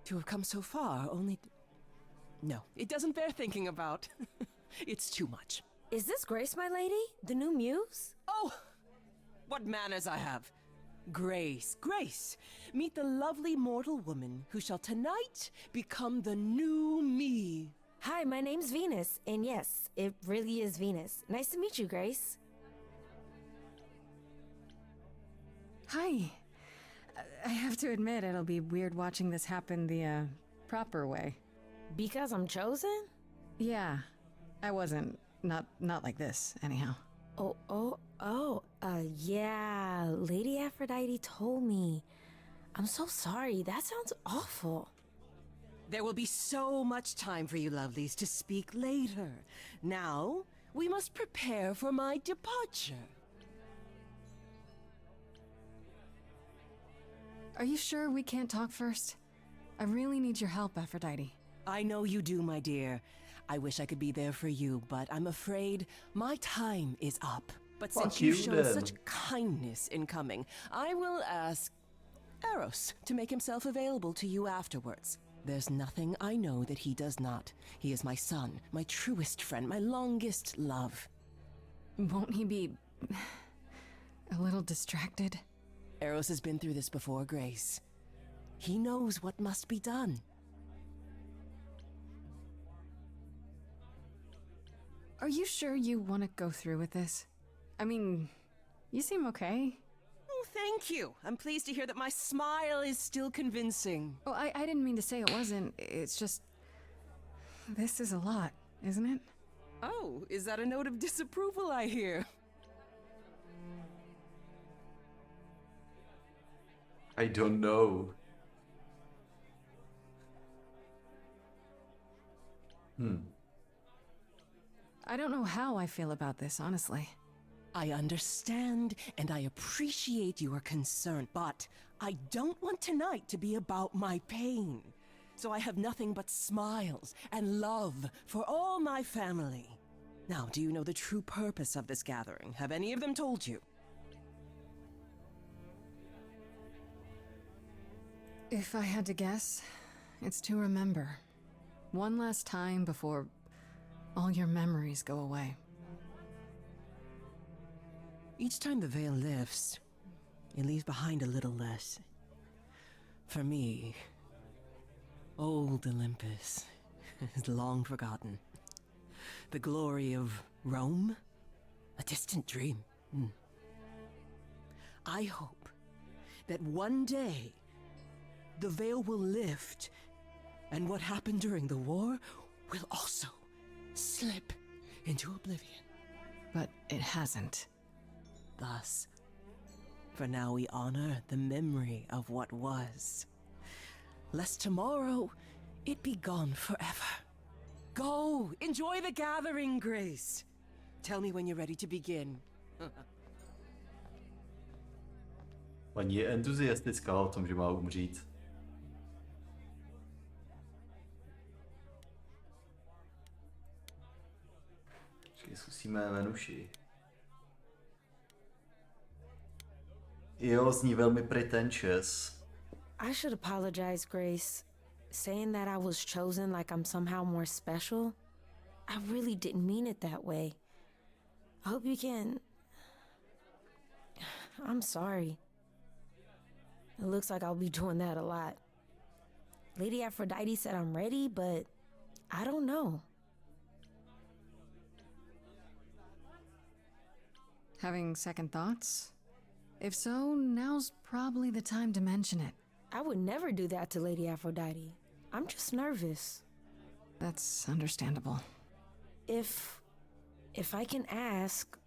To have come so far, only... No, it doesn't bear thinking about. It's too much. Is this Grace, my lady? The new muse? Oh! What manners I have. Grace, Grace, meet the lovely mortal woman who shall tonight become the new me. Hi, my name's Venus, and yes, it really is Venus. Nice to meet you, Grace. Hi. I have to admit, it'll be weird watching this happen the, proper way. Because I'm chosen? Yeah. I wasn't. Not like this, anyhow. Yeah, Lady Aphrodite told me. I'm so sorry, that sounds awful. There will be so much time for you lovelies to speak later. Now, we must prepare for my departure. Are you sure we can't talk first? I really need your help, Aphrodite. I know you do, my dear. I wish I could be there for you, but I'm afraid my time is up. But since you've shown such kindness in coming, I will ask Eros to make himself available to you afterwards. There's nothing I know that he does not. He is my son, my truest friend, my longest love. Won't he be... a little distracted? Eros has been through this before, Grace. He knows what must be done. Are you sure you want to go through with this? I mean, you seem okay. Oh, thank you. I'm pleased to hear that my smile is still convincing. Oh, I didn't mean to say it wasn't. It's just... this is a lot, isn't it? Oh, is that a note of disapproval I hear? I don't know. I don't know how I feel about this, honestly. I understand and I appreciate your concern, but I don't want tonight to be about my pain. So I have nothing but smiles and love for all my family. Now, do you know the true purpose of this gathering? Have any of them told you? If I had to guess, it's to remember. One last time before all your memories go away. Each time the veil lifts, it leaves behind a little less. For me, old Olympus is long forgotten. The glory of Rome, a distant dream. I hope that one day the veil will lift, and what happened during the war will also slip into oblivion. But it hasn't. Thus, for now we honor the memory of what was, lest tomorrow it be gone forever. Go! Enjoy the gathering, Grace! Tell me when you're ready to begin. Paní je entuziastická o tom, že má umřít. Počkej, zkusíme Venuši. Jo, zní velmi pretentious. I should apologize, Grace. Saying that I was chosen like I'm somehow more special. I really didn't mean it that way. I hope you can... I'm sorry. It looks like I'll be doing that a lot. Lady Aphrodite said I'm ready, but I don't know. Having second thoughts? If so, now's probably the time to mention it. I would never do that to Lady Aphrodite. I'm just nervous. That's understandable. If I can ask,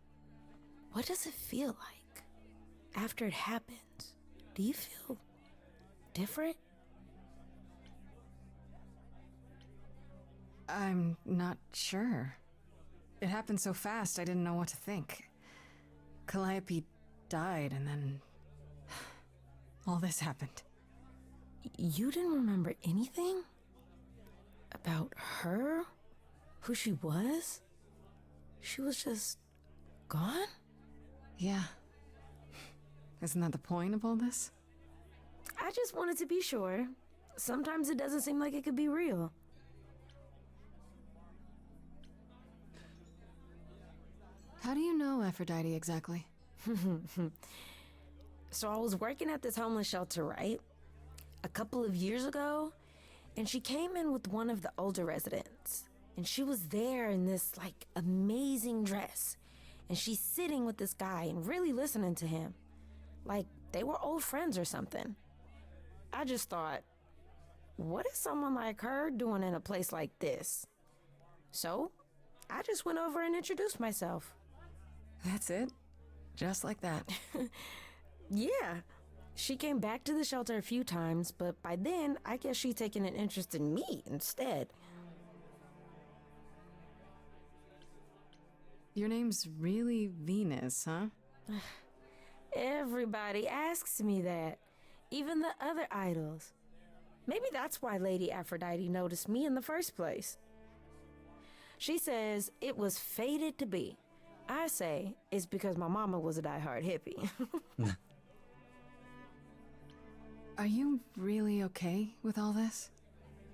what does it feel like after it happens? Do you feel different? I'm not sure. It happened so fast, I didn't know what to think. Calliope died, and then all this happened. You didn't remember anything? About her? Who she was? She was just gone? Yeah. Isn't that the point of all this? I just wanted to be sure. Sometimes it doesn't seem like it could be real. How do you know Aphrodite exactly? So I was working at this homeless shelter, right? A couple of years ago, and she came in with one of the older residents. And she was there in this, like, amazing dress. And she's sitting with this guy and really listening to him. Like, they were old friends or something. I just thought, what is someone like her doing in a place like this? So, I just went over and introduced myself. That's it? Just like that? Yeah. She came back to the shelter a few times, but by then, I guess she'd taken an interest in me instead. Your name's really Venus, huh? Everybody asks me that. Even the other idols. Maybe that's why Lady Aphrodite noticed me in the first place. She says it was fated to be. I say it's because my mama was a diehard hippie. Are you really okay with all this?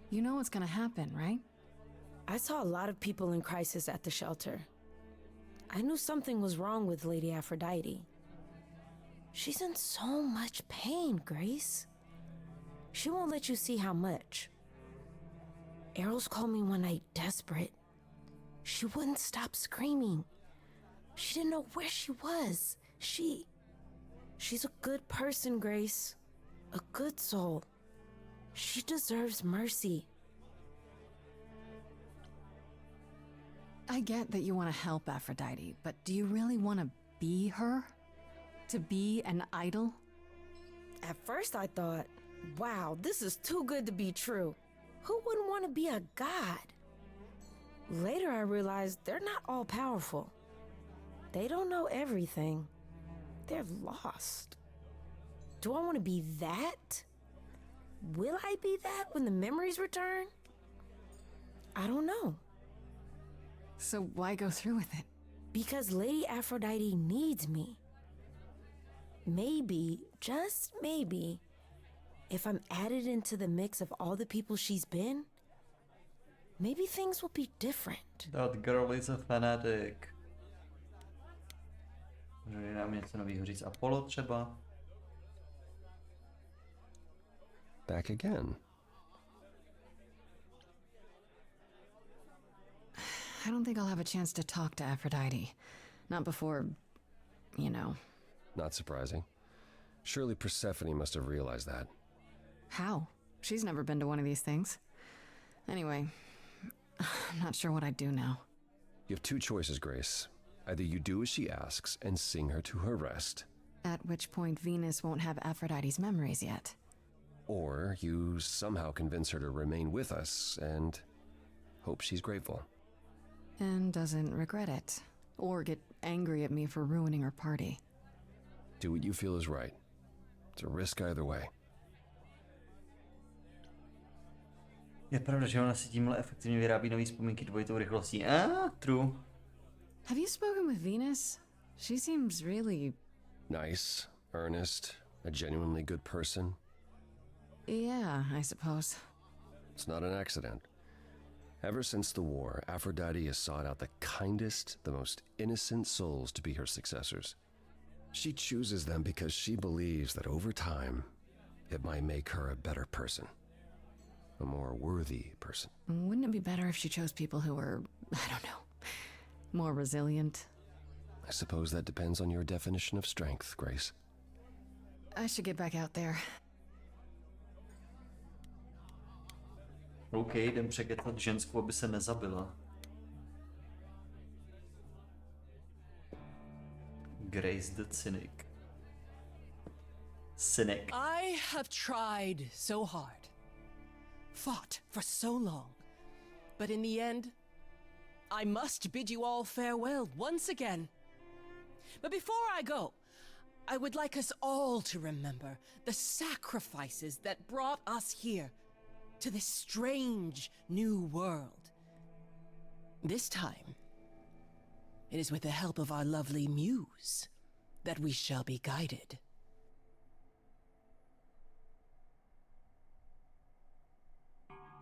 You know what's gonna happen, right? I saw a lot of people in crisis at the shelter. I knew something was wrong with Lady Aphrodite. She's in so much pain, Grace. She won't let you see how much. Eros called me one night desperate. She wouldn't stop screaming. She didn't know where she was. She's a good person, Grace. A good soul. She deserves mercy. I get that you want to help Aphrodite, but do you really want to be her? To be an idol? At first I thought, wow, this is too good to be true. Who wouldn't want to be a god? Later I realized they're not all powerful. They don't know everything. They're lost. Do I want to be that? Will I be that when the memories return? I don't know. So why go through with it? Because Lady Aphrodite needs me. Maybe, just maybe, if I'm added into the mix of all the people she's been, maybe things will be different. That girl is a fanatic. Může nám něco nového říct. Apollo třeba? Back again. I don't think I'll have a chance to talk to Aphrodite. Not before, you know. Not surprising. Surely Persephone must have realized that. How? She's never been to one of these things. Anyway, I'm not sure what I'd do now. You have two choices, Grace. Either you do as she asks and sing her to her rest. At which point Venus won't have Aphrodite's memories yet. Or you somehow convince her to remain with us and hope she's grateful. And doesn't regret it. Or get angry at me for ruining her party. Do what you feel is right. It's a risk either way. Je pravda, že ona si tímhle efektivně vyrábí nový vzpomínky dvojitou rychlostí. True. Have you spoken with Venus? She seems really... Nice, earnest, a genuinely good person. Yeah, I suppose. It's not an accident. Ever since the war, Aphrodite has sought out the kindest, the most innocent souls to be her successors. She chooses them because she believes that over time, it might make her a better person. A more worthy person. Wouldn't it be better if she chose people who were, I don't know, more resilient? I suppose that depends on your definition of strength, Grace. I should get back out there. OK, jdem překetat ženskou, aby se nezabila. Grace the Cynic. Cynic. I have tried so hard, fought for so long, but in the end, I must bid you all farewell once again. But before I go, I would like us all to remember the sacrifices that brought us here to this strange new world. This time, it is with the help of our lovely muse that we shall be guided.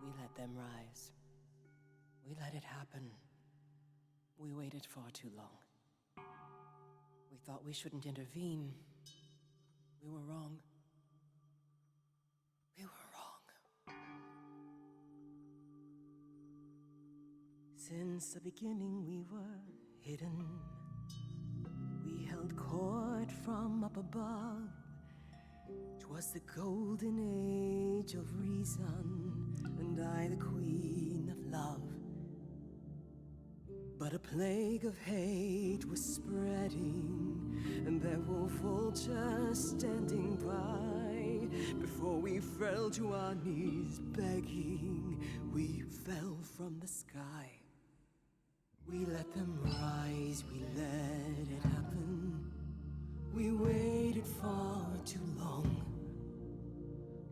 We let them rise. We let it happen. We waited far too long. We thought we shouldn't intervene. We were wrong. We were wrong. Since the beginning we were hidden. We held court from up above. 'Twas the golden age of reason, and I the queen of love. But a plague of hate was spreading, and there were vultures standing by. Before we fell to our knees begging, we fell from the sky. We let them rise, we let it happen. We waited far too long.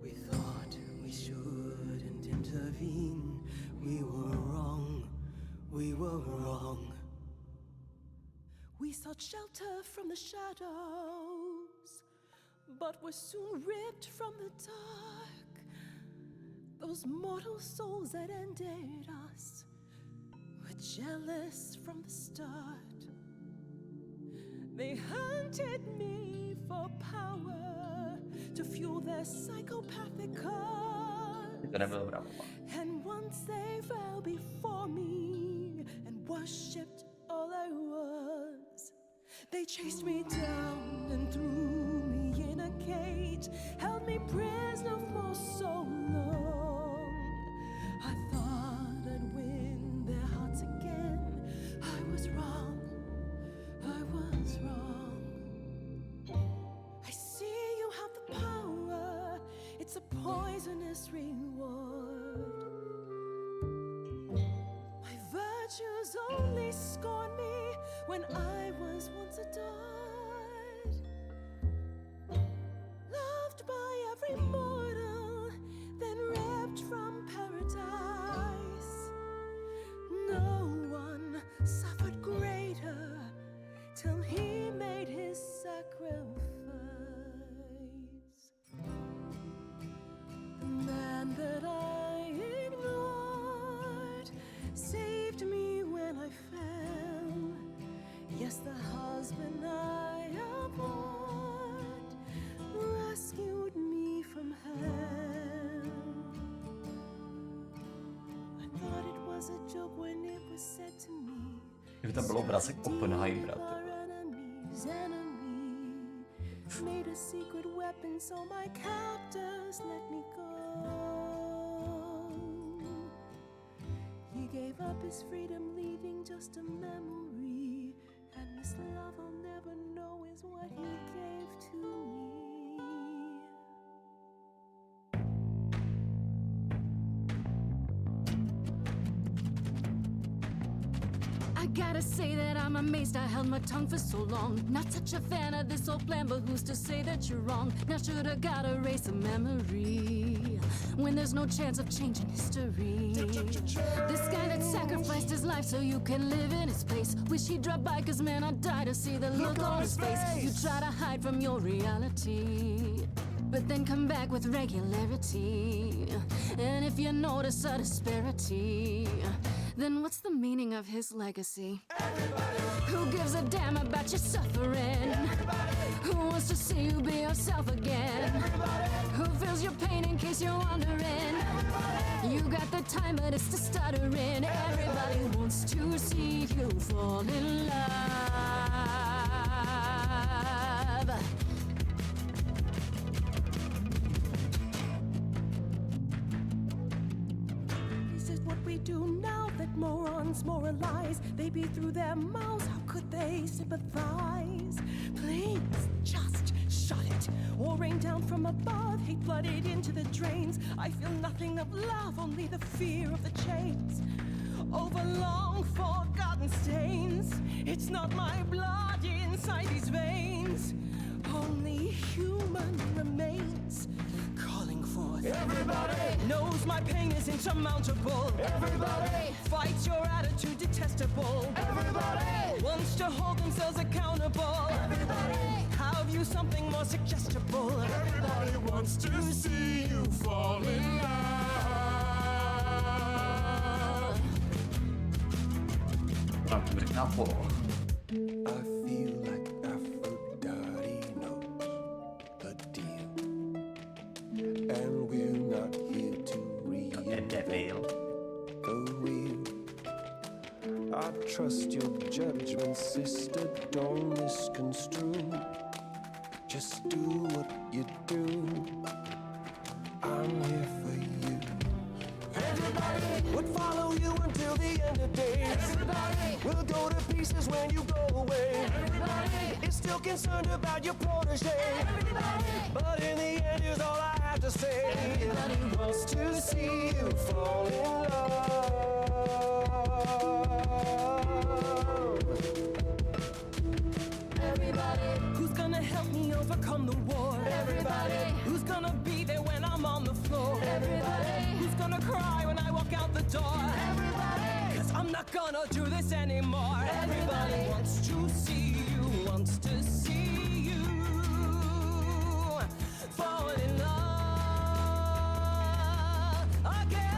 We thought we shouldn't intervene. We were wrong, we were wrong. We sought shelter from the shadows, but were soon ripped from the dark. Those mortal souls that ended us were jealous from the start. They hunted me for power to fuel their psychopathic cause. And once they fell before me and worshipped all I was, they chased me down and threw me in a cage, held me prisoner for so long. I thought I'd win their hearts again. I was wrong. I was wrong. I see you have the power. It's a poisonous reward. My virtues only scorned me when I was once adored. Loved by every mortal, then ripped from paradise. No one suffered greater till he made his sacrifice. The man that I ignored saved me when I fell. Yes, the husband I abhorred rescued me from hell. I thought it was a joke when it was said to me. Kdyby tam byl obrázek Oppenheimera. Enemy made a secret weapon so my captors let me go. He gave up his freedom, leaving just a memory, and this love I'll never know is what he gave to me. I gotta say that I'm amazed I held my tongue for so long. Not such a fan of this old plan, but who's to say that you're wrong? Now shoulda gotta erase a memory when there's no chance of changing history. This guy that sacrificed his life so you can live in his place. Wish he'd drop by, cause man, I'd die to see the look on his face. You try to hide from your reality, but then come back with regularity. And if you notice a disparity, then what's the meaning of his legacy? Everybody. Who gives a damn about your suffering? Everybody. Who wants to see you be yourself again? Everybody. Who feels your pain in case you're wondering? Everybody. You got the time, but it's the stuttering. Everybody wants to see you fall in love. What we do now that morons moralize, they beat through their mouths, how could they sympathize? Please, just shut it, or rain down from above, hate flooded into the drains. I feel nothing of love, only the fear of the chains. Over long forgotten stains, it's not my blood inside these veins, only human remains. Calling forth. Everybody knows my pain is insurmountable. Everybody fights your attitude detestable. Everybody wants to hold themselves accountable. Everybody have you something more suggestible. Everybody wants to see you fall in love. Tak, na po. I feel like Aphrodite knows the deal, and we're not here to reinvent the wheel. I trust your judgment, sister, don't misconstrue. Just do what you do. I'm here for you. Everybody would follow you until the end of days. Everybody will go to pieces when you go away. Everybody is still concerned about your protege. Everybody, but in the end, here's all I have to say. Everybody wants to see you fall in love. Everybody who's gonna help me overcome the war. Everybody who's gonna be there when I'm on the floor. Everybody who's gonna cry when I walk out the door. Everybody, cause I'm not gonna do this anymore. Everybody wants to see you, wants to see you fall in love again.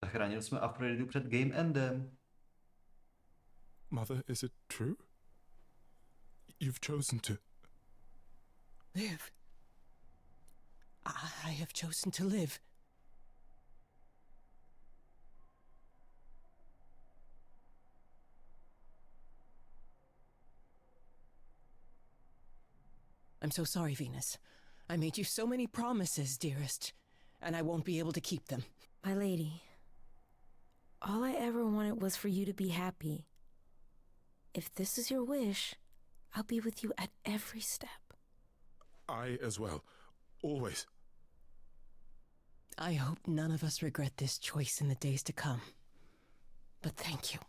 Zachránil jsme Aphrodite před game endem. Mother, is it true? You've chosen to... Live. I have chosen to live. I'm so sorry, Venus. I made you so many promises, dearest, and I won't be able to keep them. My lady, all I ever wanted was for you to be happy. If this is your wish, I'll be with you at every step. I as well. Always. I hope none of us regret this choice in the days to come. But thank you.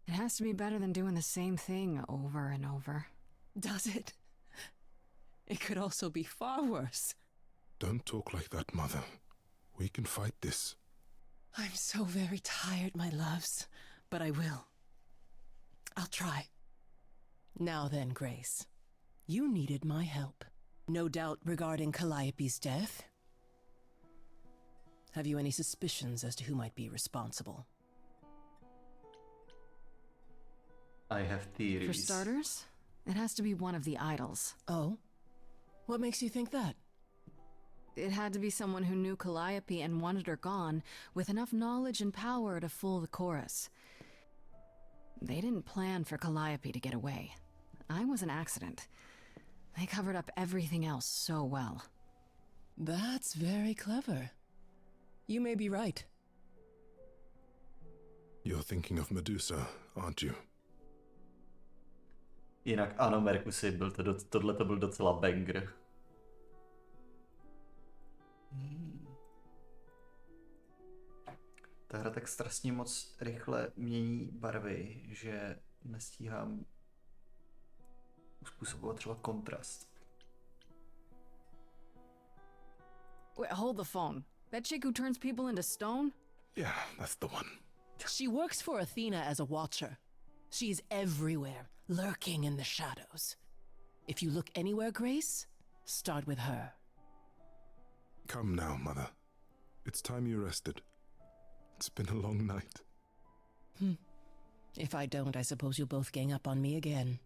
It has to be better than doing the same thing over and over. Does it? It could also be far worse. Don't talk like that, Mother. We can fight this. I'm so very tired, my loves, but I will. I'll try. Now then, Grace. You needed my help. No doubt regarding Calliope's death? Have you any suspicions as to who might be responsible? I have theories. For starters, it has to be one of the idols. Oh? What makes you think that? It had to be someone who knew Calliope and wanted her gone, with enough knowledge and power to fool the chorus. They didn't plan for Calliope to get away. I was an accident. They covered up everything else so well. That's very clever. You may be right. You're thinking of Medusa, aren't you? Jinak ano, Merkusy, tohle to byl docela banger. Ta hra tak strašně moc rychle mění barvy, že nestíhám uspůsobovat třeba kontrast. Wait, hold the phone. That chick who turns people into stone? Yeah, that's the one. She works for Athena as a watcher. She's everywhere, lurking in the shadows. If you look anywhere, Grace, start with her. Come now, Mother. It's time you rested. It's been a long night. If I don't, I suppose you'll both gang up on me again.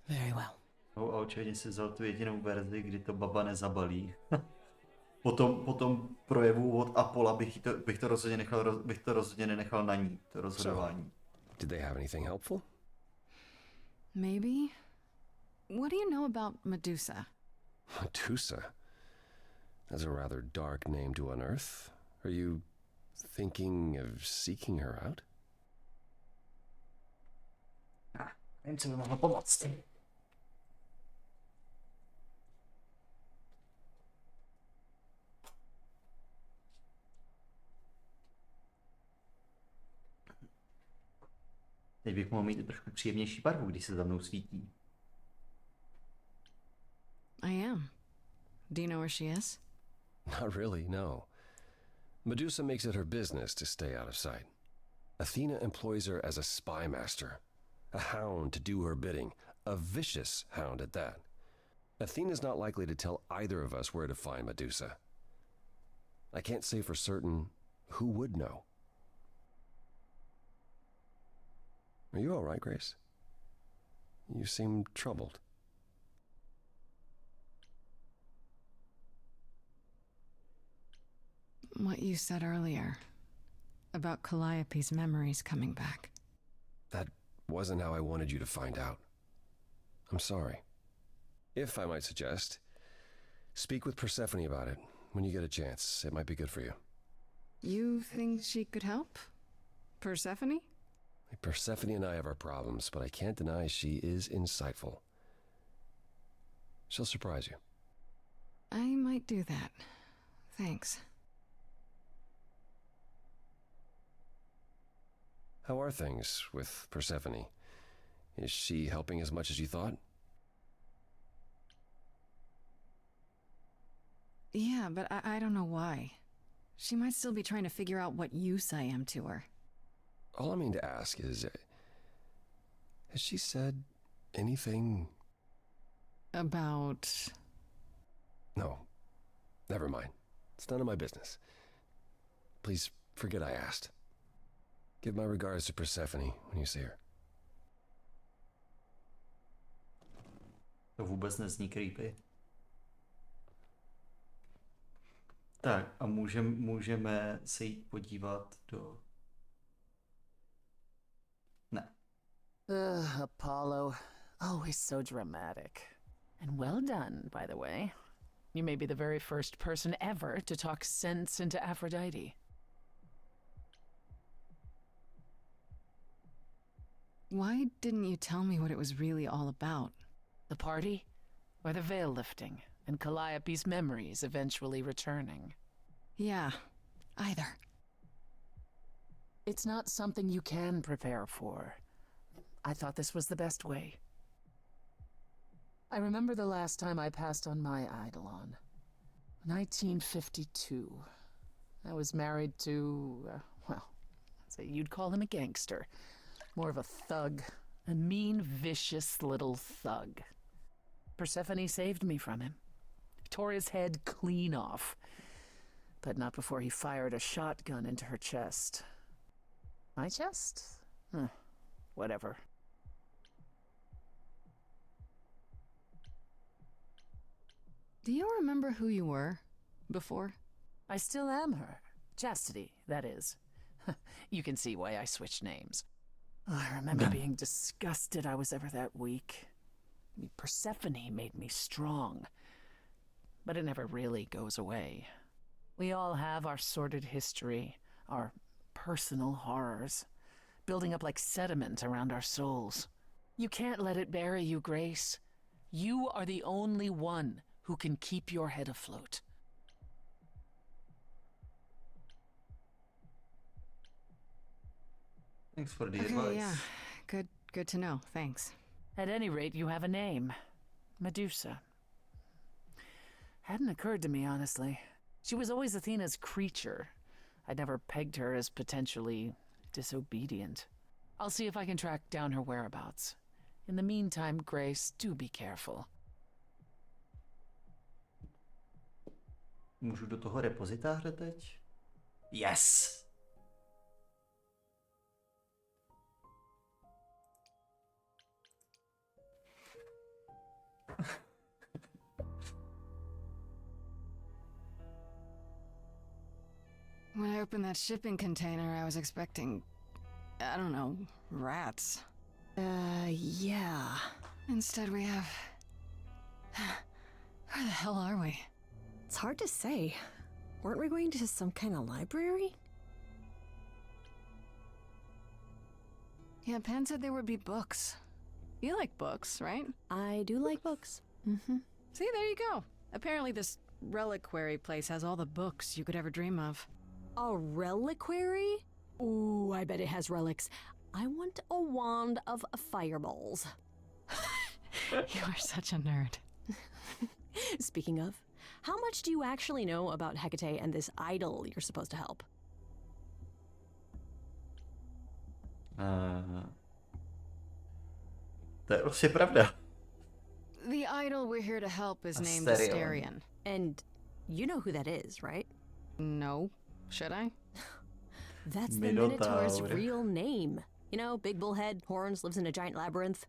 Very well. A očividně si vzal tu jedinou verzi, kdy to baba nezabalí. po tom projevu od Apola bych to rozhodně nenechal na ní, to rozhodování. So, did they have anything helpful? Maybe. What do you know about Medusa? Medusa? That's a rather dark name to unearth. Are you thinking of seeking her out? Nevím, co by mohlo pomoct. Teď bych mohl mít trošku příjemnější barvu, když se za mnou svítí. I am. Do you know where she is? Not really, no. Medusa makes it her business to stay out of sight. Athena employs her as a spy master, a hound to do her bidding, a vicious hound at that. Athena's not likely to tell either of us where to find Medusa. I can't say for certain who would know. Are you all right, Grace? You seem troubled. What you said earlier about Calliope's memories coming back. That wasn't how I wanted you to find out. I'm sorry. If I might suggest, speak with Persephone about it when you get a chance. It might be good for you. You think she could help? Persephone? Persephone and I have our problems, but I can't deny she is insightful. She'll surprise you. I might do that. Thanks. How are things with Persephone? Is she helping as much as you thought? Yeah, but I don't know why. She might still be trying to figure out what use I am to her. All I mean to ask is, has she said anything? About... No, never mind. It's none of my business. Please forget I asked. Give my regards to Persephone when you see her. To vůbec nezní creepy. Tak a můžeme se jít podívat do... Ne. Apollo. Always so dramatic. And well done, by the way. You may be the very first person ever to talk sense into Aphrodite. Why didn't you tell me what it was really all about? The party? Or the veil lifting, and Calliope's memories eventually returning? Yeah, either. It's not something you can prepare for. I thought this was the best way. I remember the last time I passed on my Eidolon. 1952. I was married to, well, I'd say you'd call him a gangster. More of a thug. A mean, vicious little thug. Persephone saved me from him. Tore his head clean off. But not before he fired a shotgun into her chest. My chest? Whatever. Do you remember who you were before? I still am her. Chastity, that is. You can see why I switched names. I remember being disgusted I was ever that weak. Persephone made me strong. But it never really goes away. We all have our sordid history, our personal horrors, building up like sediment around our souls. You can't let it bury you, Grace. You are the only one who can keep your head afloat. Thanks for the Okay, advice. yeah. Good to know. Thanks. At any rate, you have a name. Medusa. Hadn't occurred to me, honestly. She was always Athena's creature. I'd never pegged her as potentially disobedient. I'll see if I can track down her whereabouts. In the meantime, Grace, do be careful. Můžu do toho repozitáře teď? Yes! When I opened that shipping container, I was expecting, I don't know, rats. Yeah. Instead we have... Where the hell are we? It's hard to say. Weren't we going to some kind of library? Yeah, Pan said there would be books. You like books, right? I do like books. Mm-hmm. See, there you go. Apparently this reliquary place has all the books you could ever dream of. A reliquary? Ooh, I bet it has relics. I want a wand of fireballs. You are such a nerd. Speaking of, how much do you actually know about Hecate and this idol you're supposed to help? To je prostě pravda. The idol we're here to help is named Asterion. Asterion. And you know who that is, right? No. Should I? That's the Minotaur's real name. You know, big bullhead, horns, lives in a giant labyrinth.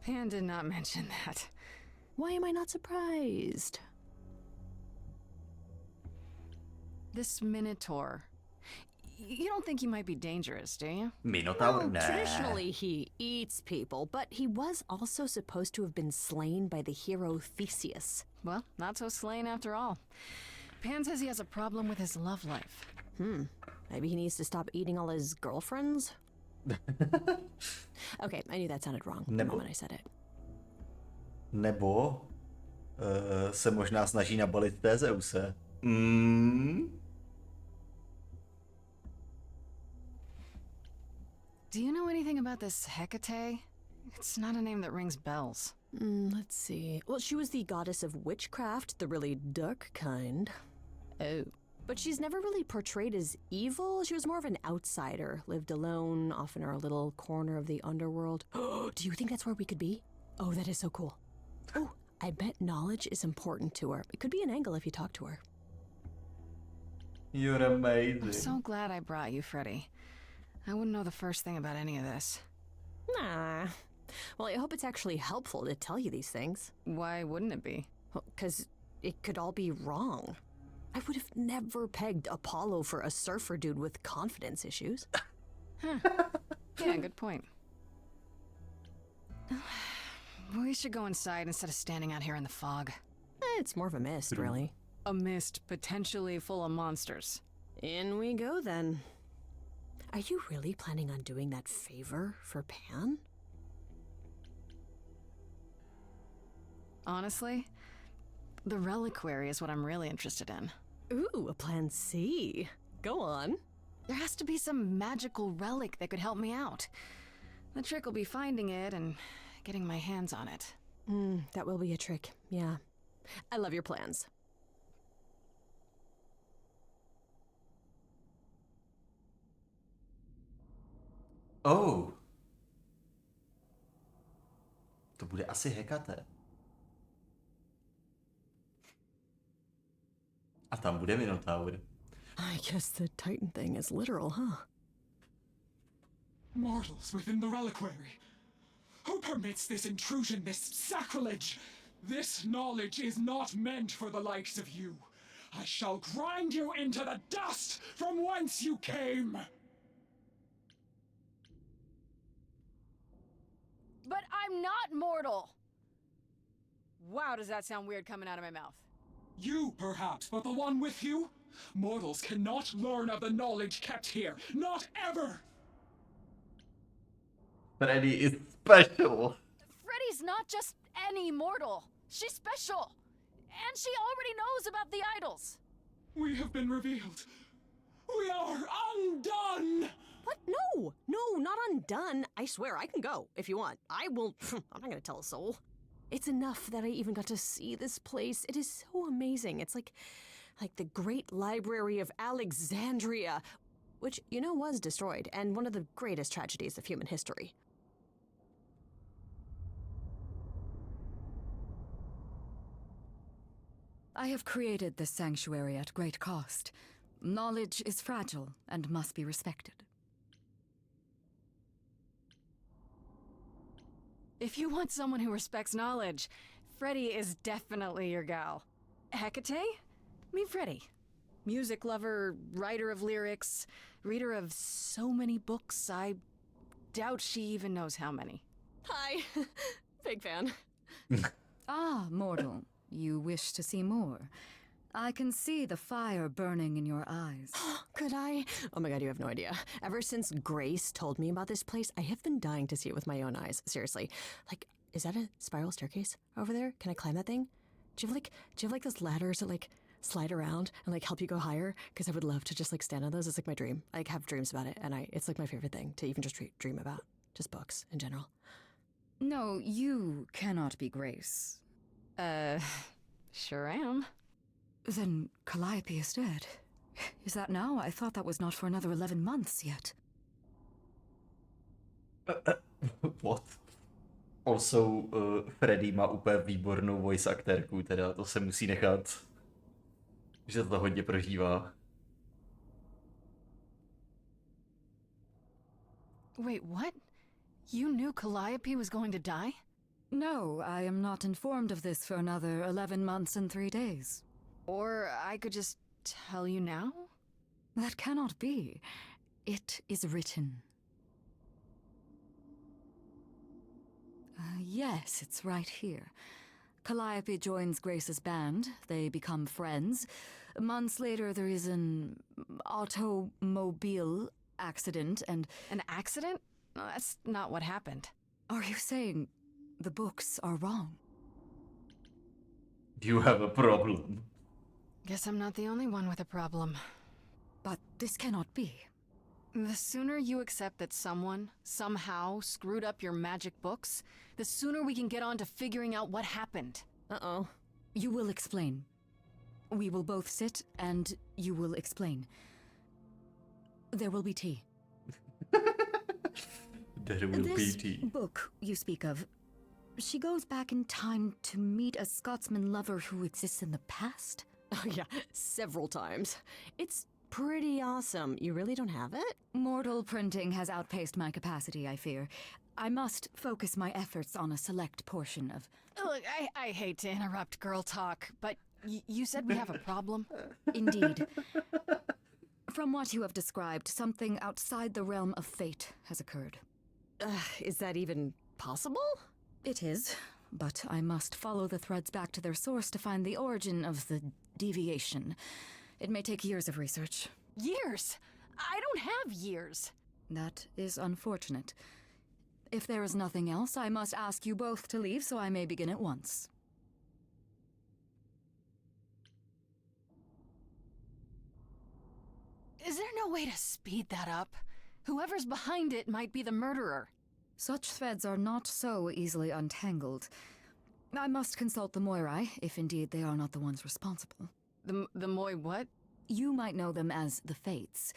Pan did not mention that. Why am I not surprised? This Minotaur. You don't think he might be dangerous, do you? Minotaur, Well, ne. traditionally he eats people, but he was also supposed to have been slain by the hero Theseus. Well, not so slain after all. Pan says he has a problem with his love life. Maybe he needs to stop eating all his girlfriends? Okay, I knew that sounded wrong the moment I said it. Nebo se možná snaží nabalit té Zeuse. Do you know anything about this Hecate? It's not a name that rings bells. Let's see. Well, she was the goddess of witchcraft, the really dark kind. Oh. But she's never really portrayed as evil. She was more of an outsider, lived alone, off in her little corner of the underworld. Do you think that's where we could be? Oh, that is so cool. Oh, I bet knowledge is important to her. It could be an angle if you talk to her. You're amazing. I'm so glad I brought you, Freddy. I wouldn't know the first thing about any of this. Nah. Well, I hope it's actually helpful to tell you these things. Why wouldn't it be? Because it could all be wrong. I would have never pegged Apollo for a surfer dude with confidence issues. Huh. Yeah, good point. We should go inside instead of standing out here in the fog. It's more of a mist, really. A mist potentially full of monsters. In we go, then. Are you really planning on doing that favor for Pan? Honestly, the reliquary is what I'm really interested in. Ooh, a plan C. Go on. There has to be some magical relic that could help me out. The trick will be finding it and getting my hands on it. That will be a trick, yeah. I love your plans. Oh. To bude asi Hekate. A tam bude Minotaur. I guess the Titan thing is literal, huh? Mortals within the reliquary. Who permits this intrusion, this sacrilege? This knowledge is not meant for the likes of you. I shall grind you into the dust from whence you came! But I'm not mortal! Wow, does that sound weird coming out of my mouth? You, perhaps, but the one with you? Mortals cannot learn of the knowledge kept here. Not ever! Freddy is special. Freddy's not just any mortal. She's special. And she already knows about the idols. We have been revealed. We are undone! What? No! No, not undone. I swear, I can go if you want. I will. I'm not gonna tell a soul. It's enough that I even got to see this place. It is so amazing. It's like the Great Library of Alexandria, which, you know, was destroyed, and one of the greatest tragedies of human history. I have created this sanctuary at great cost. Knowledge is fragile and must be respected. If you want someone who respects knowledge, Freddy is definitely your gal. Hecate? Meet Freddy. Music lover, writer of lyrics, reader of so many books, I doubt she even knows how many. Hi. Big fan. Ah, mortal. You wish to see more. I can see the fire burning in your eyes. Could I? Oh my god, you have no idea. Ever since Grace told me about this place, I have been dying to see it with my own eyes. Seriously. Like, is that a spiral staircase over there? Can I climb that thing? Do you have like those ladders that like slide around and like help you go higher? Because I would love to just like stand on those. It's like my dream. I have dreams about it, and it's like my favorite thing to even just dream about. Just books in general. No, you cannot be Grace. Sure am. Then Calliope is dead. Is that now? I thought that was not for another 11 months yet. What? Also, Freddy má úplně výbornou voice aktérku, teda to se musí nechat, že to hodně prožívá. Wait, what? You knew Calliope was going to die? No, I am not informed of this for another 11 months and 3 days. Or I could just tell you now? That cannot be. It is written. Yes, it's right here. Calliope joins Grace's band. They become friends. Months later, there is an automobile accident and... An accident? No, that's not what happened. Are you saying the books are wrong? You have a problem. Guess I'm not the only one with a problem. But this cannot be. The sooner you accept that someone, somehow, screwed up your magic books, the sooner we can get on to figuring out what happened. Uh-oh. You will explain. We will both sit, and you will explain. There will be tea. There will be tea. This book you speak of, she goes back in time to meet a Scotsman lover who exists in the past? Oh yeah, several times. It's pretty awesome. You really don't have it? Mortal printing has outpaced my capacity, I fear. I must focus my efforts on a select portion of... Look, I hate to interrupt girl talk, but you said we have a problem? Indeed. From what you have described, something outside the realm of fate has occurred. Is that even possible? It is, but I must follow the threads back to their source to find the origin of the deviation. It may take years of research. Years? I don't have years. That is unfortunate. If there is nothing else, I must ask you both to leave so I may begin at once. Is there no way to speed that up? Whoever's behind it might be the murderer. Such threads are not so easily untangled. I must consult the Moirai, if indeed they are not the ones responsible. The Moi what? You might know them as the Fates.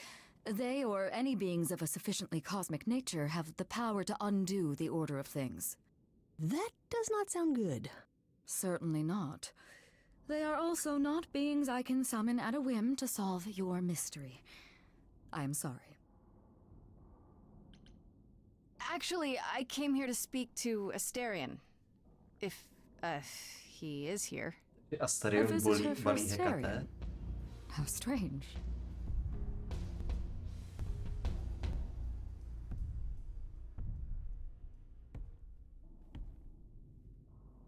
They, or any beings of a sufficiently cosmic nature, have the power to undo the order of things. That does not sound good. Certainly not. They are also not beings I can summon at a whim to solve your mystery. I am sorry. Actually, I came here to speak to Asterion. If, he is here. Asterion A visitor for Asterion. How strange.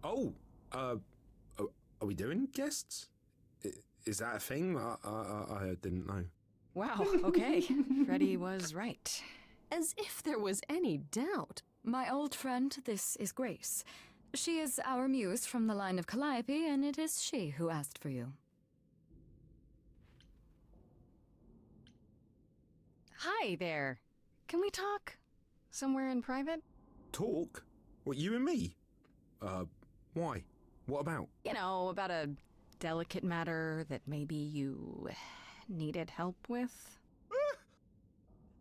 Oh, are we doing guests? Is that a thing? I didn't know. Wow, okay. Freddie was right. As if there was any doubt. My old friend, this is Grace. She is our muse from the line of Calliope, and it is she who asked for you. Hi there. Can we talk? Somewhere in private? Talk? What, you and me? Why? What about? You know, about a delicate matter that maybe you needed help with?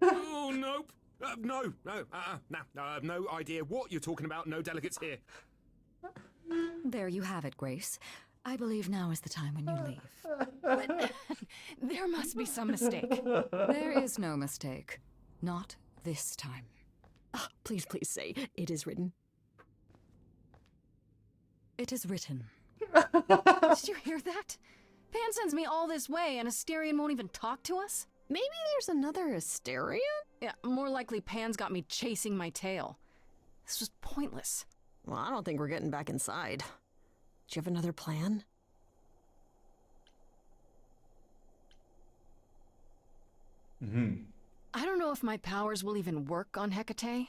Oh, nope. No, I have no idea what you're talking about. No delegates here. There you have it, Grace. I believe now is the time when you leave. But there must be some mistake. There is no mistake. Not this time. Oh, please say, it is written. It is written. Did you hear that? Pan sends me all this way and Asterion won't even talk to us? Maybe there's another Asterion? Yeah, more likely Pan's got me chasing my tail. This was pointless. Well, I don't think we're getting back inside. Do you have another plan? I don't know if my powers will even work on Hecate,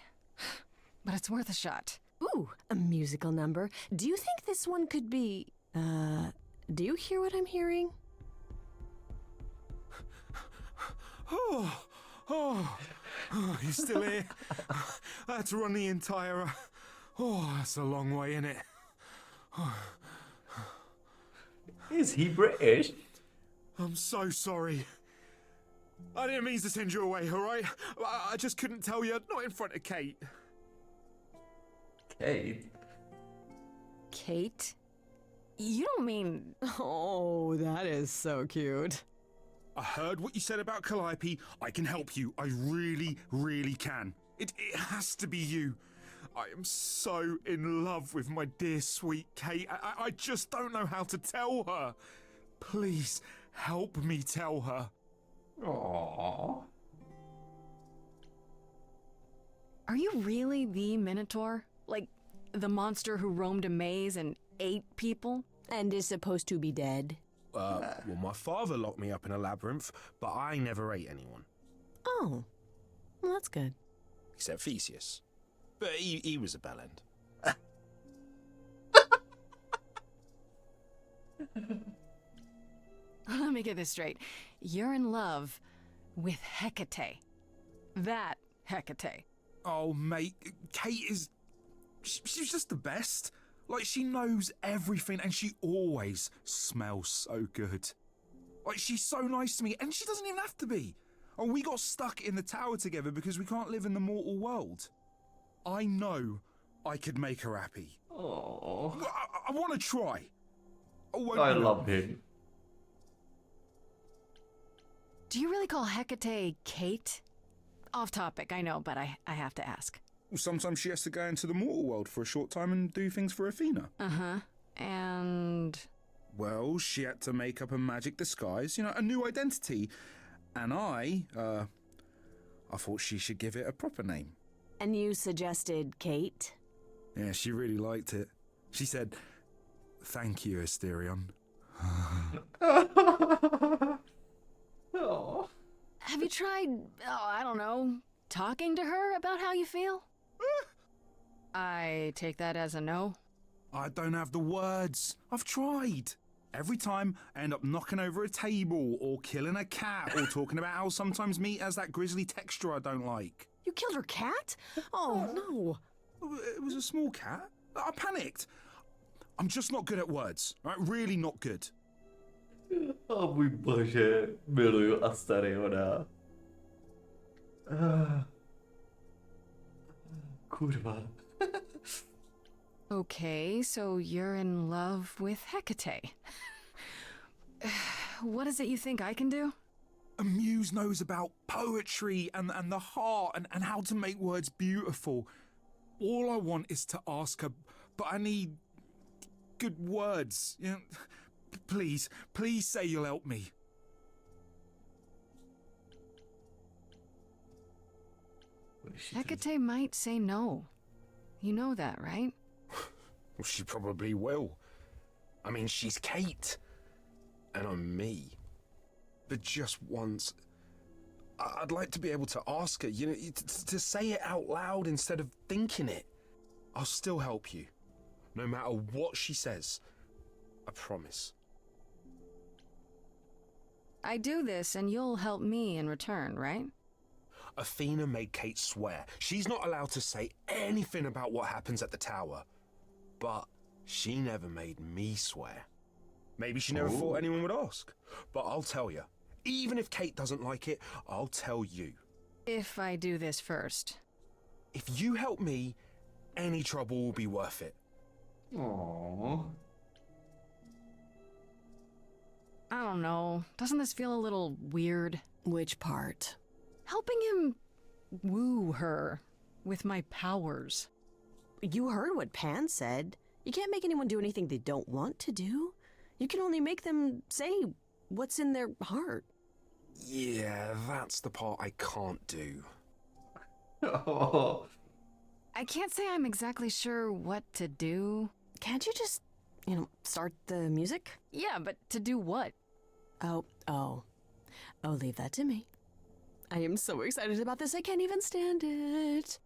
but it's worth a shot. Ooh, a musical number. Do you think this one could be... do you hear what I'm hearing? Oh, he's still here. I had to run the entire... that's a long way, innit? Is he British? I'm so sorry. I didn't mean to send you away, alright? I just couldn't tell you, not in front of Kate. Kate? Kate? You don't mean... Oh, that is so cute. I heard what you said about Calliope. I can help you. I really, really can. It has to be you. I am so in love with my dear sweet Kate. I just don't know how to tell her. Please, help me tell her. Aww. Are you really the Minotaur? Like, the monster who roamed a maze and ate people? And is supposed to be dead? Well, my father locked me up in a labyrinth, but I never ate anyone. Oh, well, that's good. Except Theseus. But he was a bellend. Let me get this straight. You're in love with Hecate. That Hecate. Oh, mate, Kate is... She's just the best. Like, she knows everything, and she always smells so good. Like, she's so nice to me, and she doesn't even have to be. Oh, we got stuck in the tower together because we can't live in the mortal world. I know I could make her happy. Oh. I want to try. I love him. Do you really call Hecate Kate? Off topic, I know, but I have to ask. Well, sometimes she has to go into the mortal world for a short time and do things for Athena. Uh-huh. And... Well, she had to make up a magic disguise, you know, a new identity. And I thought she should give it a proper name. And you suggested Kate? Yeah, she really liked it. She said, "Thank you, Asterion." Oh. Have you tried, I don't know, talking to her about how you feel? I take that as a no. I don't have the words. I've tried. Every time I end up knocking over a table or killing a cat or talking about how sometimes meat has that grisly texture I don't like. You killed her cat? Oh, no. It was a small cat. I panicked. I'm just not good at words. Right? Really not good. Oh můj bože, miluju Astariona. Kurva. Okay, so you're in love with Hecate. What is it you think I can do? A muse knows about poetry and the heart and how to make words beautiful. All I want is to ask her, but I need good words. You know, please say you'll help me. Hecate might say no. You know that, right? Well, she probably will. I mean, she's Kate. And I'm me. But just once, I'd like to be able to ask her, you know, to say it out loud instead of thinking it. I'll still help you. No matter what she says. I promise. I do this and you'll help me in return, right? Athena made Kate swear she's not allowed to say anything about what happens at the tower. But she never made me swear. Maybe she never thought anyone would ask. But I'll tell you. Even if Kate doesn't like it, I'll tell you. If I do this first. If you help me, any trouble will be worth it. Aww. I don't know. Doesn't this feel a little weird? Which part? Helping him woo her with my powers. You heard what Pan said. You can't make anyone do anything they don't want to do. You can only make them say what's in their heart. Yeah, that's the part I can't do. Oh. I can't say I'm exactly sure what to do. Can't you just, start the music? Yeah, but to do what? Oh, leave that to me. I am so excited about this, I can't even stand it.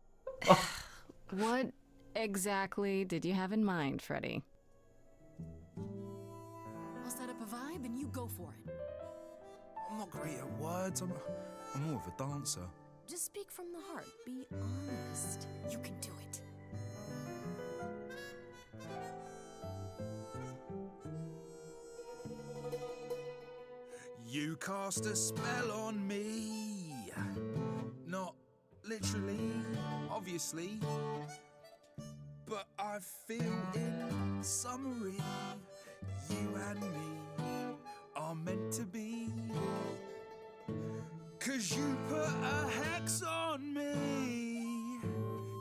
What exactly did you have in mind, Freddy? I'll set up a vibe and you go for it. I'm not great at words. I'm more of a dancer. Just speak from the heart. Be honest. You can do it. You cast a spell on me. Not literally, obviously. But I feel in summary, you and me are meant to be. 'Cause you put a hex on me.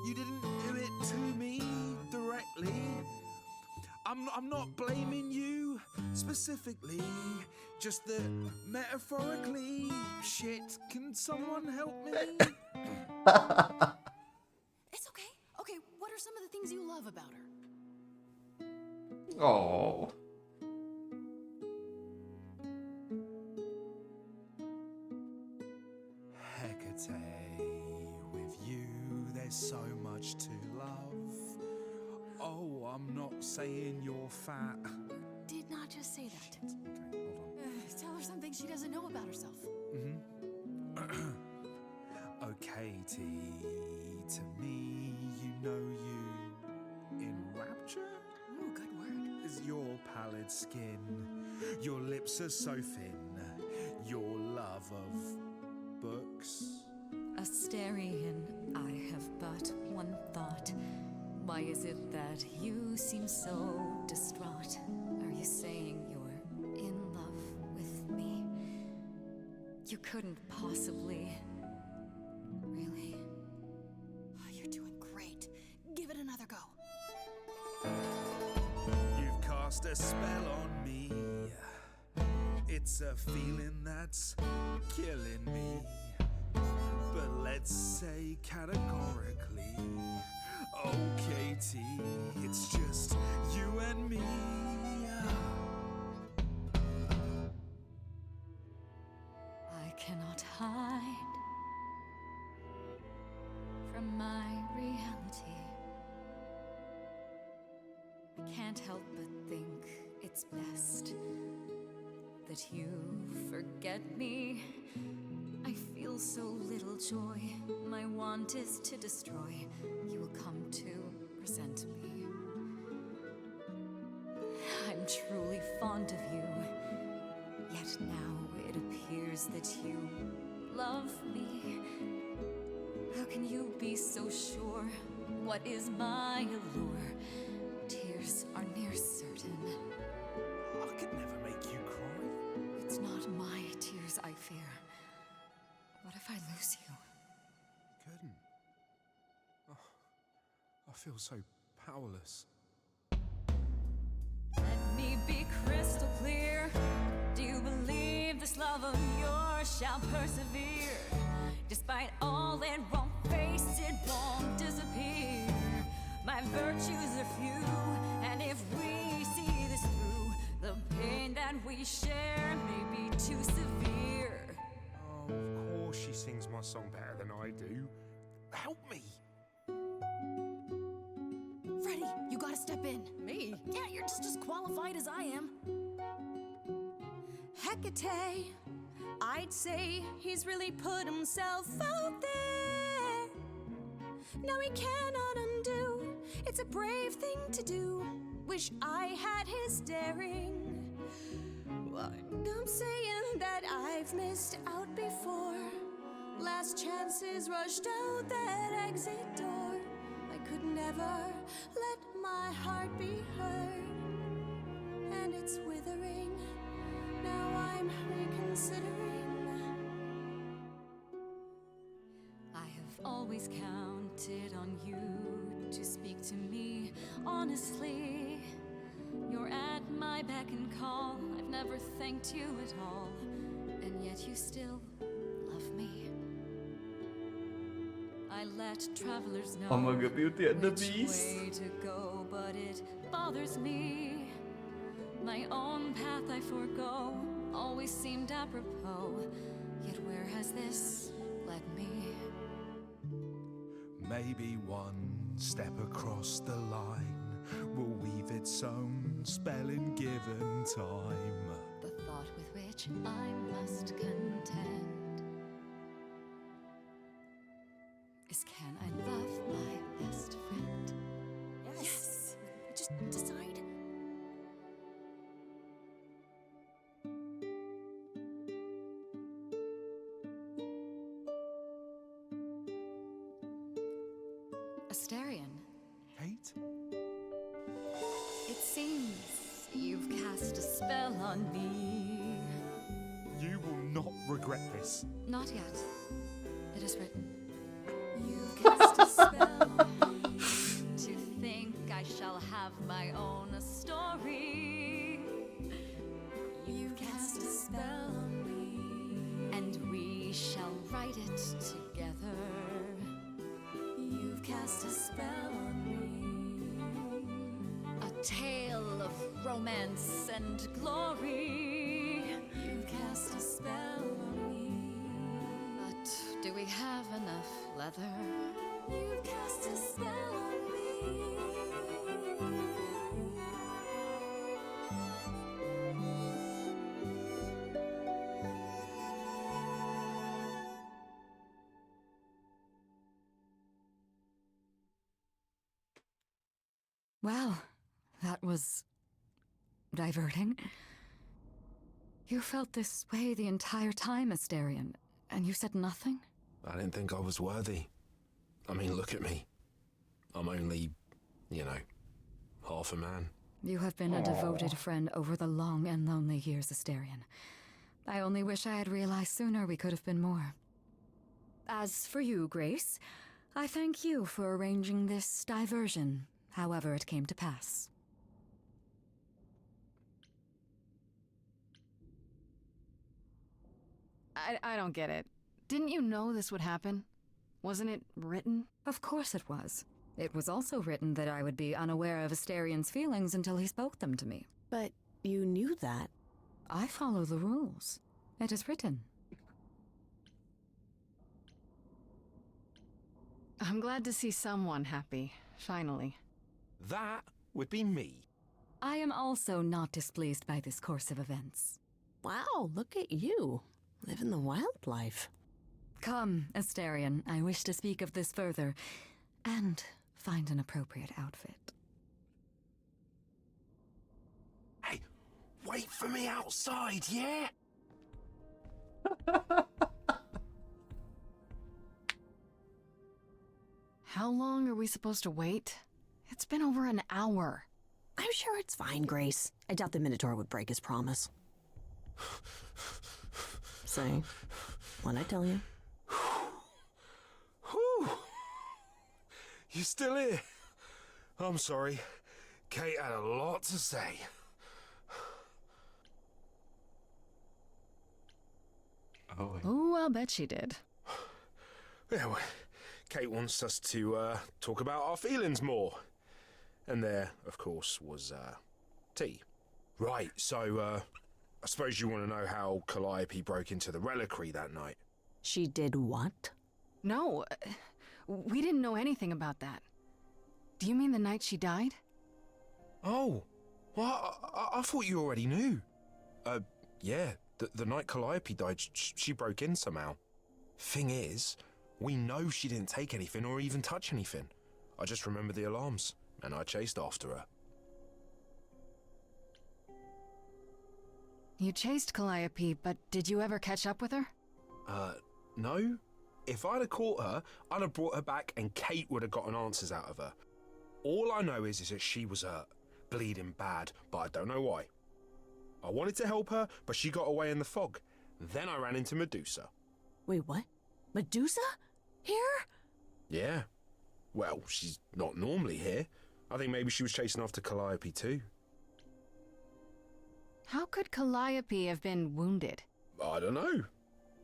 You didn't do it to me directly. I'm not blaming you specifically, just that metaphorically. Shit, can someone help me? It's okay. Okay, what are some of the things you love about her? Oh. Hecate, with you there's so much to love. Oh, I'm not saying you're fat. Did not just say that. Okay, hold on. Tell her something she doesn't know about herself. Oh, Katie, to me, you know you in rapture? Ooh, good word. Is your pallid skin, your lips are so thin, your love of books. Asterian, I have but one thought. Why is it that you seem so distraught? Are you saying you're in love with me? You couldn't possibly. Really? Oh, you're doing great. Give it another go. You've cast a spell on me. It's a feeling that's killing me. But let's say categorically, oh Katie, it's just you and me. I cannot hide from my reality. I can't help but think it's best that you forget me. I feel so little joy. My want is to destroy. You will come to resent me. I'm truly fond of you. Yet now it appears that you love me. How can you be so sure? What is my allure? Tears are near certain. I could never make you cry. It's not my tears I fear. What if I lose you? Couldn't. Oh, I feel so powerless. Let me be crystal clear. Do you believe this love of yours shall persevere? Despite all it won't fade Grace, it won't disappear. My virtues are few, and if we see this through, the pain that we share may be too severe. Oh, of course she sings my song better than I do. Help me. Freddie, you gotta step in. Me? Yeah, you're just as qualified as I am. Hecate, I'd say he's really put himself out there. Now he cannot undo, it's a brave thing to do. Wish I had his daring. Well, I'm saying that I've missed out before. Last chances rushed out that exit door. I could never let my heart be heard, and it's withering. Now I'm reconsidering. I have always counted on you to speak to me honestly. You're at my beck and call. I've never thanked you at all, and yet you still love me. I let travelers know Omega Beauty and the which Beast. way to go, but it bothers me. My own path I forego always seemed apropos. Yet where has this led me? Maybe one step across the line will weave its own spell in given time. The thought with which I must contend is, can I love my best friend? Yes. Just decide. Asterion, Kate? it seems you've cast a spell on me. You will not regret this. Not yet. It is written. You've cast a spell on me. To think I shall have my own story. You've cast a spell on me. And we shall write it together. You've cast a spell on me. A tale of romance and glory. You've cast a spell on me. But do we have enough leather? You've cast a spell on me. Well, that was diverting. You felt this way the entire time, Asterion, and you said nothing? I didn't think I was worthy. I mean, look at me. I'm only, half a man. You have been a devoted friend over the long and lonely years, Asterion. I only wish I had realized sooner we could have been more. As for you, Grace, I thank you for arranging this diversion, however it came to pass. I don't get it. Didn't you know this would happen? Wasn't it written? Of course it was. It was also written that I would be unaware of Asterion's feelings until he spoke them to me. But you knew that. I follow the rules. It is written. I'm glad to see someone happy, finally. That would be me. I am also not displeased by this course of events. Wow, look at you. Living the wildlife. Come, Asterion, I wish to speak of this further, and find an appropriate outfit. Hey, wait for me outside, yeah? How long are we supposed to wait? It's been over an hour. I'm sure it's fine, Grace. I doubt the Minotaur would break his promise. Say, what'd I tell you? Whew. You still here? I'm sorry. Kate had a lot to say. Oh, I'll bet she did. Yeah, well, Kate wants us to talk about our feelings more. And there, of course, was tea. Right, so I suppose you want to know how Calliope broke into the reliquary that night. She did what? No, we didn't know anything about that. Do you mean the night she died? Oh, well, I thought you already knew. Yeah, the night Calliope died, she broke in somehow. Thing is, we know she didn't take anything or even touch anything. I just remember the alarms, and I chased after her. You chased Calliope, but did you ever catch up with her? No. If I'd have caught her, I'd have brought her back and Kate would have gotten answers out of her. All I know is that she was hurt, bleeding bad, but I don't know why. I wanted to help her, but she got away in the fog. Then I ran into Medusa. Wait, what? Medusa? Here? Yeah. Well, she's not normally here. I think maybe she was chasing after Calliope too. How could Calliope have been wounded? I don't know.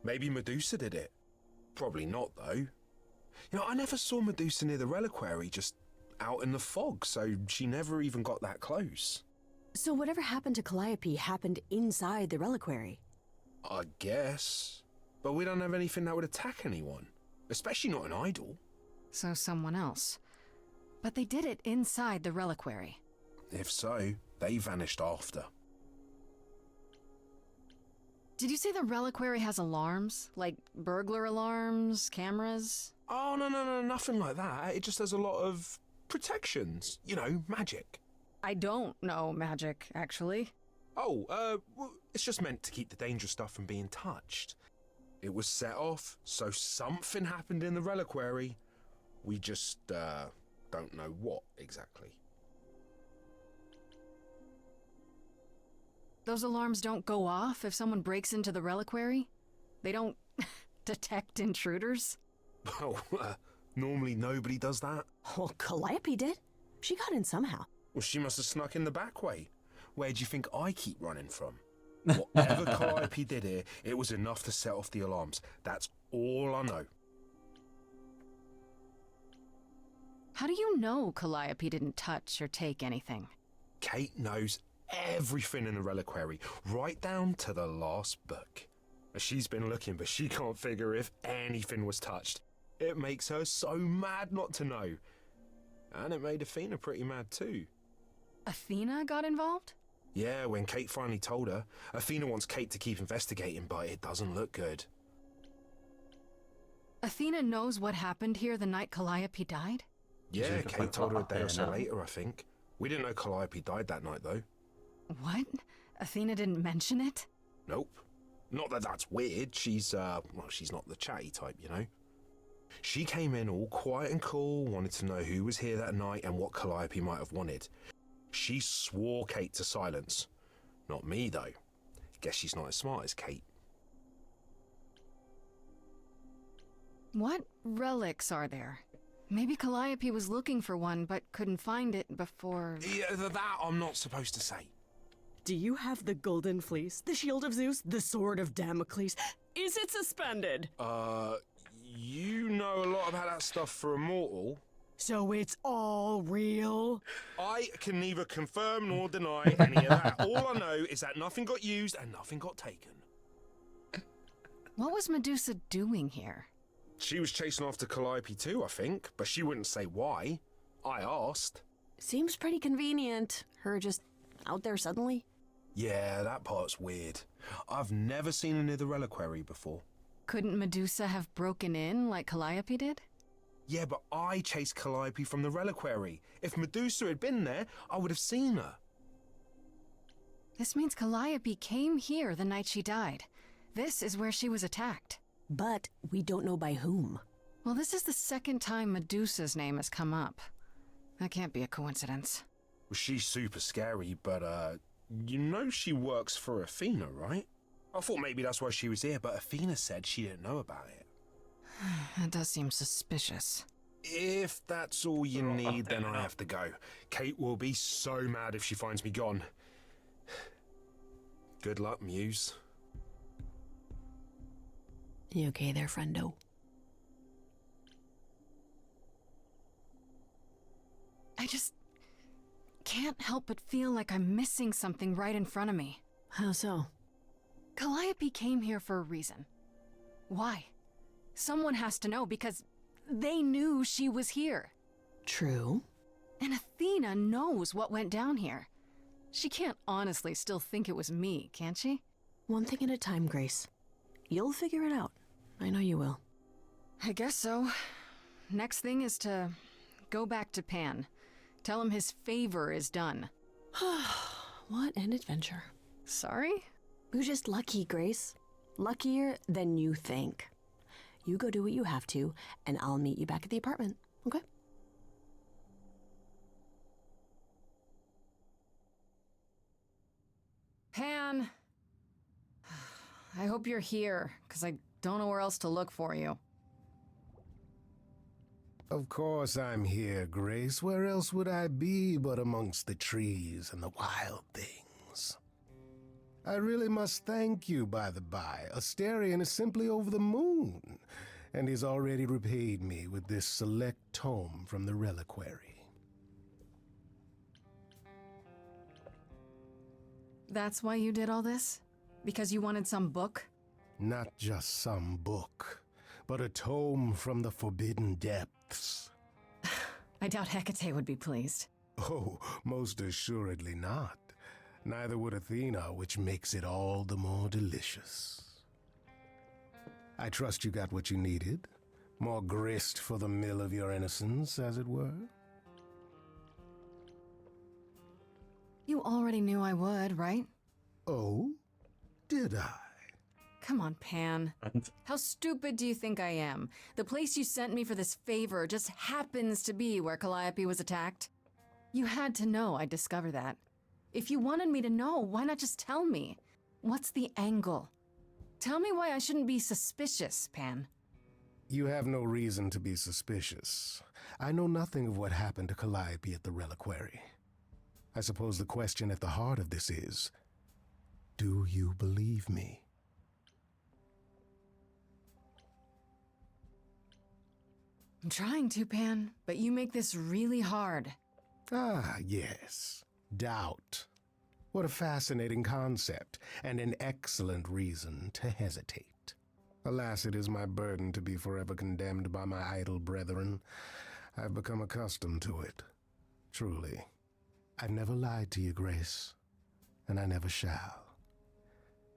Maybe Medusa did it. Probably not, though. You know, I never saw Medusa near the reliquary, just out in the fog, so she never even got that close. So whatever happened to Calliope happened inside the reliquary? I guess. But we don't have anything that would attack anyone. Especially not an idol. So someone else. But they did it inside the reliquary. If so, they vanished after. Did you say the reliquary has alarms? Like burglar alarms, cameras? Oh, no, nothing like that. It just has a lot of protections. You know, magic. I don't know magic, actually. Oh, well, it's just meant to keep the dangerous stuff from being touched. It was set off, so something happened in the reliquary. We just, don't know what exactly. Those alarms don't go off if someone breaks into the reliquary? They don't detect intruders? Oh, normally nobody does that. Well, Calliope did. She got in somehow. Well, she must have snuck in the back way. Where do you think I keep running from? Whatever Calliope did here, it was enough to set off the alarms. That's all I know. How do you know Calliope didn't touch or take anything? Kate knows everything in the reliquary, right down to the last book. She's been looking, but she can't figure if anything was touched. It makes her so mad not to know. And it made Athena pretty mad too. Athena got involved? Yeah, when Kate finally told her, Athena wants Kate to keep investigating, but it doesn't look good. Athena knows what happened here the night Calliope died? Yeah, Kate told her a day or so later, I think. We didn't know Calliope died that night, though. What? Athena didn't mention it? Nope. Not that that's weird. She's, well, she's not the chatty type, you know. She came in all quiet and cool, wanted to know who was here that night and what Calliope might have wanted. She swore Kate to silence. Not me, though. Guess she's not as smart as Kate. What relics are there? Maybe Calliope was looking for one, but couldn't find it before... Yeah, that I'm not supposed to say. Do you have the golden fleece, the shield of Zeus, the sword of Damocles? Is it suspended? You know a lot about that stuff for a mortal. So it's all real? I can neither confirm nor deny any of that. All I know is that nothing got used and nothing got taken. What was Medusa doing here? She was chasing after Calliope too, I think, but she wouldn't say why. I asked. Seems pretty convenient. Her just out there suddenly. Yeah, that part's weird. I've never seen her near the reliquary before. Couldn't Medusa have broken in like Calliope did? Yeah, but I chased Calliope from the reliquary. If Medusa had been there, I would have seen her. This means Calliope came here the night she died. This is where she was attacked. But we don't know by whom. Well, this is the second time Medusa's name has come up. That can't be a coincidence. Well, she's super scary, but, you know she works for Athena, right? I thought maybe that's why she was here, but Athena said she didn't know about it. That does seem suspicious. If that's all you need, then I have to go. Kate will be so mad if she finds me gone. Good luck, Muse. You okay there, friendo? I just can't help but feel like I'm missing something right in front of me. How so? Calliope came here for a reason. Why? Someone has to know because they knew she was here. True. And Athena knows what went down here. She can't honestly still think it was me, can she? One thing at a time, Grace. You'll figure it out. I know you will. I guess so. Next thing is to go back to Pan. Tell him his favor is done. What an adventure. Sorry? You're just lucky, Grace. Luckier than you think. You go do what you have to, and I'll meet you back at the apartment, okay? Pan! I hope you're here, because I don't know where else to look for you. Of course I'm here, Grace. Where else would I be but amongst the trees and the wild things? I really must thank you, by the by. Asterion is simply over the moon, and he's already repaid me with this select tome from the reliquary. That's why you did all this? Because you wanted some book? Not just some book, but a tome from the forbidden depths. I doubt Hecate would be pleased. Oh, most assuredly not. Neither would Athena, which makes it all the more delicious. I trust you got what you needed. More grist for the mill of your innocence, as it were. You already knew I would, right? Oh? Did I? Come on, Pan. How stupid do you think I am? The place you sent me for this favor just happens to be where Calliope was attacked. You had to know I'd discover that. If you wanted me to know, why not just tell me? What's the angle? Tell me why I shouldn't be suspicious, Pan. You have no reason to be suspicious. I know nothing of what happened to Calliope at the reliquary. I suppose the question at the heart of this is, do you believe me? I'm trying to, Pan, but you make this really hard. Ah, yes. Doubt. What a fascinating concept, and an excellent reason to hesitate. Alas, it is my burden to be forever condemned by my idle brethren. I've become accustomed to it. Truly. I've never lied to you, Grace, and I never shall.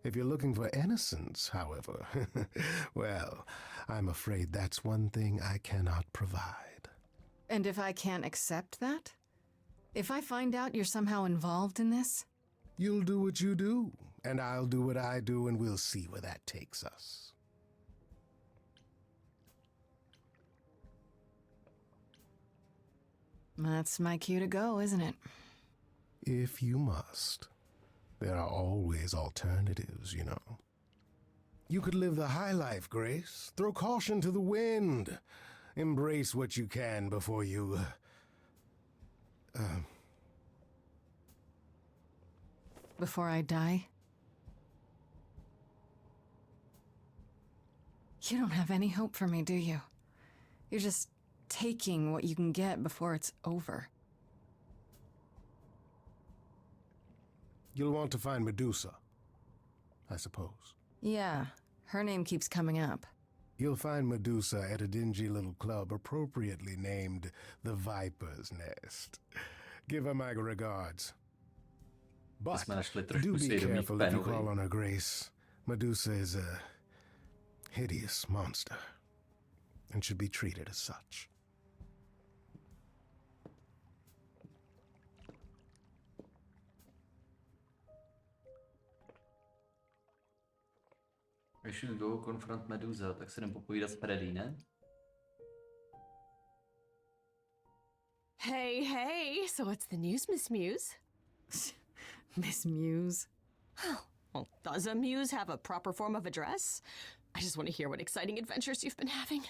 If you're looking for innocence, however, well, I'm afraid that's one thing I cannot provide. And if I can't accept that? If I find out you're somehow involved in this? You'll do what you do, and I'll do what I do, and we'll see where that takes us. That's my cue to go, isn't it? If you must. There are always alternatives, you know. You could live the high life, Grace. Throw caution to the wind. Embrace what you can before you... Before I die? You don't have any hope for me, do you? You're just taking what you can get before it's over. You'll want to find Medusa, I suppose. Yeah, her name keeps coming up. You'll find Medusa at a dingy little club appropriately named the Viper's Nest. Give her my regards. But do be careful if you call on her, Grace. Medusa is a hideous monster and should be treated as such. We should go confront Medusa, tak se jdem popovídat s Freddy, ne? Hey, so what's the news, Miss Muse? Miss Muse? Well, does a muse have a proper form of address? I just want to hear what exciting adventures you've been having.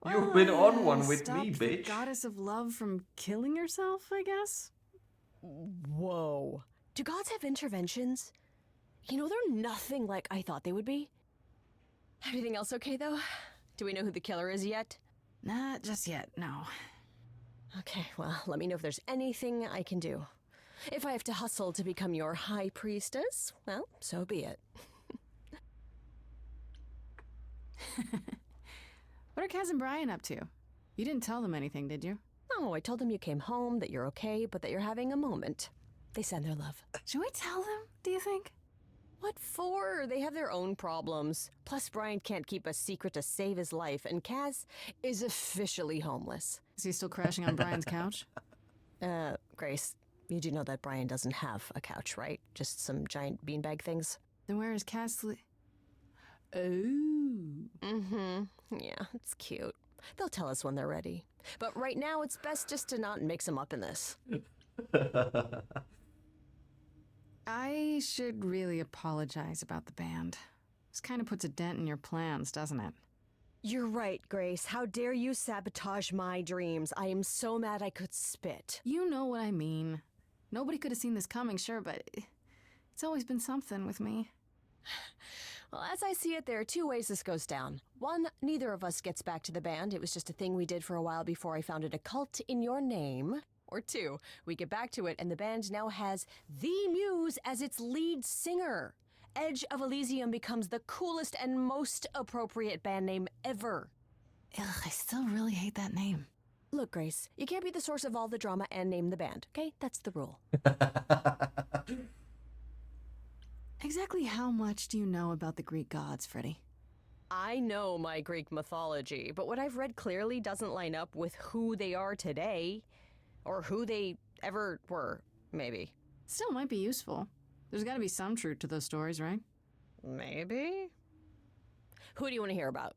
You've been on one with Stop me, the bitch. goddess of love from killing herself, I guess? Whoa. Do gods have interventions? You know, they're nothing like I thought they would be. Everything else okay, though? Do we know who the killer is yet? Not just yet, no. Okay, well, let me know if there's anything I can do. If I have to hustle to become your high priestess, well, so be it. What are Kaz and Brian up to? You didn't tell them anything, did you? No, I told them you came home, that you're okay, but that you're having a moment. They send their love. Should we tell them, do you think? What for? They have their own problems. Plus, Brian can't keep a secret to save his life, and Kaz is officially homeless. Is he still crashing on Brian's couch? Grace, you do know that Brian doesn't have a couch, right? Just some giant beanbag things? Then where is Kaz Oh. Mm-hmm. Yeah, it's cute. They'll tell us when they're ready. But right now, it's best just to not mix them up in this. I should really apologize about the band. This kind of puts a dent in your plans, doesn't it? You're right, Grace. How dare you sabotage my dreams? I am so mad I could spit. You know what I mean. Nobody could have seen this coming, sure, but it's always been something with me. Well, as I see it, there are two ways this goes down. One, neither of us gets back to the band. It was just a thing we did for a while before I founded a cult in your name. Or two, we get back to it and the band now has the Muse as its lead singer. Edge of Elysium becomes the coolest and most appropriate band name ever. Ugh, I still really hate that name. Look, Grace, you can't be the source of all the drama and name the band, okay? That's the rule. Exactly how much do you know about the Greek gods, Freddy? I know my Greek mythology, but what I've read clearly doesn't line up with who they are today. Or who they ever were, maybe. Still might be useful. There's gotta be some truth to those stories, right? Maybe? Who do you want to hear about?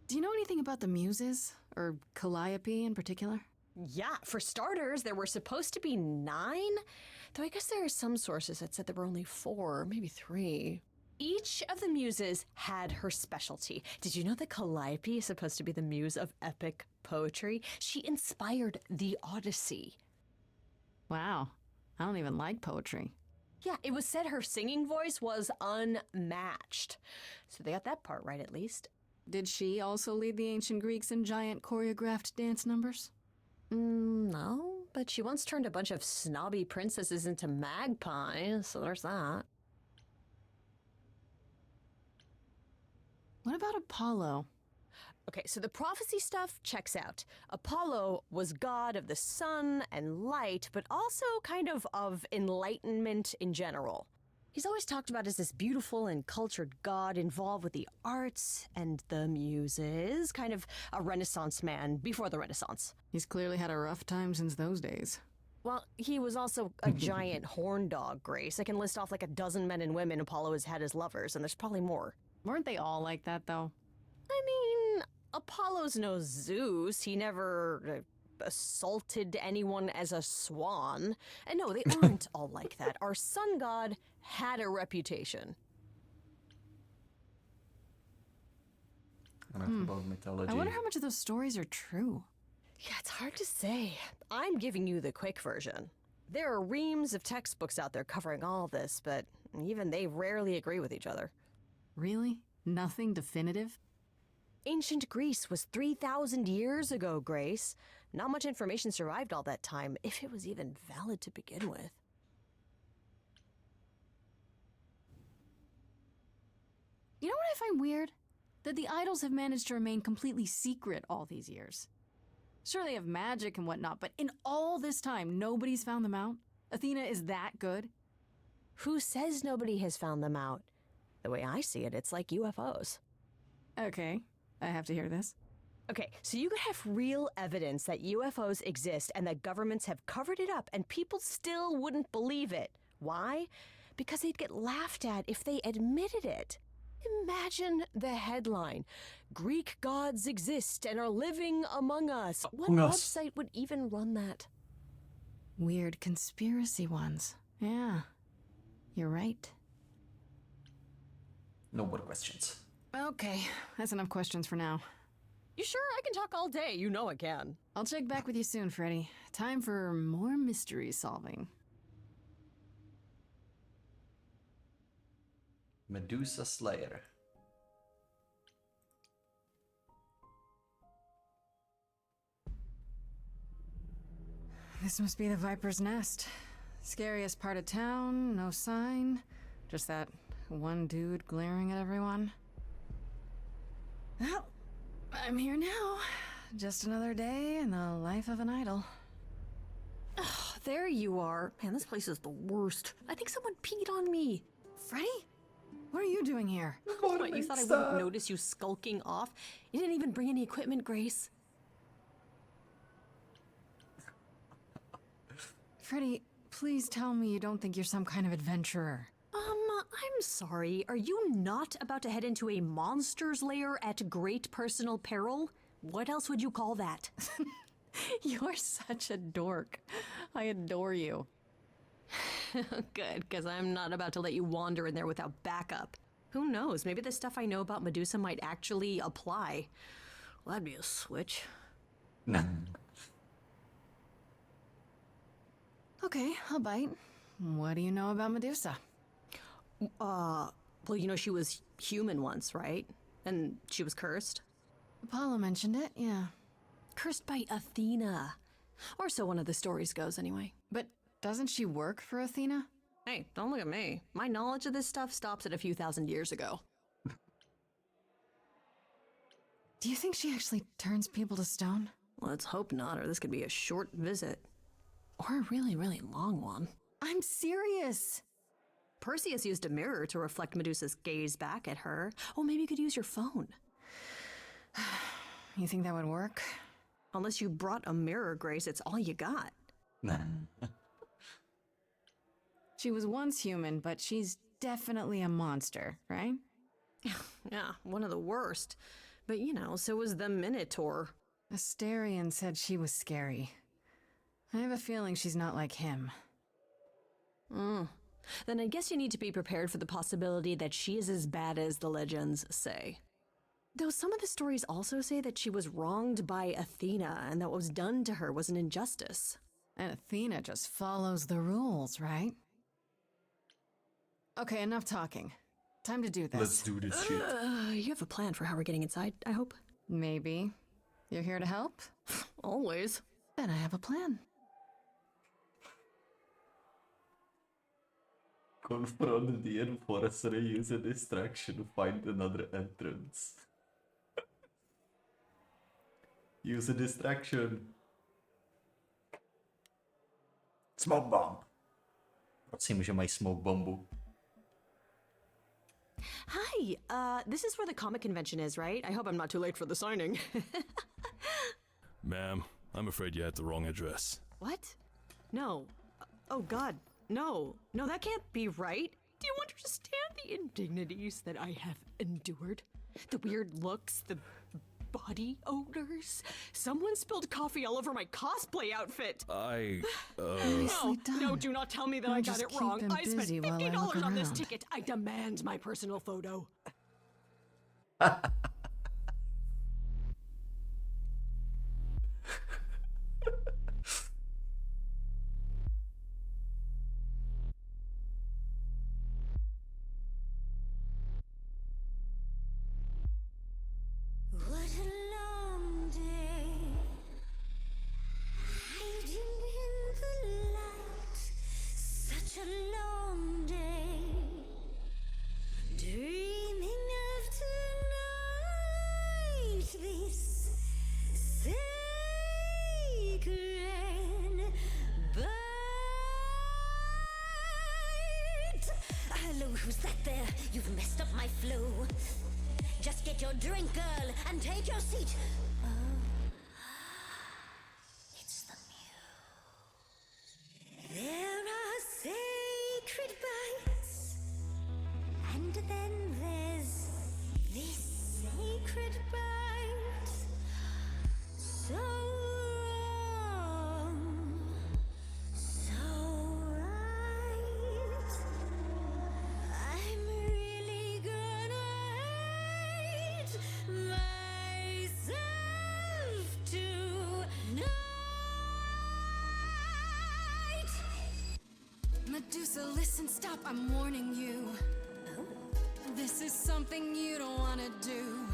Do you know anything about the Muses? Or Calliope in particular? Yeah, for starters, there were supposed to be 9. Though I guess there are some sources that said there were only 4, maybe 3. Each of the muses had her specialty. Did you know that Calliope is supposed to be the muse of epic poetry? She inspired the Odyssey. Wow, I don't even like poetry. Yeah, it was said her singing voice was unmatched. So they got that part right, at least. Did she also lead the ancient Greeks in giant choreographed dance numbers? No, but she once turned a bunch of snobby princesses into magpies, so there's that. What about Apollo? Okay, so the prophecy stuff checks out. Apollo was god of the sun and light, but also kind of enlightenment in general. He's always talked about as this beautiful and cultured god involved with the arts and the muses, kind of a Renaissance man before the Renaissance. He's clearly had a rough time since those days. Well, he was also a giant horn dog, Grace. I can list off like a dozen men and women Apollo has had as lovers, and there's probably more. Weren't they all like that, though? I mean, Apollo's no Zeus. He never assaulted anyone as a swan. And no, they aren't all like that. Our sun god had a reputation. Enough about mythology. I wonder how much of those stories are true. Yeah, it's hard to say. I'm giving you the quick version. There are reams of textbooks out there covering all this, but even they rarely agree with each other. Really? Nothing definitive? Ancient Greece was 3,000 years ago, Grace. Not much information survived all that time, if it was even valid to begin with. You know what I find weird? That the idols have managed to remain completely secret all these years. Sure, they have magic and whatnot, but in all this time, nobody's found them out? Athena is that good? Who says nobody has found them out? The way I see it, it's like UFOs. Okay, I have to hear this. Okay, so you could have real evidence that UFOs exist and that governments have covered it up and people still wouldn't believe it. Why? Because they'd get laughed at if they admitted it. Imagine the headline, Greek gods exist and are living among us. What website would even run that? Weird conspiracy ones. Yeah, you're right. No more questions. Okay, that's enough questions for now. You sure? I can talk all day. You know I can. I'll check back with you soon, Freddy. Time for more mystery solving. Medusa Slayer. This must be the Viper's Nest. Scariest part of town, no sign. Just that one dude glaring at everyone. Well, I'm here now. Just another day in the life of an idol. Oh, there you are. Man, this place is the worst. I think someone peed on me. Freddy? What are you doing here? What, you thought I wouldn't notice you skulking off? You didn't even bring any equipment, Grace. Freddy, please tell me you don't think you're some kind of adventurer. I'm sorry. Are you not about to head into a monster's lair at great personal peril? What else would you call that? You're such a dork. I adore you. Good, because I'm not about to let you wander in there without backup. Who knows? Maybe the stuff I know about Medusa might actually apply. Well, that'd be a switch. Okay, I'll bite. What do you know about Medusa? Well, you know she was human once, right? And she was cursed? Apollo mentioned it, yeah. Cursed by Athena. Or so one of the stories goes, anyway. But doesn't she work for Athena? Hey, don't look at me. My knowledge of this stuff stops at a few thousand years ago. Do you think she actually turns people to stone? Let's hope not, or this could be a short visit. Or a really, really long one. I'm serious! Perseus used a mirror to reflect Medusa's gaze back at her. Oh, maybe you could use your phone. You think that would work? Unless you brought a mirror, Grace, it's all you got. She was once human, but she's definitely a monster, right? Yeah, one of the worst. But you know, so was the Minotaur. Asterion said she was scary. I have a feeling she's not like him. Then I guess you need to be prepared for the possibility that she is as bad as the legends say. Though some of the stories also say that she was wronged by Athena and that what was done to her was an injustice. And Athena just follows the rules, right? Okay, enough talking. Time to do this. Let's do this shit. You have a plan for how we're getting inside, I hope? Maybe. You're here to help? Always. Then I have a plan. Confront the enforcer, use a distraction, find another entrance. Use a distraction. Smoke bomb. Prosím, že mají smoke bombu. Hi, this is where the comic convention is, right? I hope I'm not too late for the signing. Ma'am, I'm afraid you had the wrong address. What? No. Oh God, no. No, that can't be right. Do you understand the indignities that I have endured? The weird looks, the body odors. Someone spilled coffee all over my cosplay outfit. No, do not tell me that I got it wrong. I spent $50 on this ticket. I demand my personal photo. Who's that there? You've messed up my flow. Just get your drink, girl, and take your seat. Oh, it's the Mew. There are sacred bites, and then there's this sacred bite. So wrong, so right. I'm really gonna hate myself tonight. Medusa, listen, stop, I'm warning you. This is something you don't wanna do.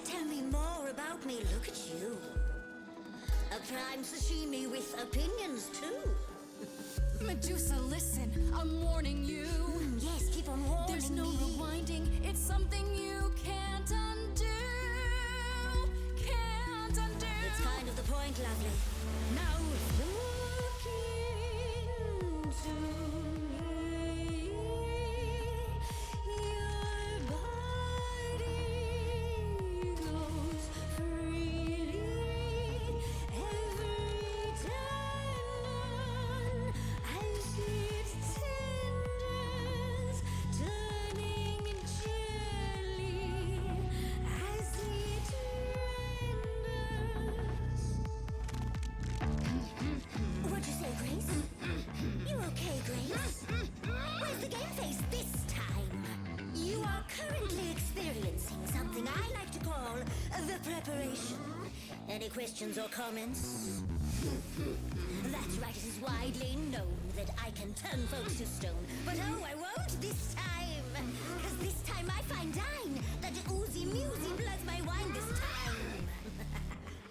Tell me more about me, look at you. A prime sashimi with opinions too. Medusa, listen, I'm warning you. Yes, keep on warning There's no me. rewinding, it's something you can't undo. Can't undo. It's kind of the point, lovely. Now look into me. Your body goes freely every time as it tenders, turning gently as it What'd you say, Grace? You okay, Grace? Where's the game face this time? You are currently experiencing something I like to call the preparation. Any questions or comments? That's right, it is widely known that I can turn folks to stone. But oh, I won't this time. Because this time I find dine that oozy musy bloods my wine this time.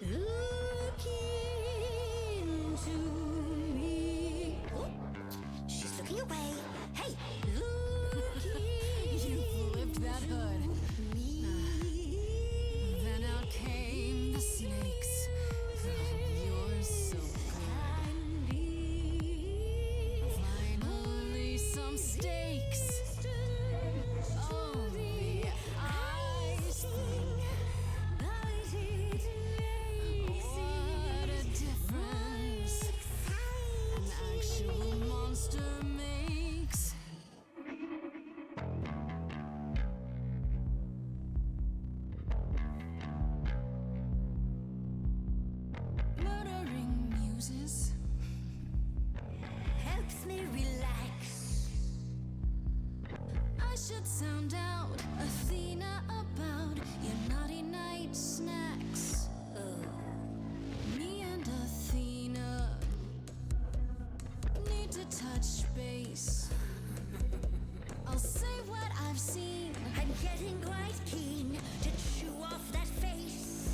Look into me. Oh, she's looking away. Hey, look You flipped that hood. Then out came the snakes. You're so good. Finally, some stakes. Oh, the ice thing. What a difference an actual monster makes. Murdering muses. helps me relax. I should sound out Athena about your naughty night snacks. Me and Athena need to touch base. I'll say what I've seen. I'm getting quite keen to chew off that face.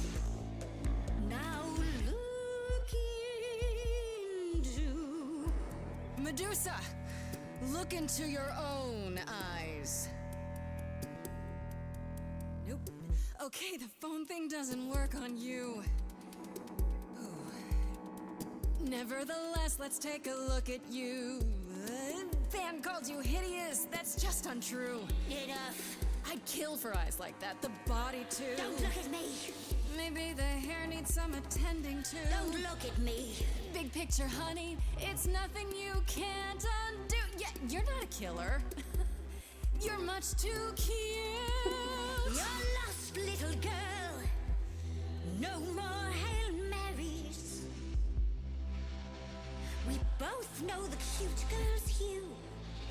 Now look into Medusa, look into your own eyes. Nope. Okay, the phone thing doesn't work on you. Nevertheless, let's take a look at you. Fan called you hideous. That's just untrue. Enough. I'd kill for eyes like that. The body, too. Don't look at me. Maybe the hair needs some attending to. Don't look at me. Big picture, honey. It's nothing you can't undo. Yeah, you're not a killer. You're much too cute. You're lost, little girl. No more Hail Marys. We both know the cute girl's you.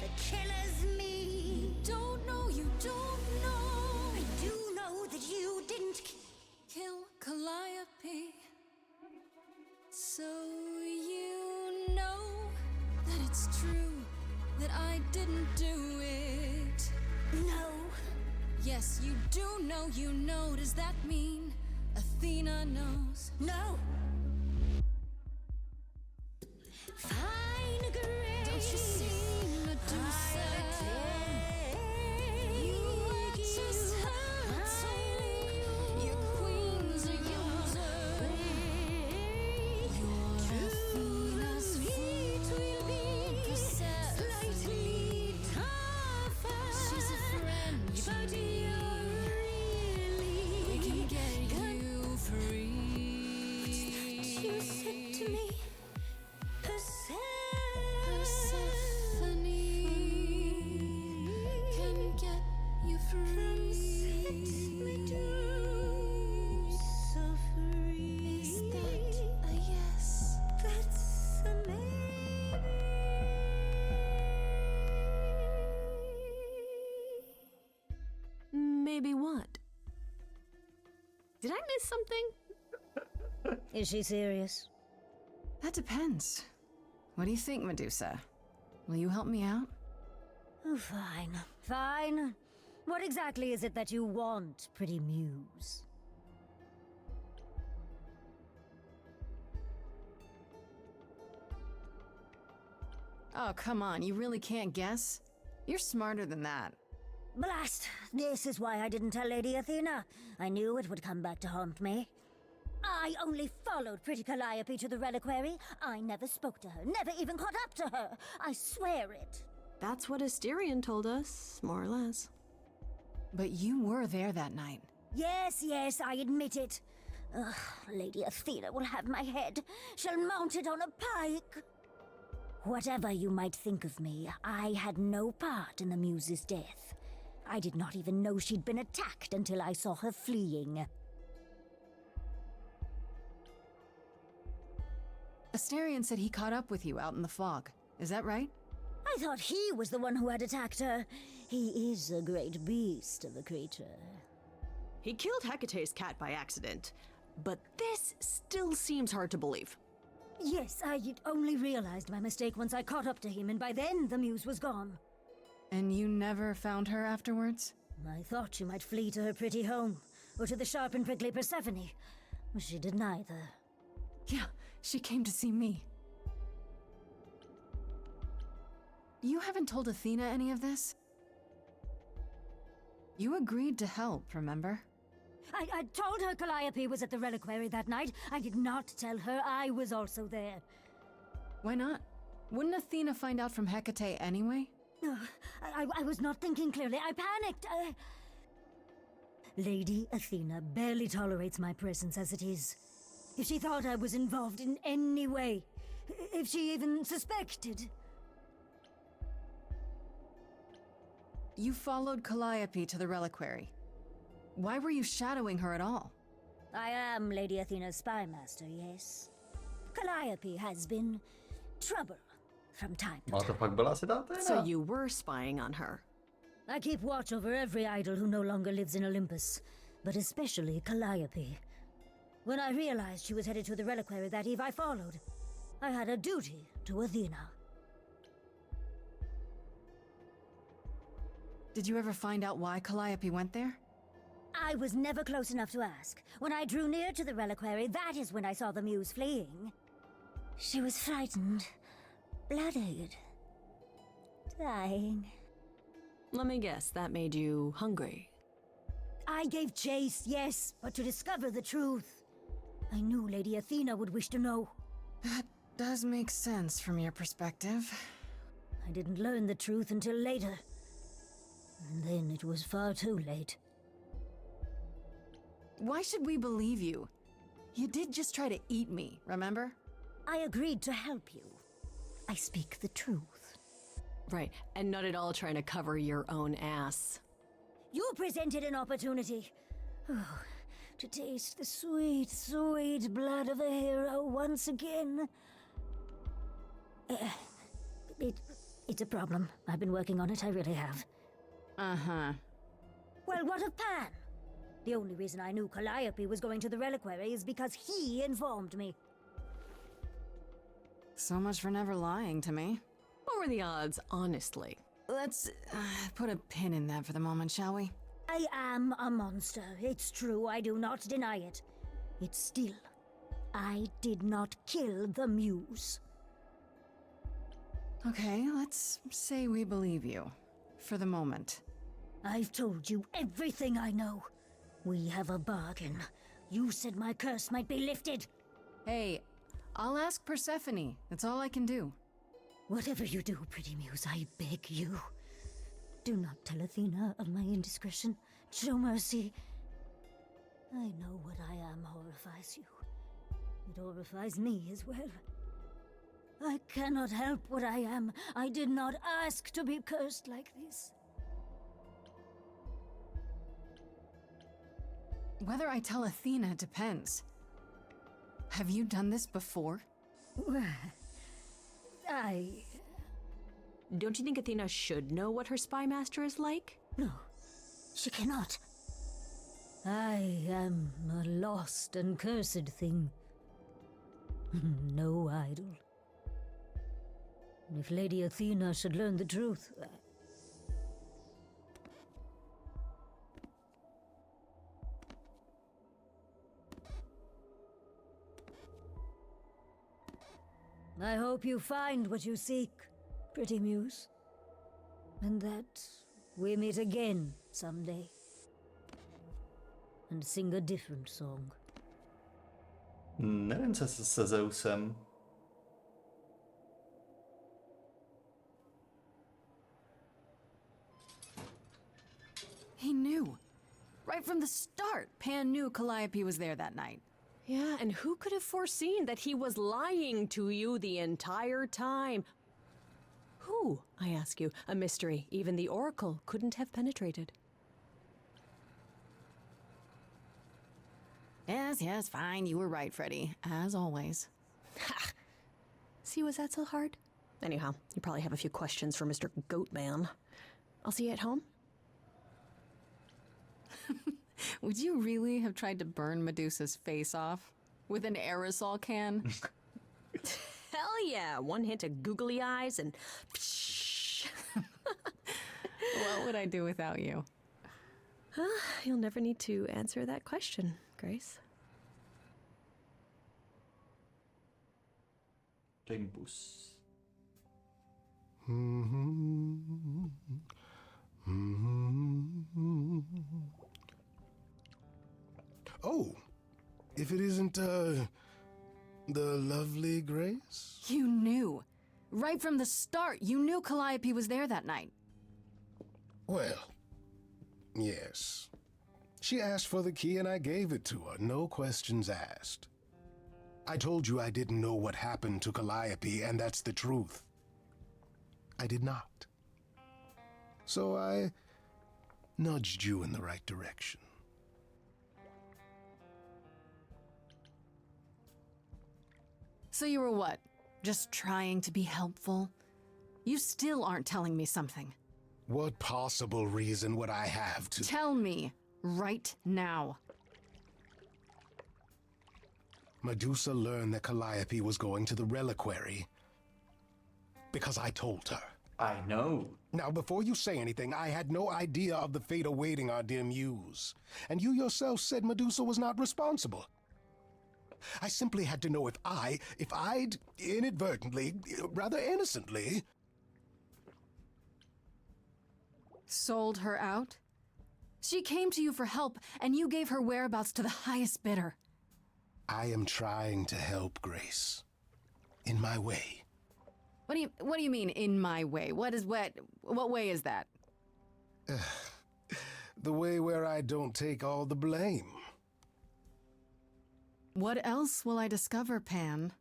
The killer's me. Don't know, you don't know. I do know that you didn't Kill Calliope. So you know that it's true that I didn't do it. No. Yes, you do know, you know. Does that mean Athena knows? No. Fine grace. Don't you see, Medusa? You are just her tool. Your queen's a user. Your Athena's feet will be slightly tougher. She's a friend to me. We can get you free. You said to me, Persephone can get you free. So free. Is that a yes? That's a maybe. Maybe what? Did I miss something? Is she serious? That depends. What do you think, Medusa? Will you help me out? Oh, fine. Fine. What exactly is it that you want, pretty muse? Oh, come on, you really can't guess? You're smarter than that. Blast! This is why I didn't tell Lady Athena. I knew it would come back to haunt me. I only followed pretty Calliope to the reliquary. I never spoke to her, never even caught up to her. I swear it. That's what Asterion told us, more or less. But you were there that night. Yes, yes, I admit it. Ugh, Lady Athena will have my head. She'll mount it on a pike. Whatever you might think of me, I had no part in the Muse's death. I did not even know she'd been attacked until I saw her fleeing. Asterion said he caught up with you out in the fog. Is that right? I thought he was the one who had attacked her. He is a great beast of a creature. He killed Hecate's cat by accident, but this still seems hard to believe. Yes, I only realized my mistake once I caught up to him, and by then the Muse was gone. And you never found her afterwards? I thought she might flee to her pretty home, or to the sharp and prickly Persephone. She did neither. Yeah, she came to see me. You haven't told Athena any of this? You agreed to help, remember? I told her Calliope was at the reliquary that night. I did not tell her I was also there. Why not? Wouldn't Athena find out from Hecate anyway? I was not thinking clearly. I panicked. Lady Athena barely tolerates my presence as it is. If she thought I was involved in any way, if she even suspected... You followed Calliope to the reliquary. Why were you shadowing her at all? I am Lady Athena's spy master, yes. Calliope has been trouble from time to Ale to fakt byla asi ta Athena. So you were spying on her. I keep watch over every idol who no longer lives in Olympus, but especially Calliope. When I realized she was headed to the reliquary that eve, I followed. I had a duty to Athena. Did you ever find out why Calliope went there? I was never close enough to ask. When I drew near to the reliquary, that is when I saw the Muse fleeing. She was frightened, bloodied, dying. Let me guess, that made you hungry. I gave chase, yes, but to discover the truth. I knew Lady Athena would wish to know. That does make sense from your perspective. I didn't learn the truth until later. And then it was far too late. Why should we believe you? You did just try to eat me, remember? I agreed to help you. I speak the truth. Right, and not at all trying to cover your own ass. You presented an opportunity. Oh, to taste the sweet, sweet blood of a hero once again. It's a problem. I've been working on it, I really have. Uh-huh. Well, what of Pan? The only reason I knew Calliope was going to the reliquary is because he informed me. So much for never lying to me. What were the odds, honestly? Let's put a pin in that for the moment, shall we? I am a monster. It's true, I do not deny it. It's still, I did not kill the Muse. Okay, let's say we believe you. For the moment. I've told you everything I know. We have a bargain. You said my curse might be lifted. Hey, I'll ask Persephone. That's all I can do. Whatever you do, pretty Muse, I beg you. Do not tell Athena of my indiscretion. Show mercy. I know what I am horrifies you. It horrifies me as well. I cannot help what I am. I did not ask to be cursed like this. Whether I tell Athena depends. Have you done this before? Don't you think Athena should know what her spy master is like? No, she cannot. I am a lost and cursed thing. No idol. If Lady Athena should learn the truth... I hope you find what you seek. pretty muse. And that we meet again someday. And sing a different song. Nevím, co se Zeusem. He knew. Right from the start, Pan knew Calliope was there that night. Yeah, and who could have foreseen that he was lying to you the entire time? Who, I ask you, a mystery even the Oracle couldn't have penetrated. Yes, fine. You were right, Freddy. As always. Ha! See, was that so hard? Anyhow, you probably have a few questions for Mr. Goatman. I'll see you at home. Would you really have tried to burn Medusa's face off? With an aerosol can? Hell yeah! One hint of googly eyes and... What would I do without you? You'll never need to answer that question, Grace. Tempus. Oh, if it isn't, the lovely Grace? You knew. Right from the start, you knew Calliope was there that night. Well, yes. She asked for the key and I gave it to her, no questions asked. I told you I didn't know what happened to Calliope, and that's the truth. I did not. So I nudged you in the right direction. So you were what? Just trying to be helpful? You still aren't telling me something. What possible reason would I have to— Tell me, right now. Medusa learned that Calliope was going to the reliquary because I told her. I know. Now, before you say anything, I had no idea of the fate awaiting our dear muse. And you yourself said Medusa was not responsible. I simply had to know if I'd inadvertently, rather innocently— Sold her out? She came to you for help, and you gave her whereabouts to the highest bidder. I am trying to help, Grace. In my way. What do you mean, in my way? What way is that? The way where I don't take all the blame. What else will I discover, Pan?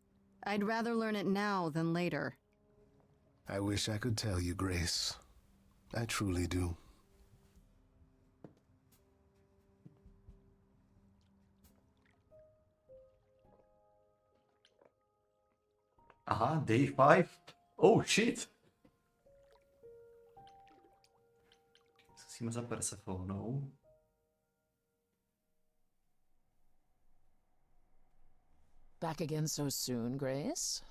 I'd rather learn it now than later. I wish I could tell you, Grace. I truly do. Aha, day 5. Oh shit! Zkusíme za Persephonou. Back again so soon, Grace?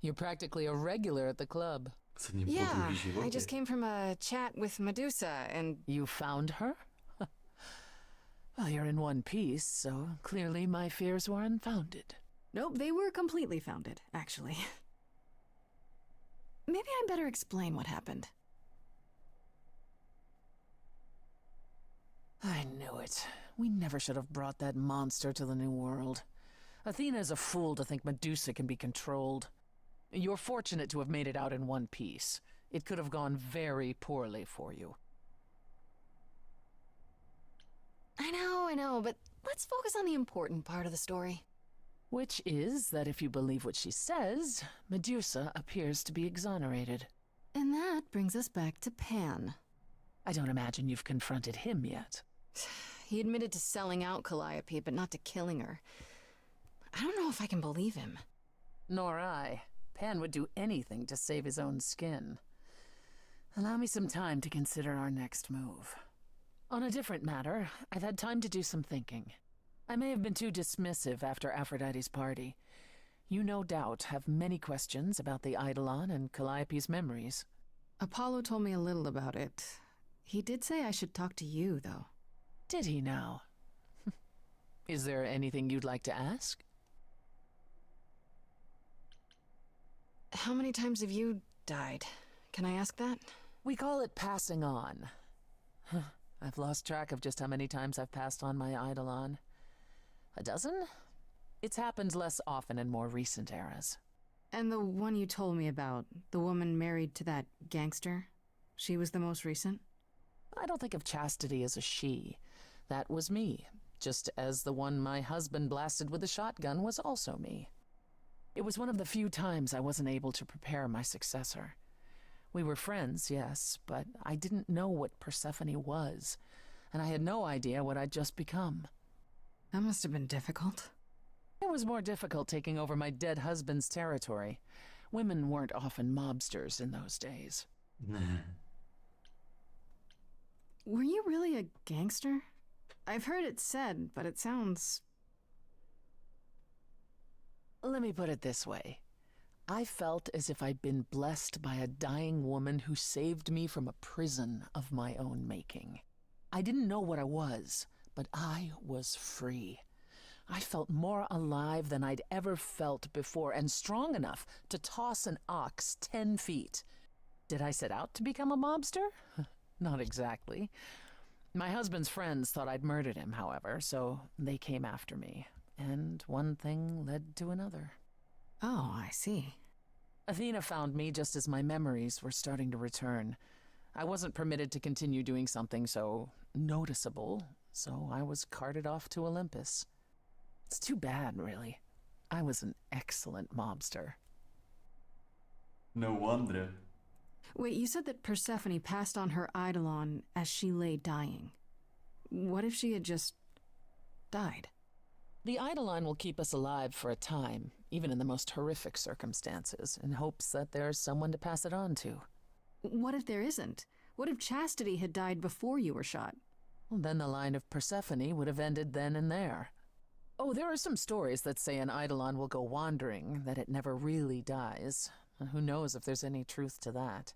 You're practically a regular at the club. Yeah, I just came from a chat with Medusa, and... You found her? Well, you're in one piece, so clearly my fears were unfounded. Nope, they were completely founded, actually. Maybe I better explain what happened. I knew it. We never should have brought that monster to the New World. Athena's a fool to think Medusa can be controlled. You're fortunate to have made it out in one piece. It could have gone very poorly for you. I know, but let's focus on the important part of the story. Which is that if you believe what she says, Medusa appears to be exonerated. And that brings us back to Pan. I don't imagine you've confronted him yet. He admitted to selling out Calliope, but not to killing her. I don't know if I can believe him. Nor I. Pan would do anything to save his own skin. Allow me some time to consider our next move. On a different matter, I've had time to do some thinking. I may have been too dismissive after Aphrodite's party. You no doubt have many questions about the Eidolon and Calliope's memories. Apollo told me a little about it. He did say I should talk to you, though. Did he now? Is there anything you'd like to ask? How many times have you died. Can I ask that? We call it passing on. I've lost track of just how many times I've passed on my eidolon. A dozen? It's happened less often in more recent eras. And the one you told me about, the woman married to that gangster? She was the most recent? I don't think of Chastity as a she. That was me, just as the one my husband blasted with a shotgun was also me. It was one of the few times I wasn't able to prepare my successor. We were friends, yes, but I didn't know what Persephone was, and I had no idea what I'd just become. That must have been difficult. It was more difficult taking over my dead husband's territory. Women weren't often mobsters in those days. Were you really a gangster? I've heard it said, but it sounds... Let me put it this way. I felt as if I'd been blessed by a dying woman who saved me from a prison of my own making. I didn't know what I was, but I was free. I felt more alive than I'd ever felt before, and strong enough to toss an ox 10 feet. Did I set out to become a mobster? Not exactly. My husband's friends thought I'd murdered him, however, so they came after me. And one thing led to another. Oh, I see. Athena found me just as my memories were starting to return. I wasn't permitted to continue doing something so noticeable, so I was carted off to Olympus. It's too bad, really. I was an excellent mobster. No wonder. Wait, you said that Persephone passed on her eidolon as she lay dying. What if she had just died? The eidolon will keep us alive for a time, even in the most horrific circumstances, in hopes that there's someone to pass it on to. What if there isn't? What if Chastity had died before you were shot? Well, then the line of Persephone would have ended then and there. Oh, there are some stories that say an eidolon will go wandering, that it never really dies. Who knows if there's any truth to that?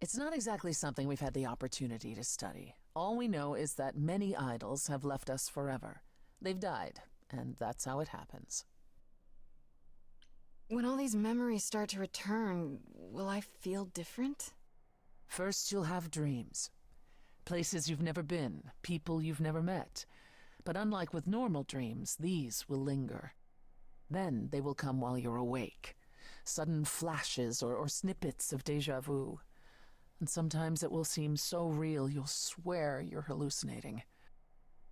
It's not exactly something we've had the opportunity to study. All we know is that many idols have left us forever. They've died, and that's how it happens. When all these memories start to return, will I feel different? First, you'll have dreams. Places you've never been, people you've never met. But unlike with normal dreams, these will linger. Then they will come while you're awake. Sudden flashes or snippets of déjà vu. And sometimes it will seem so real you'll swear you're hallucinating.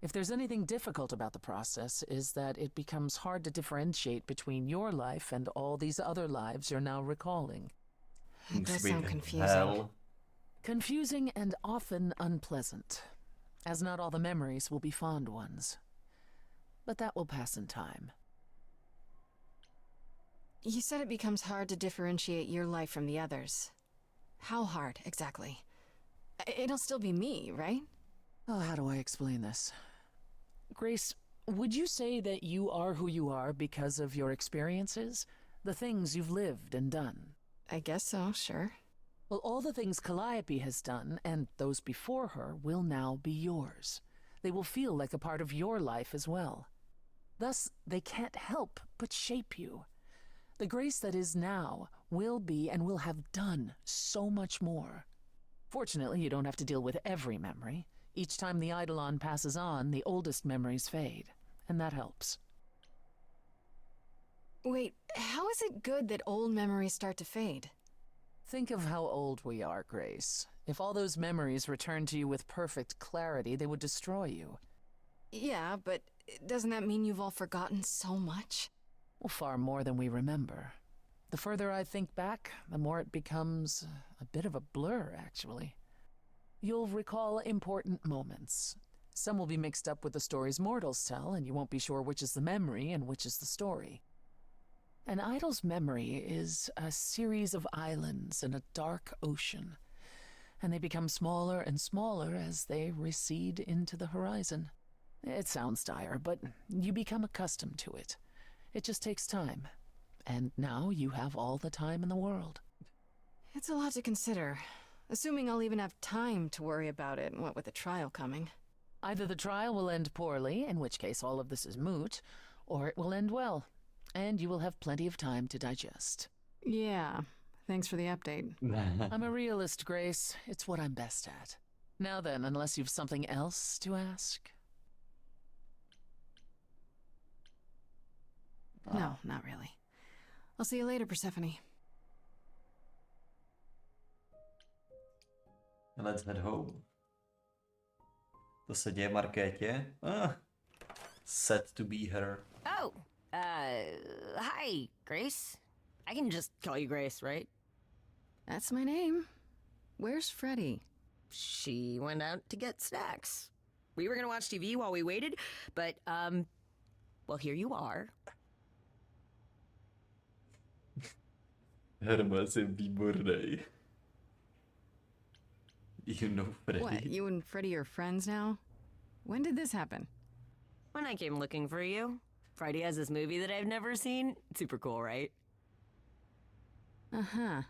If there's anything difficult about the process, is that it becomes hard to differentiate between your life and all these other lives you're now recalling. It does sound confusing. Hell. Confusing and often unpleasant, as not all the memories will be fond ones. But that will pass in time. You said it becomes hard to differentiate your life from the others. How hard, exactly? It'll still be me, right? Oh, how do I explain this? Grace, would you say that you are who you are because of your experiences? The things you've lived and done? I guess so, sure. Well, all the things Calliope has done, and those before her, will now be yours. They will feel like a part of your life as well. Thus, they can't help but shape you. The Grace that is now will be and will have done so much more. Fortunately, you don't have to deal with every memory. Each time the eidolon passes on, the oldest memories fade, and that helps. Wait, how is it good that old memories start to fade? Think of how old we are, Grace. If all those memories returned to you with perfect clarity, they would destroy you. Yeah, but doesn't that mean you've all forgotten so much? Well, far more than we remember. The further I think back, the more it becomes a bit of a blur, actually. You'll recall important moments. Some will be mixed up with the stories mortals tell, and you won't be sure which is the memory and which is the story. An idol's memory is a series of islands in a dark ocean, and they become smaller and smaller as they recede into the horizon. It sounds dire, but you become accustomed to it. It just takes time. And now you have all the time in the world. It's a lot to consider. Assuming I'll even have time to worry about it, what with the trial coming. Either the trial will end poorly, in which case all of this is moot, or it will end well, and you will have plenty of time to digest. Yeah, Thanks for the update. I'm a realist, Grace. It's what I'm best at. Now then, unless you've something else to ask. No, not really. I'll see you later, Persephone. Let's head home. To se děje Markétě? Set to be her. Oh, hi, Grace. I can just call you Grace, right? That's my name. Where's Freddie? She went out to get snacks. We were gonna watch TV while we waited, but, well, here you are. Hermes je výbornej. You know Freddie. What, you and Freddie are friends now? When did this happen? When I came looking for you. Freddie has this movie that I've never seen. Super cool, right? Uh-huh.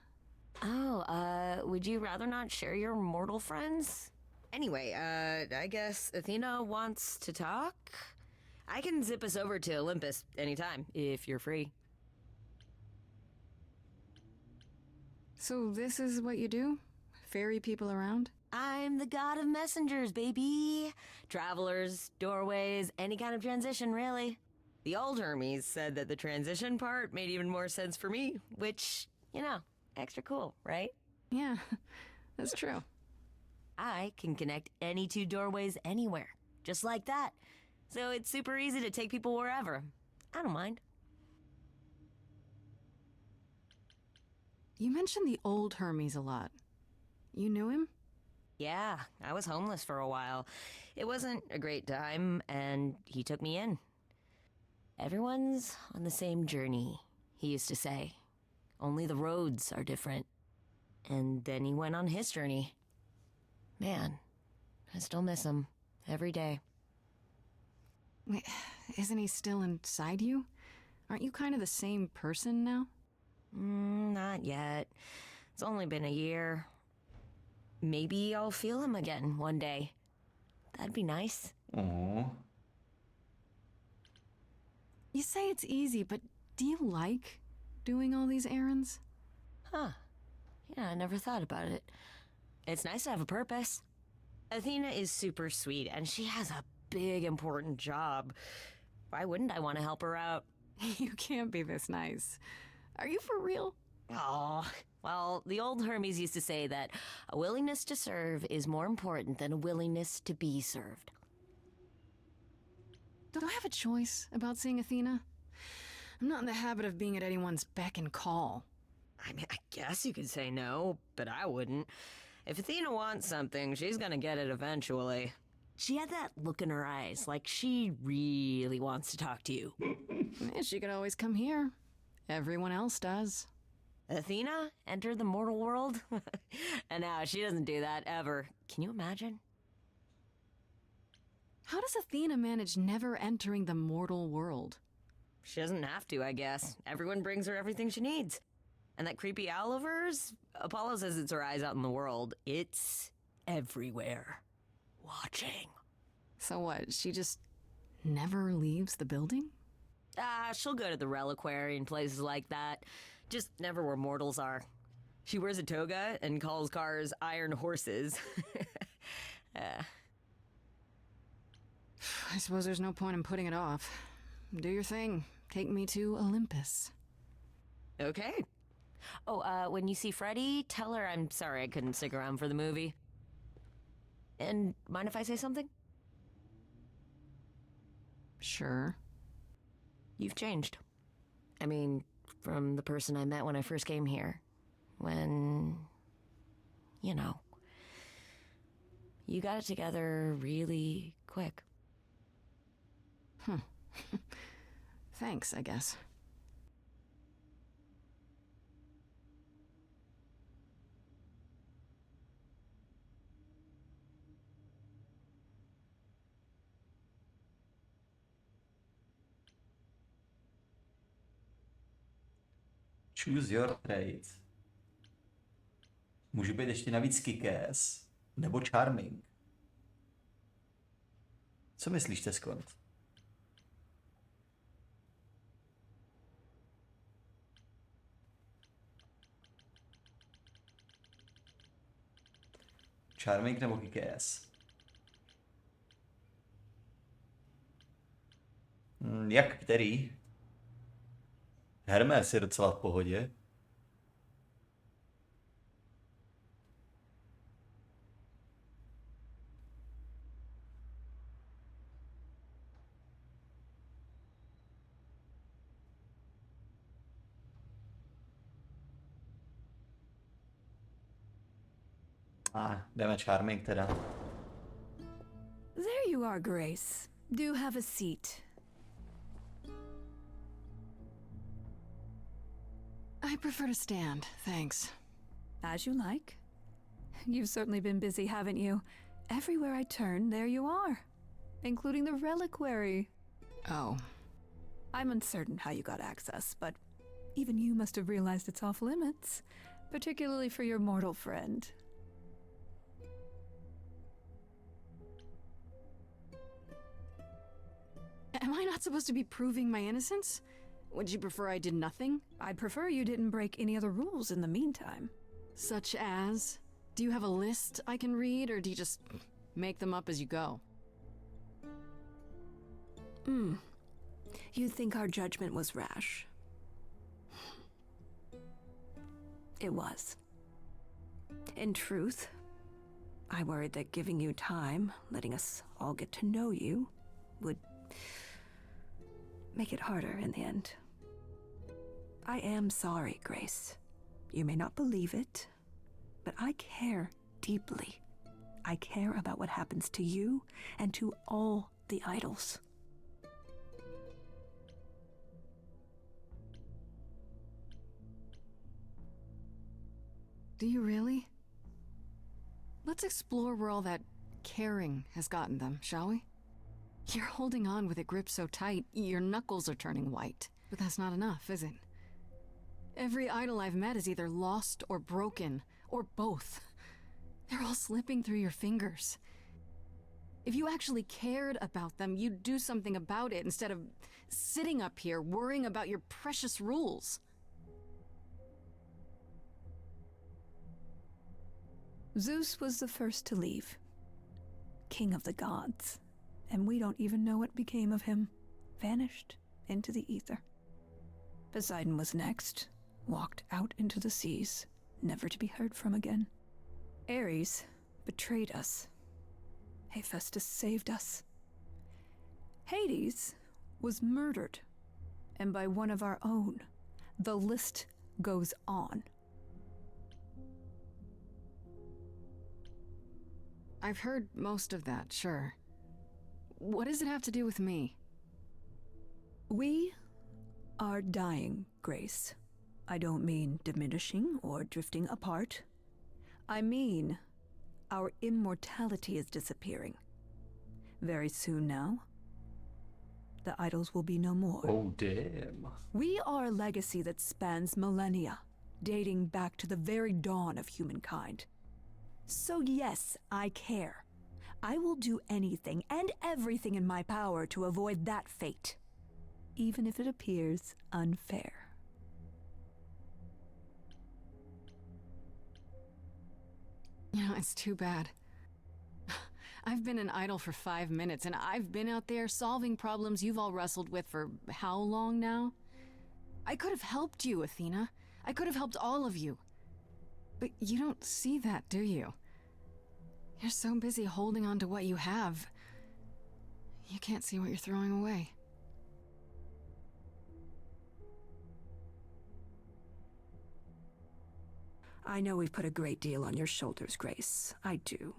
Oh, would you rather not share your mortal friends? Anyway, I guess Athena wants to talk? I can zip us over to Olympus anytime, if you're free. So this is what you do? Ferry people around? I'm the god of messengers, baby. Travelers, doorways, any kind of transition, really. The old Hermes said that the transition part made even more sense for me, which, you know, extra cool, right? Yeah, that's true. I can connect any two doorways anywhere, just like that. So it's super easy to take people wherever. I don't mind. You mentioned the old Hermes a lot. You knew him? Yeah, I was homeless for a while. It wasn't a great time, and he took me in. Everyone's on the same journey, he used to say. Only the roads are different. And then he went on his journey. Man, I still miss him every day. Wait, isn't he still inside you? Aren't you kind of the same person now? Not yet. It's only been a year. Maybe I'll feel him again one day. That'd be nice. Aww. You say it's easy, but do you like doing all these errands? Huh. Yeah, I never thought about it. It's nice to have a purpose. Athena is super sweet, and she has a big, important job. Why wouldn't I want to help her out? You can't be this nice. Are you for real? Oh, well, the old Hermes used to say that a willingness to serve is more important than a willingness to be served. Do I have a choice about seeing Athena? I'm not in the habit of being at anyone's beck and call. I mean, I guess you could say no, but I wouldn't. If Athena wants something, she's gonna get it eventually. She had that look in her eyes, like she really wants to talk to you. She could always come here. Everyone else does. Athena entered the mortal world? And now she doesn't do that ever. Can you imagine? How does Athena manage never entering the mortal world? She doesn't have to, I guess. Everyone brings her everything she needs. And that creepy owl of hers? Apollo says it's her eyes out in the world. It's everywhere. Watching. So what, she just never leaves the building? She'll go to the reliquary and places like that. Just never where mortals are. She wears a toga and calls cars iron horses. I suppose there's no point in putting it off. Do your thing. Take me to Olympus. Okay. Oh, when you see Freddie, tell her I'm sorry I couldn't stick around for the movie. And mind if I say something? Sure. You've changed. I mean, from the person I met when I first came here. When, you know, you got it together really quick. Thanks, I guess. Choose your trade. Může být ještě navíc kick-ass, nebo charming. Co myslíš, Teskont? Charming nebo kick-ass? Jak který? Hermes je docela v pohodě. Jdeme Charming teda. There you are, Grace. Do have a seat. I prefer to stand, thanks. As you like. You've certainly been busy, haven't you? Everywhere I turn, there you are. Including the reliquary. Oh. I'm uncertain how you got access, but even you must have realized it's off limits. Particularly for your mortal friend. Am I not supposed to be proving my innocence? Would you prefer I did nothing? I'd prefer you didn't break any other rules in the meantime. Such as? Do you have a list I can read, or do you just make them up as you go? You think our judgment was rash? It was. In truth, I worried that giving you time, letting us all get to know you, would make it harder in the end. I am sorry, Grace. You may not believe it, but I care deeply. I care about what happens to you and to all the idols. Do you really? Let's explore where all that caring has gotten them, shall we? You're holding on with a grip so tight, your knuckles are turning white. But that's not enough, is it? Every idol I've met is either lost or broken, or both. They're all slipping through your fingers. If you actually cared about them, you'd do something about it instead of sitting up here worrying about your precious rules. Zeus was the first to leave. King of the gods. And we don't even know what became of him. Vanished into the ether. Poseidon was next. Walked out into the seas, never to be heard from again. Ares betrayed us. Hephaestus saved us. Hades was murdered. And by one of our own. The list goes on. I've heard most of that, sure. What does it have to do with me? We are dying, Grace. I don't mean diminishing or drifting apart. I mean our immortality is disappearing. Very soon now, the idols will be no more. Oh, damn. We are a legacy that spans millennia, dating back to the very dawn of humankind. So yes, I care. I will do anything and everything in my power to avoid that fate, even if it appears unfair. You know, it's too bad. I've been an idol for 5 minutes, and I've been out there solving problems you've all wrestled with for how long now? I could have helped you, Athena. I could have helped all of you. But you don't see that, do you? You're so busy holding on to what you have. You can't see what you're throwing away. I know we've put a great deal on your shoulders, Grace. I do.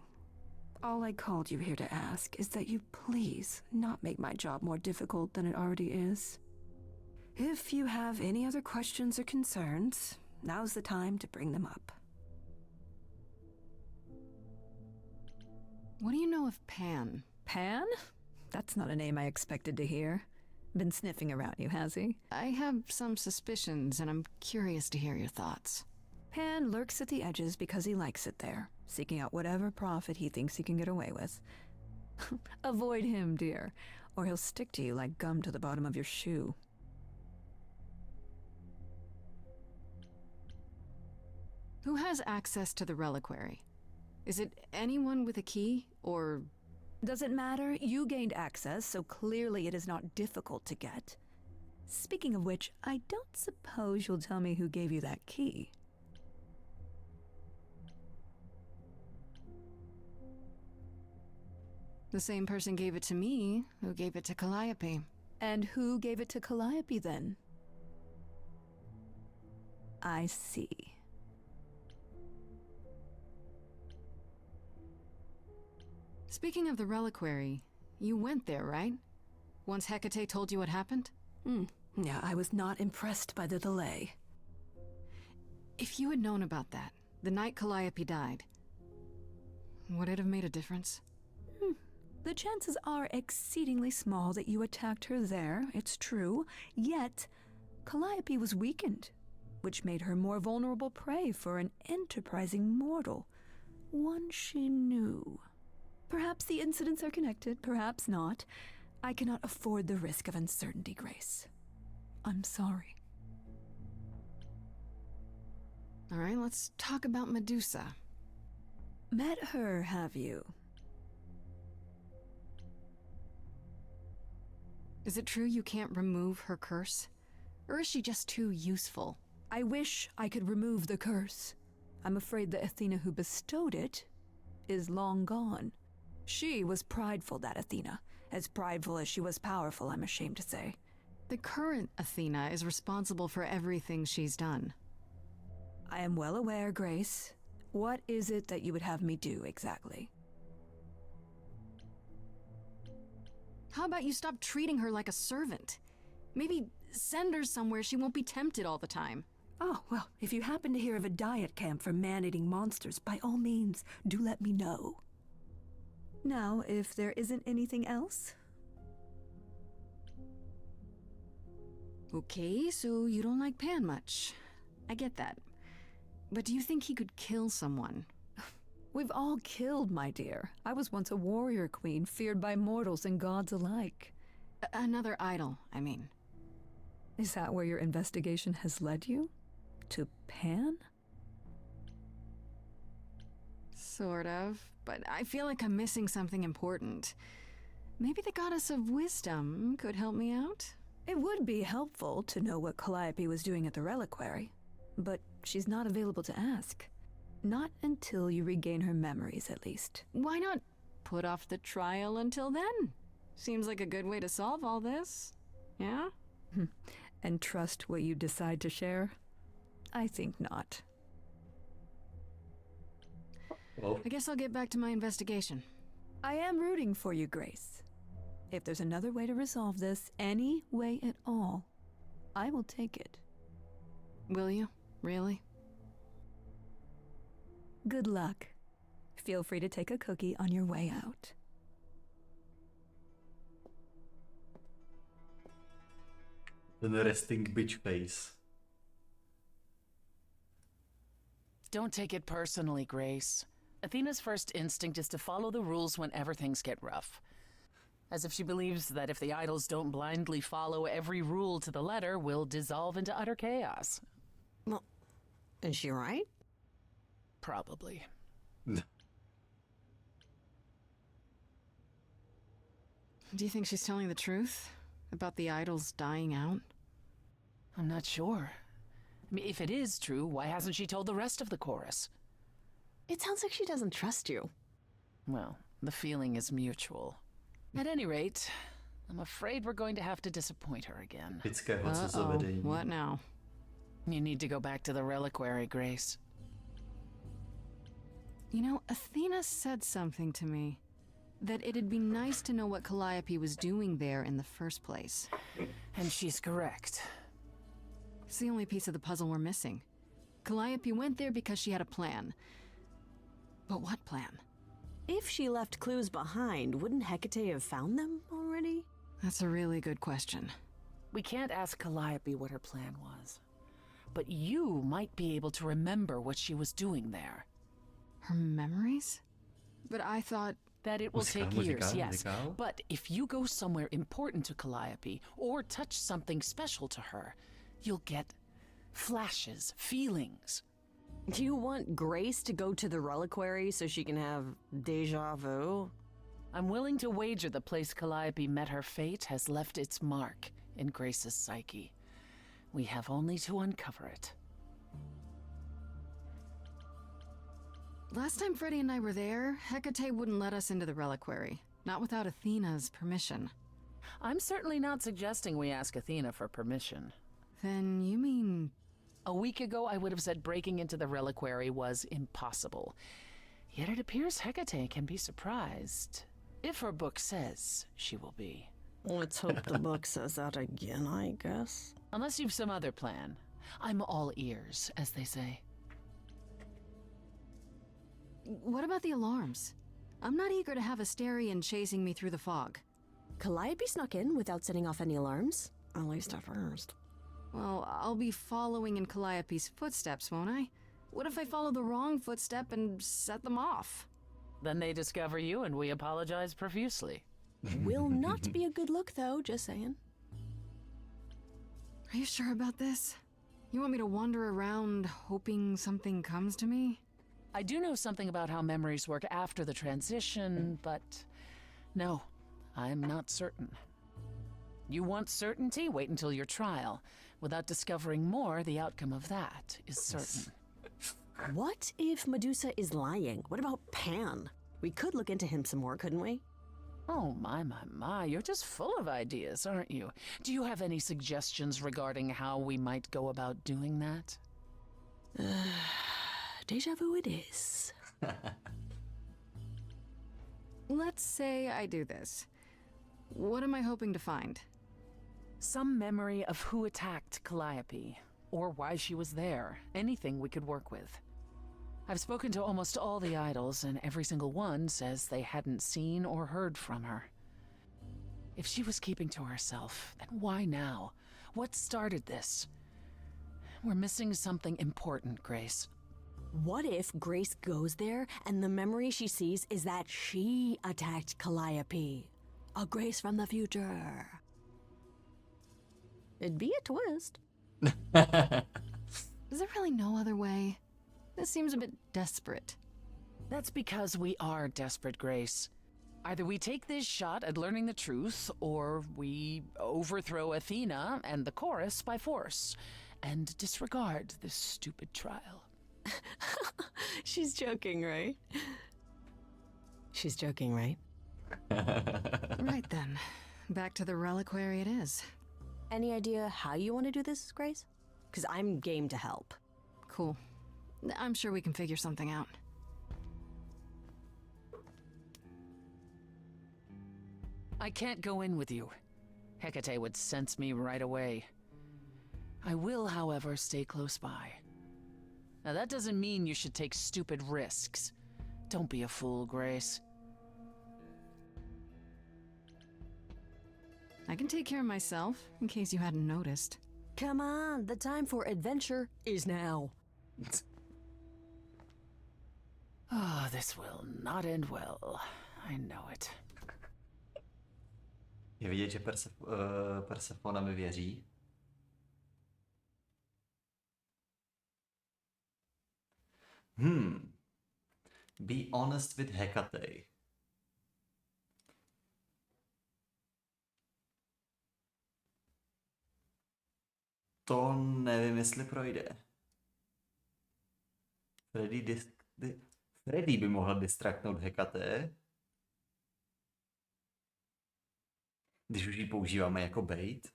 All I called you here to ask is that you please not make my job more difficult than it already is. If you have any other questions or concerns, now's the time to bring them up. What do you know of Pan? Pan? That's not a name I expected to hear. Been sniffing around you, has he? I have some suspicions, and I'm curious to hear your thoughts. Pan lurks at the edges because he likes it there, seeking out whatever profit he thinks he can get away with. Avoid him, dear, or he'll stick to you like gum to the bottom of your shoe. Who has access to the reliquary? Is it anyone with a key, or... Doesn't matter. You gained access, so clearly it is not difficult to get. Speaking of which, I don't suppose you'll tell me who gave you that key. The same person gave it to me, who gave it to Calliope. And who gave it to Calliope, then? I see. Speaking of the reliquary, you went there, right? Once Hecate told you what happened? Yeah, I was not impressed by the delay. If you had known about that, the night Calliope died, would it have made a difference? The chances are exceedingly small that you attacked her there, it's true. Yet, Calliope was weakened, which made her more vulnerable prey for an enterprising mortal. One she knew. Perhaps the incidents are connected, perhaps not. I cannot afford the risk of uncertainty, Grace. I'm sorry. All right, let's talk about Medusa. Met her, have you? Is it true you can't remove her curse? Or is she just too useful? I wish I could remove the curse. I'm afraid the Athena who bestowed it is long gone. She was prideful, that Athena. As prideful as she was powerful, I'm ashamed to say. The current Athena is responsible for everything she's done. I am well aware, Grace. What is it that you would have me do, exactly? How about you stop treating her like a servant? Maybe send her somewhere she won't be tempted all the time. Oh, well, if you happen to hear of a diet camp for man-eating monsters, by all means, do let me know. Now, if there isn't anything else... Okay, so you don't like Pan much. I get that. But do you think he could kill someone? We've all killed, my dear. I was once a warrior queen, feared by mortals and gods alike. Another idol, I mean. Is that where your investigation has led you? To Pan? Sort of, but I feel like I'm missing something important. Maybe the goddess of wisdom could help me out? It would be helpful to know what Calliope was doing at the reliquary, but she's not available to ask. Not until you regain her memories, at least. Why not put off the trial until then? Seems like a good way to solve all this. Yeah? And trust what you decide to share? I think not. Well, I guess I'll get back to my investigation. I am rooting for you, Grace. If there's another way to resolve this, any way at all, I will take it. Will you? Really? Good luck. Feel free to take a cookie on your way out. Ten resting bitch face. Don't take it personally, Grace. Athena's first instinct is to follow the rules whenever things get rough. As if she believes that if the idols don't blindly follow every rule to the letter, we'll dissolve into utter chaos. Well, is she right? Probably. Do you think she's telling the truth? About the idols dying out? I'm not sure. I mean, if it is true, why hasn't she told the rest of the chorus? It sounds like she doesn't trust you. Well, the feeling is mutual. At any rate, I'm afraid we're going to have to disappoint her again. What now? You need to go back to the reliquary, Grace. You know, Athena said something to me. That it'd be nice to know what Calliope was doing there in the first place. And she's correct. It's the only piece of the puzzle we're missing. Calliope went there because she had a plan. But what plan? If she left clues behind, wouldn't Hecate have found them already? That's a really good question. We can't ask Calliope what her plan was. But you might be able to remember what she was doing there. Her memories? But I thought... That it will take years, yes. Muzikál? But if you go somewhere important to Calliope, or touch something special to her, you'll get flashes, feelings. Do you want Grace to go to the reliquary so she can have deja vu? I'm willing to wager the place Calliope met her fate has left its mark in Grace's psyche. We have only to uncover it. Last time Freddie and I were there, Hecate wouldn't let us into the reliquary. Not without Athena's permission. I'm certainly not suggesting we ask Athena for permission. Then you mean... A week ago, I would have said breaking into the reliquary was impossible. Yet it appears Hecate can be surprised. If her book says she will be. Let's hope the book says that again, I guess. Unless you've some other plan. I'm all ears, as they say. What about the alarms? I'm not eager to have Asterion chasing me through the fog. Calliope snuck in without setting off any alarms. At least at first. Well, I'll be following in Calliope's footsteps, won't I? What if I follow the wrong footstep and set them off? Then they discover you and we apologize profusely. Will not be a good look, though, just saying. Are you sure about this? You want me to wander around hoping something comes to me? I do know something about how memories work after the transition, but no, I'm not certain. You want certainty? Wait until your trial. Without discovering more, the outcome of that is certain. What if Medusa is lying? What about Pan? We could look into him some more, couldn't we? Oh, my, you're just full of ideas, aren't you? Do you have any suggestions regarding how we might go about doing that? Deja vu it is. Let's say I do this. What am I hoping to find? Some memory of who attacked Calliope, or why she was there. Anything we could work with. I've spoken to almost all the idols, and every single one says they hadn't seen or heard from her. If she was keeping to herself, then why now? What started this? We're missing something important, Grace. What if Grace goes there and the memory she sees is that she attacked Calliope? A Grace from the future. It'd be a twist. Is there really no other way? This seems a bit desperate. That's because we are desperate, Grace. Either we take this shot at learning the truth, or we overthrow Athena and the chorus by force, and disregard this stupid trial. She's joking, right? She's joking, right? Right then. Back to the reliquary it is. Any idea how you want to do this, Grace? Because I'm game to help. Cool. I'm sure we can figure something out. I can't go in with you. Hecate would sense me right away. I will, however, stay close by. Now that doesn't mean you should take stupid risks. Don't be a fool, Grace. I can take care of myself, in case you hadn't noticed. Come on, the time for adventure is now. Oh, this will not end well. I know it. Je vidět, že Persefona mi věří. Be honest with Hecate. To nevím, jestli projde. Freddy by mohl distraktnout Hecate. Když už ji používáme jako bait.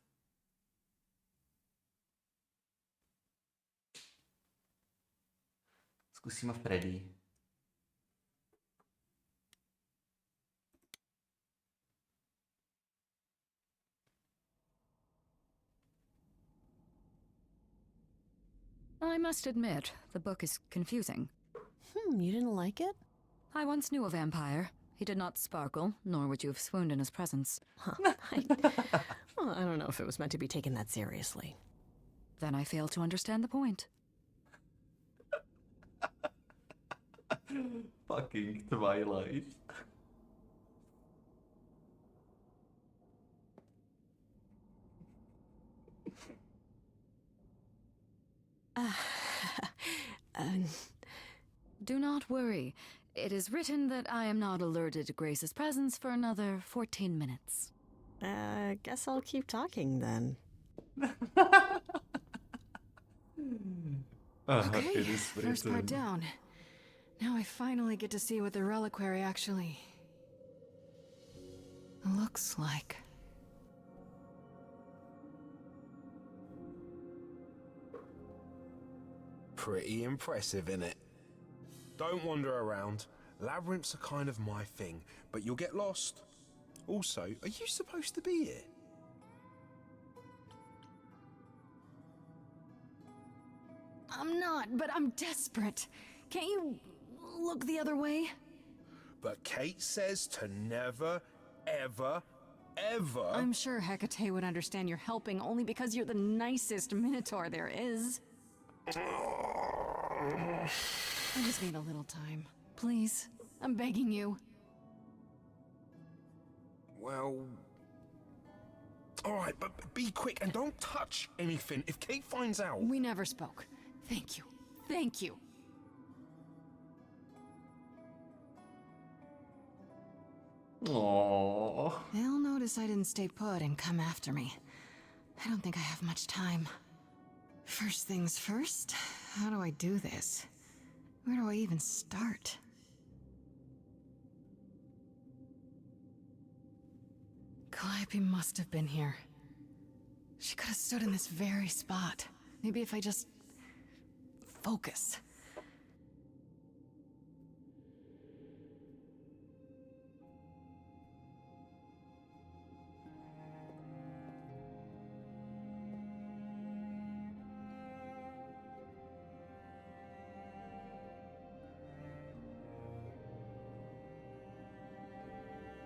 Zkusíme Freddy. I must admit, the book is confusing. You didn't like it? I once knew a vampire. He did not sparkle, nor would you have swooned in his presence. Well, I don't know if it was meant to be taken that seriously. Then I fail to understand the point. Fucking Twilight. do not worry. It is written that I am not alerted to Grace's presence for another 14 minutes. Guess I'll keep talking then. Okay, first part down. Now I finally get to see what the reliquary actually looks like. Pretty impressive, innit? Don't wander around. Labyrinths are kind of my thing, but you'll get lost. Also, are you supposed to be here? I'm not, but I'm desperate. Can't you look the other way? But Kate says to never, ever, ever... I'm sure Hecate would understand you're helping only because you're the nicest Minotaur there is. I just need a little time. Please, I'm begging you. Well... Alright, but be quick and don't touch anything if Kate finds out. We never spoke. Thank you. Thank you. Aww. They'll notice I didn't stay put and come after me. I don't think I have much time. First things first, how do I do this? Where do I even start? Calliope must have been here. She could have stood in this very spot. Maybe if I just... focus.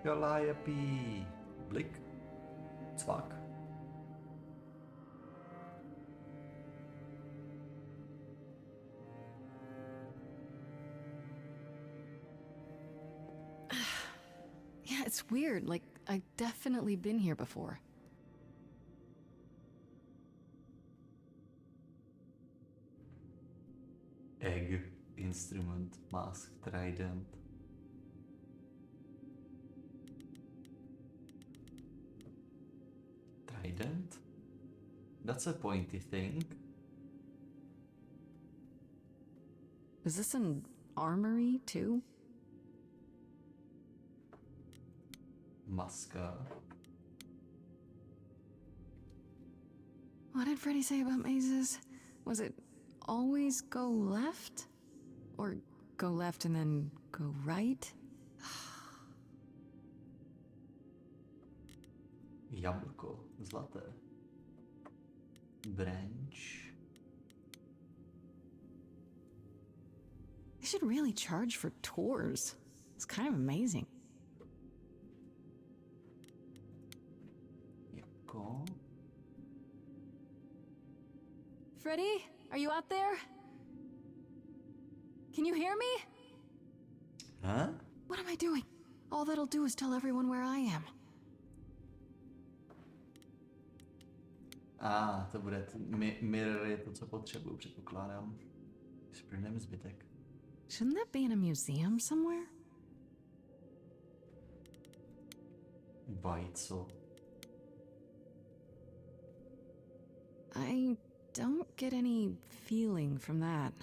Calliope. Blick. Zwak. Yeah, it's weird. Like, I've definitely been here before. Egg. Instrument. Mask. Trident. Trident? That's a pointy thing. Is this an armory, too? Maska. What did Freddy say about mazes? Was it always go left? Or go left and then go right? Jabłko. Zlaté. Branch. They should really charge for tours. It's kind of amazing. Jabłko. Freddy, are you out there? Can you hear me? Huh? What am I doing? All that'll do is tell everyone where I am. To bude mirror je to, co potřebuju, předpokládám. Sprneme zbytek. Shouldn't that be in a museum somewhere? Vajco. I don't get any feeling from that.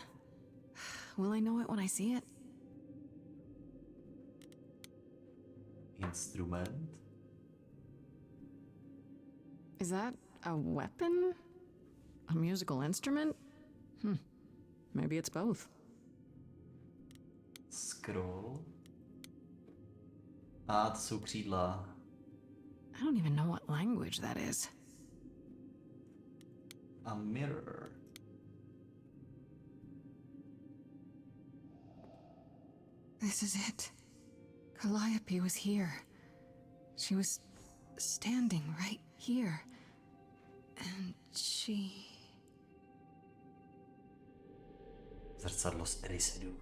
Will I know it when I see it? Instrument. Is that a weapon? A musical instrument? Maybe it's both. Scroll. To jsou křídla. I don't even know what language that is. A mirror. This is it. Calliope was here. She was standing right here. And she... Zrcadlo z Erisedu.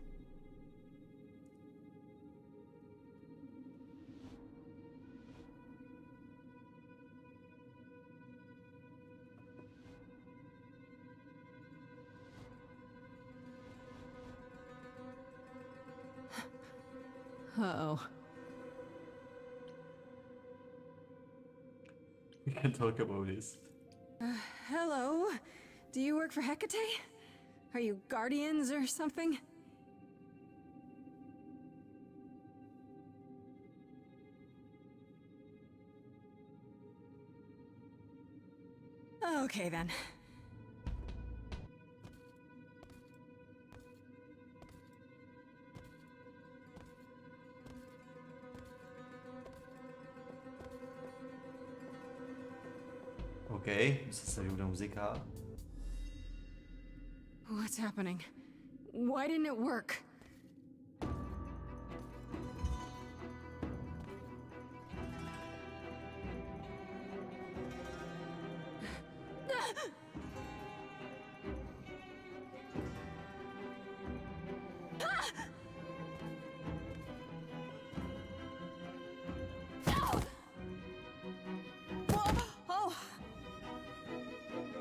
Uh-oh. We can talk about this. Hello? Do you work for Hecate? Are you guardians or something? Okay then. OK, se do muzikál. What's happening? Why didn't it work?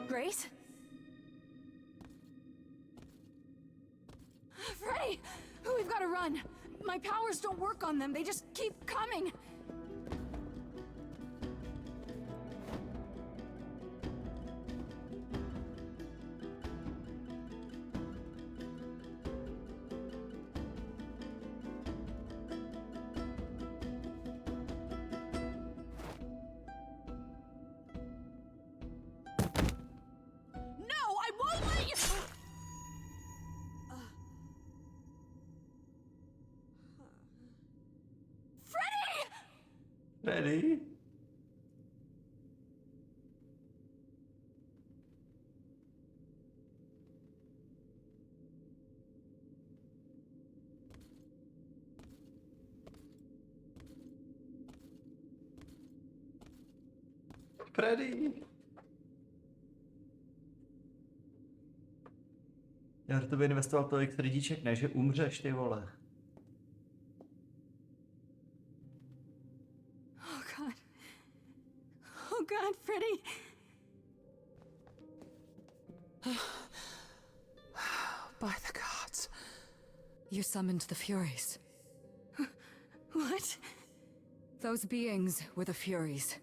Grace? Freddy! We've got to run! My powers don't work on them, they just keep coming! Ready? Freddy! Já do tebe investoval tolik srdíček, ne, že umřeš, ty vole. Oh God, Freddy! By the gods. You summoned the Furies. What? Those beings were the Furies,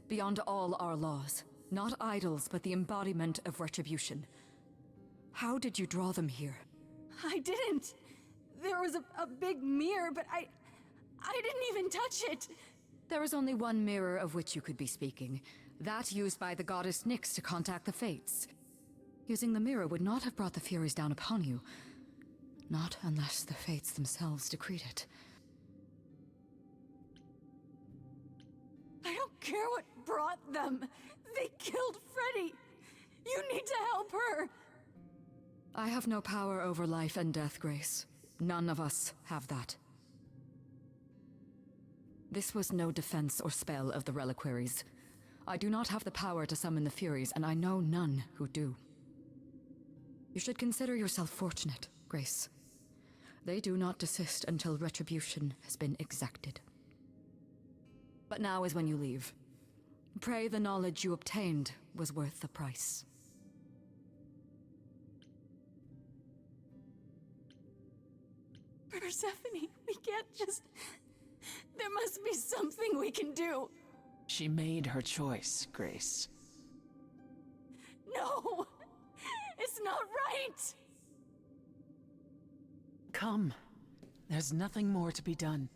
beyond all our laws. Not idols, but the embodiment of retribution. How did you draw them here? I didn't. There was a big mirror, but I didn't even touch it. There is only one mirror of which you could be speaking. That used by the goddess Nyx to contact the Fates. Using the mirror would not have brought the Furies down upon you. Not unless the Fates themselves decreed it. I don't care what brought them. They killed Freddy. You need to help her. I have no power over life and death, Grace. None of us have that. This was no defense or spell of the reliquaries. I do not have the power to summon the Furies, and I know none who do. You should consider yourself fortunate, Grace. They do not desist until retribution has been exacted. But now is when you leave. Pray the knowledge you obtained was worth the price. Persephone, we can't just... There must be something we can do. She made her choice, Grace. No! It's not right! Come. There's nothing more to be done.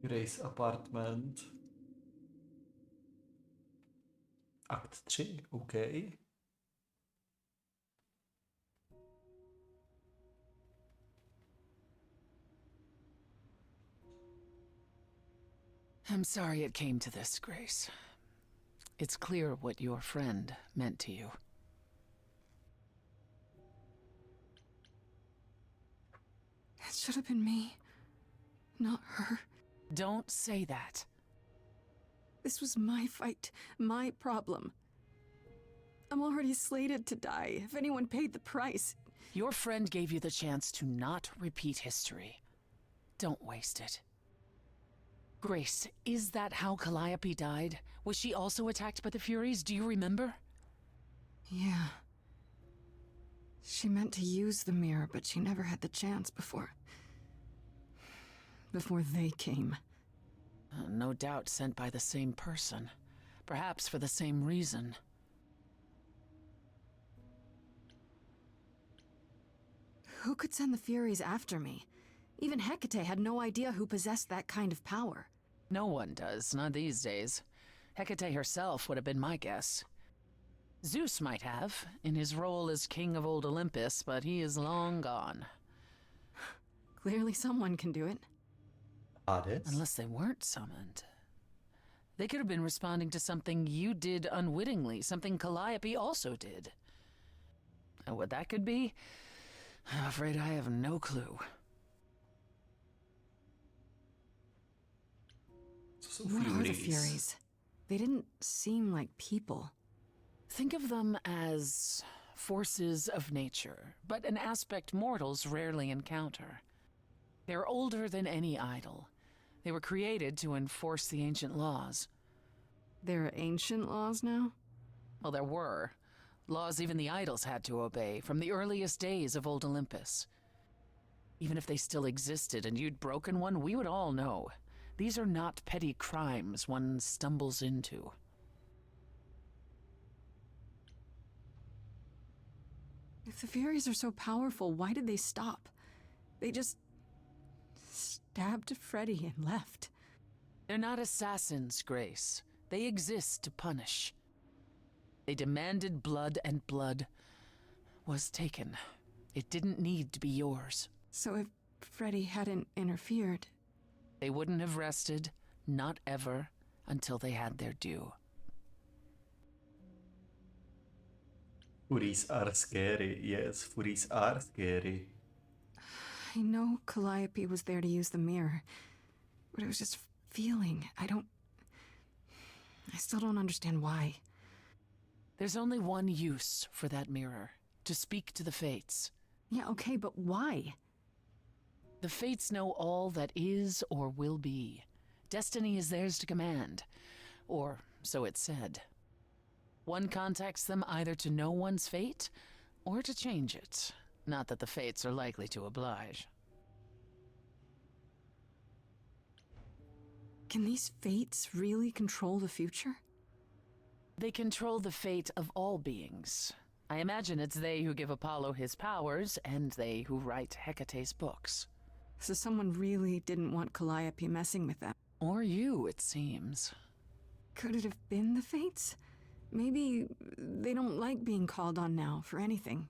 Grace apartment. Akt 3, OK. I'm sorry it came to this, Grace. It's clear what your friend meant to you. It should have been me, not her. Don't say that. This was my fight, my problem. I'm already slated to die, if anyone paid the price. Your friend gave you the chance to not repeat history. Don't waste it. Grace, is that how Calliope died? Was she also attacked by the Furies? Do you remember? Yeah. She meant to use the mirror, but she never had the chance before they came. No doubt sent by the same person. Perhaps for the same reason. Who could send the Furies after me? Even Hecate had no idea who possessed that kind of power. No one does, not these days. Hecate herself would have been my guess. Zeus might have, in his role as king of old Olympus, but he is long gone. Clearly someone can do it. Unless they weren't summoned. They could have been responding to something you did unwittingly, something Calliope also did. And what that could be, I'm afraid I have no clue. What are the Furies? They didn't seem like people. Think of them as forces of nature, but an aspect mortals rarely encounter. They're older than any idol. They were created to enforce the ancient laws. There are ancient laws now? Well, there were. Laws even the idols had to obey, from the earliest days of old Olympus. Even if they still existed and you'd broken one, we would all know. These are not petty crimes one stumbles into. If the Furies are so powerful, why did they stop? They just stabbed Freddy and left. They're not assassins, Grace. They exist to punish. They demanded blood, and blood was taken. It didn't need to be yours. So if Freddy hadn't interfered... They wouldn't have rested, not ever, until they had their due. Furies are scary. Yes, Furies are scary. I know Calliope was there to use the mirror, but it was just feeling. I still don't understand why. There's only one use for that mirror, to speak to the Fates. Yeah, okay, but why? The Fates know all that is or will be. Destiny is theirs to command, or so it's said. One contacts them either to know one's fate, or to change it. Not that the Fates are likely to oblige. Can these Fates really control the future? They control the fate of all beings. I imagine it's they who give Apollo his powers, and they who write Hecate's books. So someone really didn't want Calliope messing with them. Or you, it seems. Could it have been the Fates? Maybe they don't like being called on now for anything.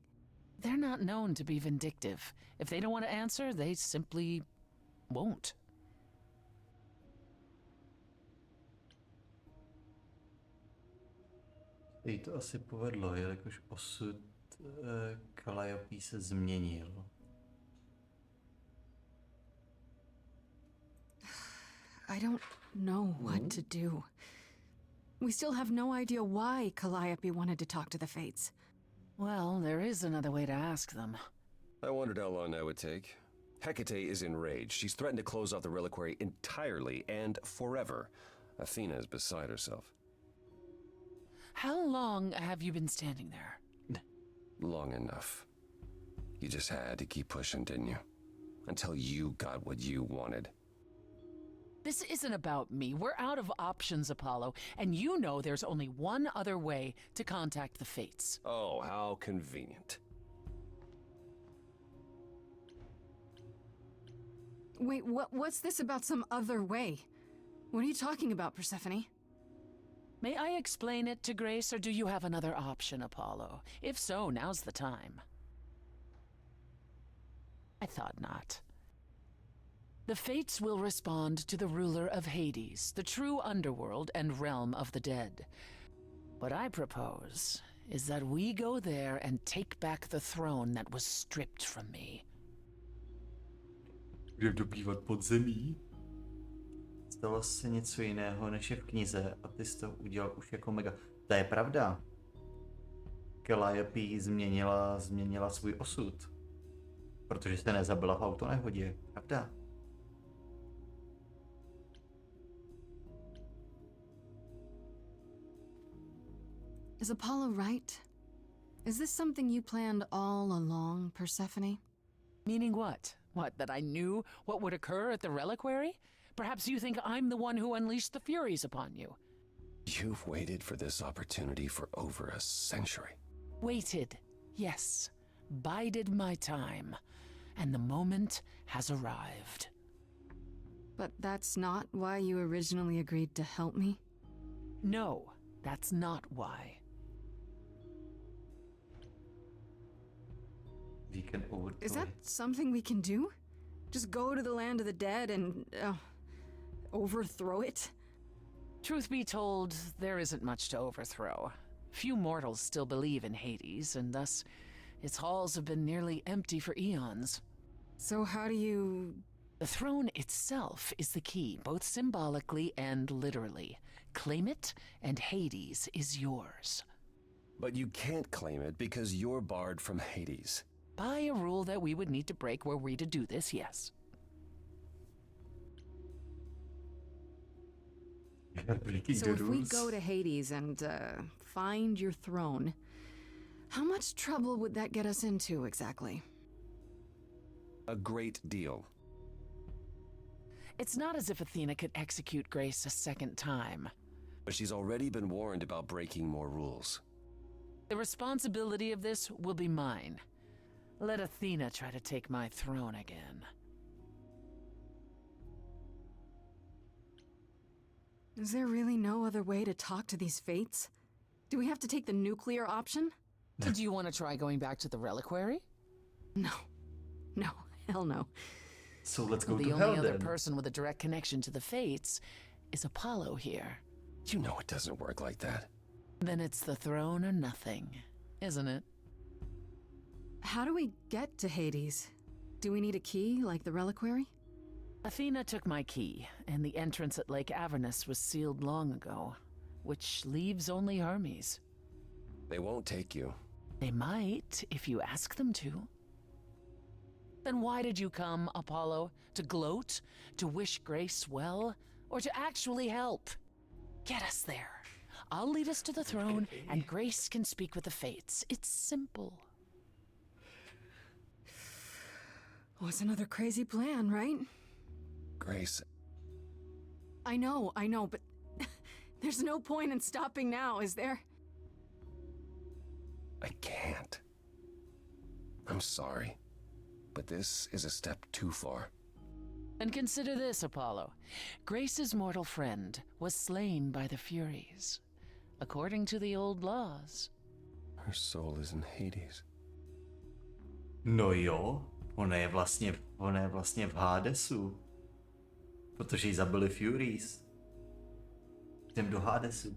They're not known to be vindictive. If they don't want to answer, they simply won't. Jí to asi povedlo, jelikož osud Calliope se změnil. I don't know what to do. We still have no idea why Calliope wanted to talk to the Fates. Well, there is another way to ask them. I wondered how long that would take. Hecate is enraged. She's threatened to close off the reliquary entirely and forever. Athena is beside herself. How long have you been standing there? Long enough. You just had to keep pushing, didn't you? Until you got what you wanted. This isn't about me. We're out of options, Apollo, and you know there's only one other way to contact the Fates. Oh, how convenient. Wait, what's this about some other way? What are you talking about, Persephone? May I explain it to Grace, or do you have another option, Apollo? If so, now's the time. I thought not. The Fates will respond to the ruler of Hades, the true underworld and realm of the dead. What I propose is that we go there and take back the throne that was stripped from me. Budeme dobývat podzemí. Stalo se něco jiného, než je v knize, a ty jsi to udělal už jako mega. To je pravda. Calliope změnila svůj osud. Protože se nezabila v autonehodě. Pravda. Is Apollo right? Is this something you planned all along, Persephone? Meaning what? What, that I knew what would occur at the reliquary? Perhaps you think I'm the one who unleashed the Furies upon you. You've waited for this opportunity for over a century. Waited, yes. Bided my time. And the moment has arrived. But that's not why you originally agreed to help me? No, that's not why. We can overthrow Is that it. something we can do? Just go to the land of the dead and overthrow it? Truth be told, there isn't much to overthrow. Few mortals still believe in Hades, and thus its halls have been nearly empty for eons. So how do you... The throne itself is the key, both symbolically and literally. Claim it, and Hades is yours. But you can't claim it because you're barred from Hades. By a rule that we would need to break were we to do this, yes. So if we go to Hades and find your throne, how much trouble would that get us into exactly? A great deal. It's not as if Athena could execute Grace a second time. But she's already been warned about breaking more rules. The responsibility of this will be mine. Let Athena try to take my throne again. Is there really no other way to talk to these fates? Do we have to take the nuclear option? Do you want to try going back to the reliquary? No. No, hell no. So let's go the to only hell other then. person with a direct connection to the fates is Apollo here. You know it doesn't work like that. Then it's the throne or nothing, isn't it? How do we get to Hades? Do we need a key, like the reliquary? Athena took my key, and the entrance at Lake Avernus was sealed long ago, which leaves only Hermes. They won't take you. They might, if you ask them to. Then why did you come, Apollo? To gloat? To wish Grace well? Or to actually help? Get us there. I'll lead us to the throne, and Grace can speak with the fates. It's simple. Oh, it's another crazy plan, right? Grace. I know, but there's no point in stopping now, is there? I can't. I'm sorry, but this is a step too far. And consider this, Apollo. Grace's mortal friend was slain by the Furies, according to the old laws. Her soul is in Hades. No jo, ona je vlastně v Hadesu. Protože ji zabili Furies. Jdem do Hadesu.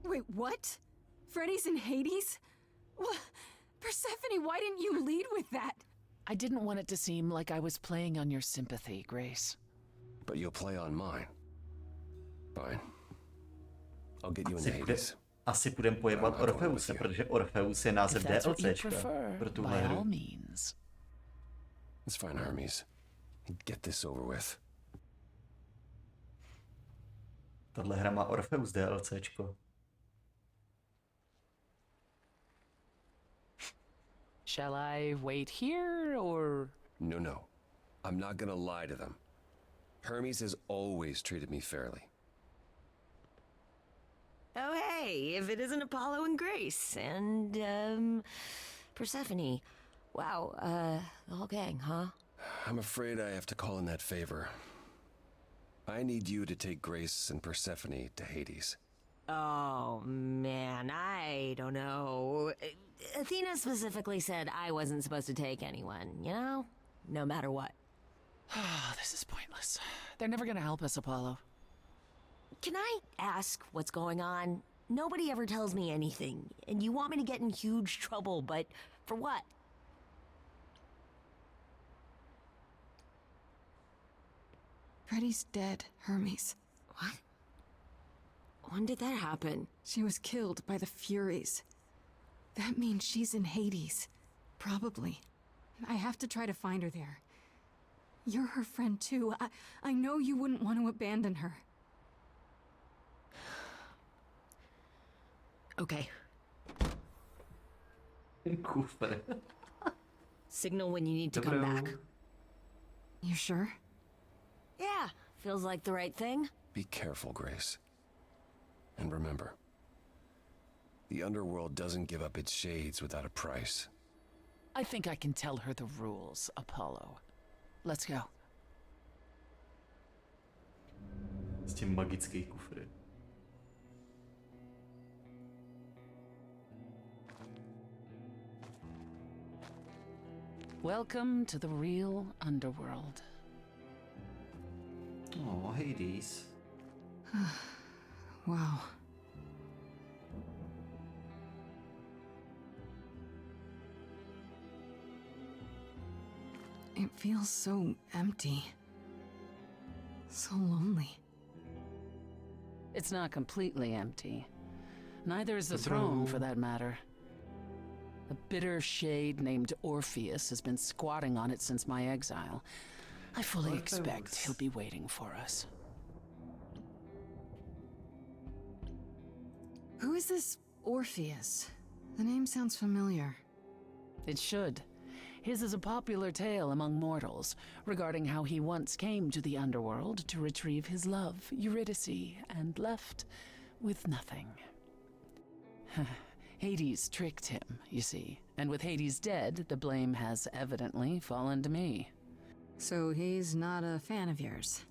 Wait, what? Freddy's in Hades? What? Persephone, why didn't you lead with that? I didn't want it to seem like I was playing on your sympathy, Grace. But you'll play on mine. Fine. I'll get you in Hades. Asi půjdem pojebat Orfeuse, protože Orfeus je název DLCčka pro tuhle hru. It's fine, Hermes. Get this over with. Tahle hra má Orfeus DLCčko. Shall I wait here, or...? No. I'm not gonna lie to them. Hermes has always treated me fairly. Oh, hey, if it isn't Apollo and Grace and, Persephone. Wow, the whole gang, huh? I'm afraid I have to call in that favor. I need you to take Grace and Persephone to Hades. Oh, man, I don't know. Athena specifically said I wasn't supposed to take anyone, you know? No matter what. This is pointless. They're never gonna help us, Apollo. Can I ask what's going on? Nobody ever tells me anything, and you want me to get in huge trouble, but for what? Freddy's dead, Hermes. What? When did that happen? She was killed by the Furies. That means she's in Hades. Probably. I have to try to find her there. You're her friend too. I know you wouldn't want to abandon her. Okay. Kufr. Signal when you need to come Dobrou. back. You sure? Yeah, feels like the right thing. Be careful, Grace. And remember, the underworld doesn't give up its shades without a price. I think I can tell her the rules, Apollo. Let's go. S tím magický kufr. Welcome to the real underworld. Oh, Hades. Wow. It feels so empty. So lonely. It's not completely empty. Neither is the throne, for that matter. A bitter shade named Orpheus has been squatting on it since my exile. I fully expect he'll be waiting for us. Who is this Orpheus? The name sounds familiar. It should. His is a popular tale among mortals regarding how he once came to the underworld to retrieve his love, Eurydice, and left with nothing. Hades tricked him, you see, and with Hades dead, the blame has evidently fallen to me. So he's not a fan of yours?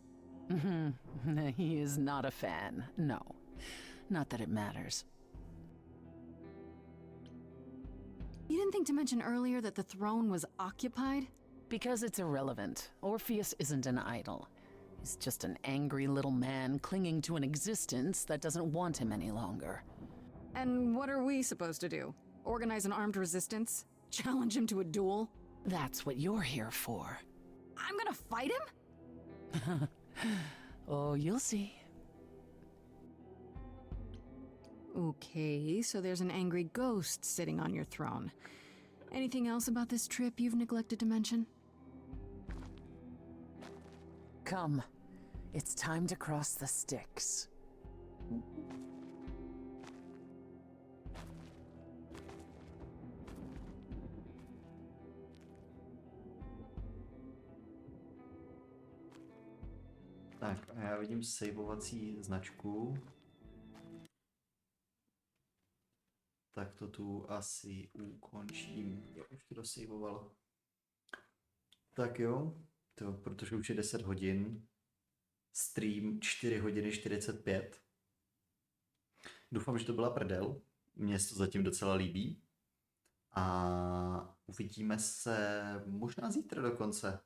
He is not a fan, no. Not that it matters. You didn't think to mention earlier that the throne was occupied? Because it's irrelevant. Orpheus isn't an idol. He's just an angry little man clinging to an existence that doesn't want him any longer. And what are we supposed to do? Organize an armed resistance? Challenge him to a duel? That's what you're here for. I'm gonna fight him? Oh, you'll see. Okay, so there's an angry ghost sitting on your throne. Anything else about this trip you've neglected to mention? Come. It's time to cross the Styx. Tak a já vidím saveovací značku. Tak to tu asi ukončím. Jo, už to dosejvoval. Tak jo, to, protože už je 10 hodin. Stream 4 hodiny 45. Doufám, že to byla prdel. Mně se to zatím docela líbí. A uvidíme se možná zítra dokonce.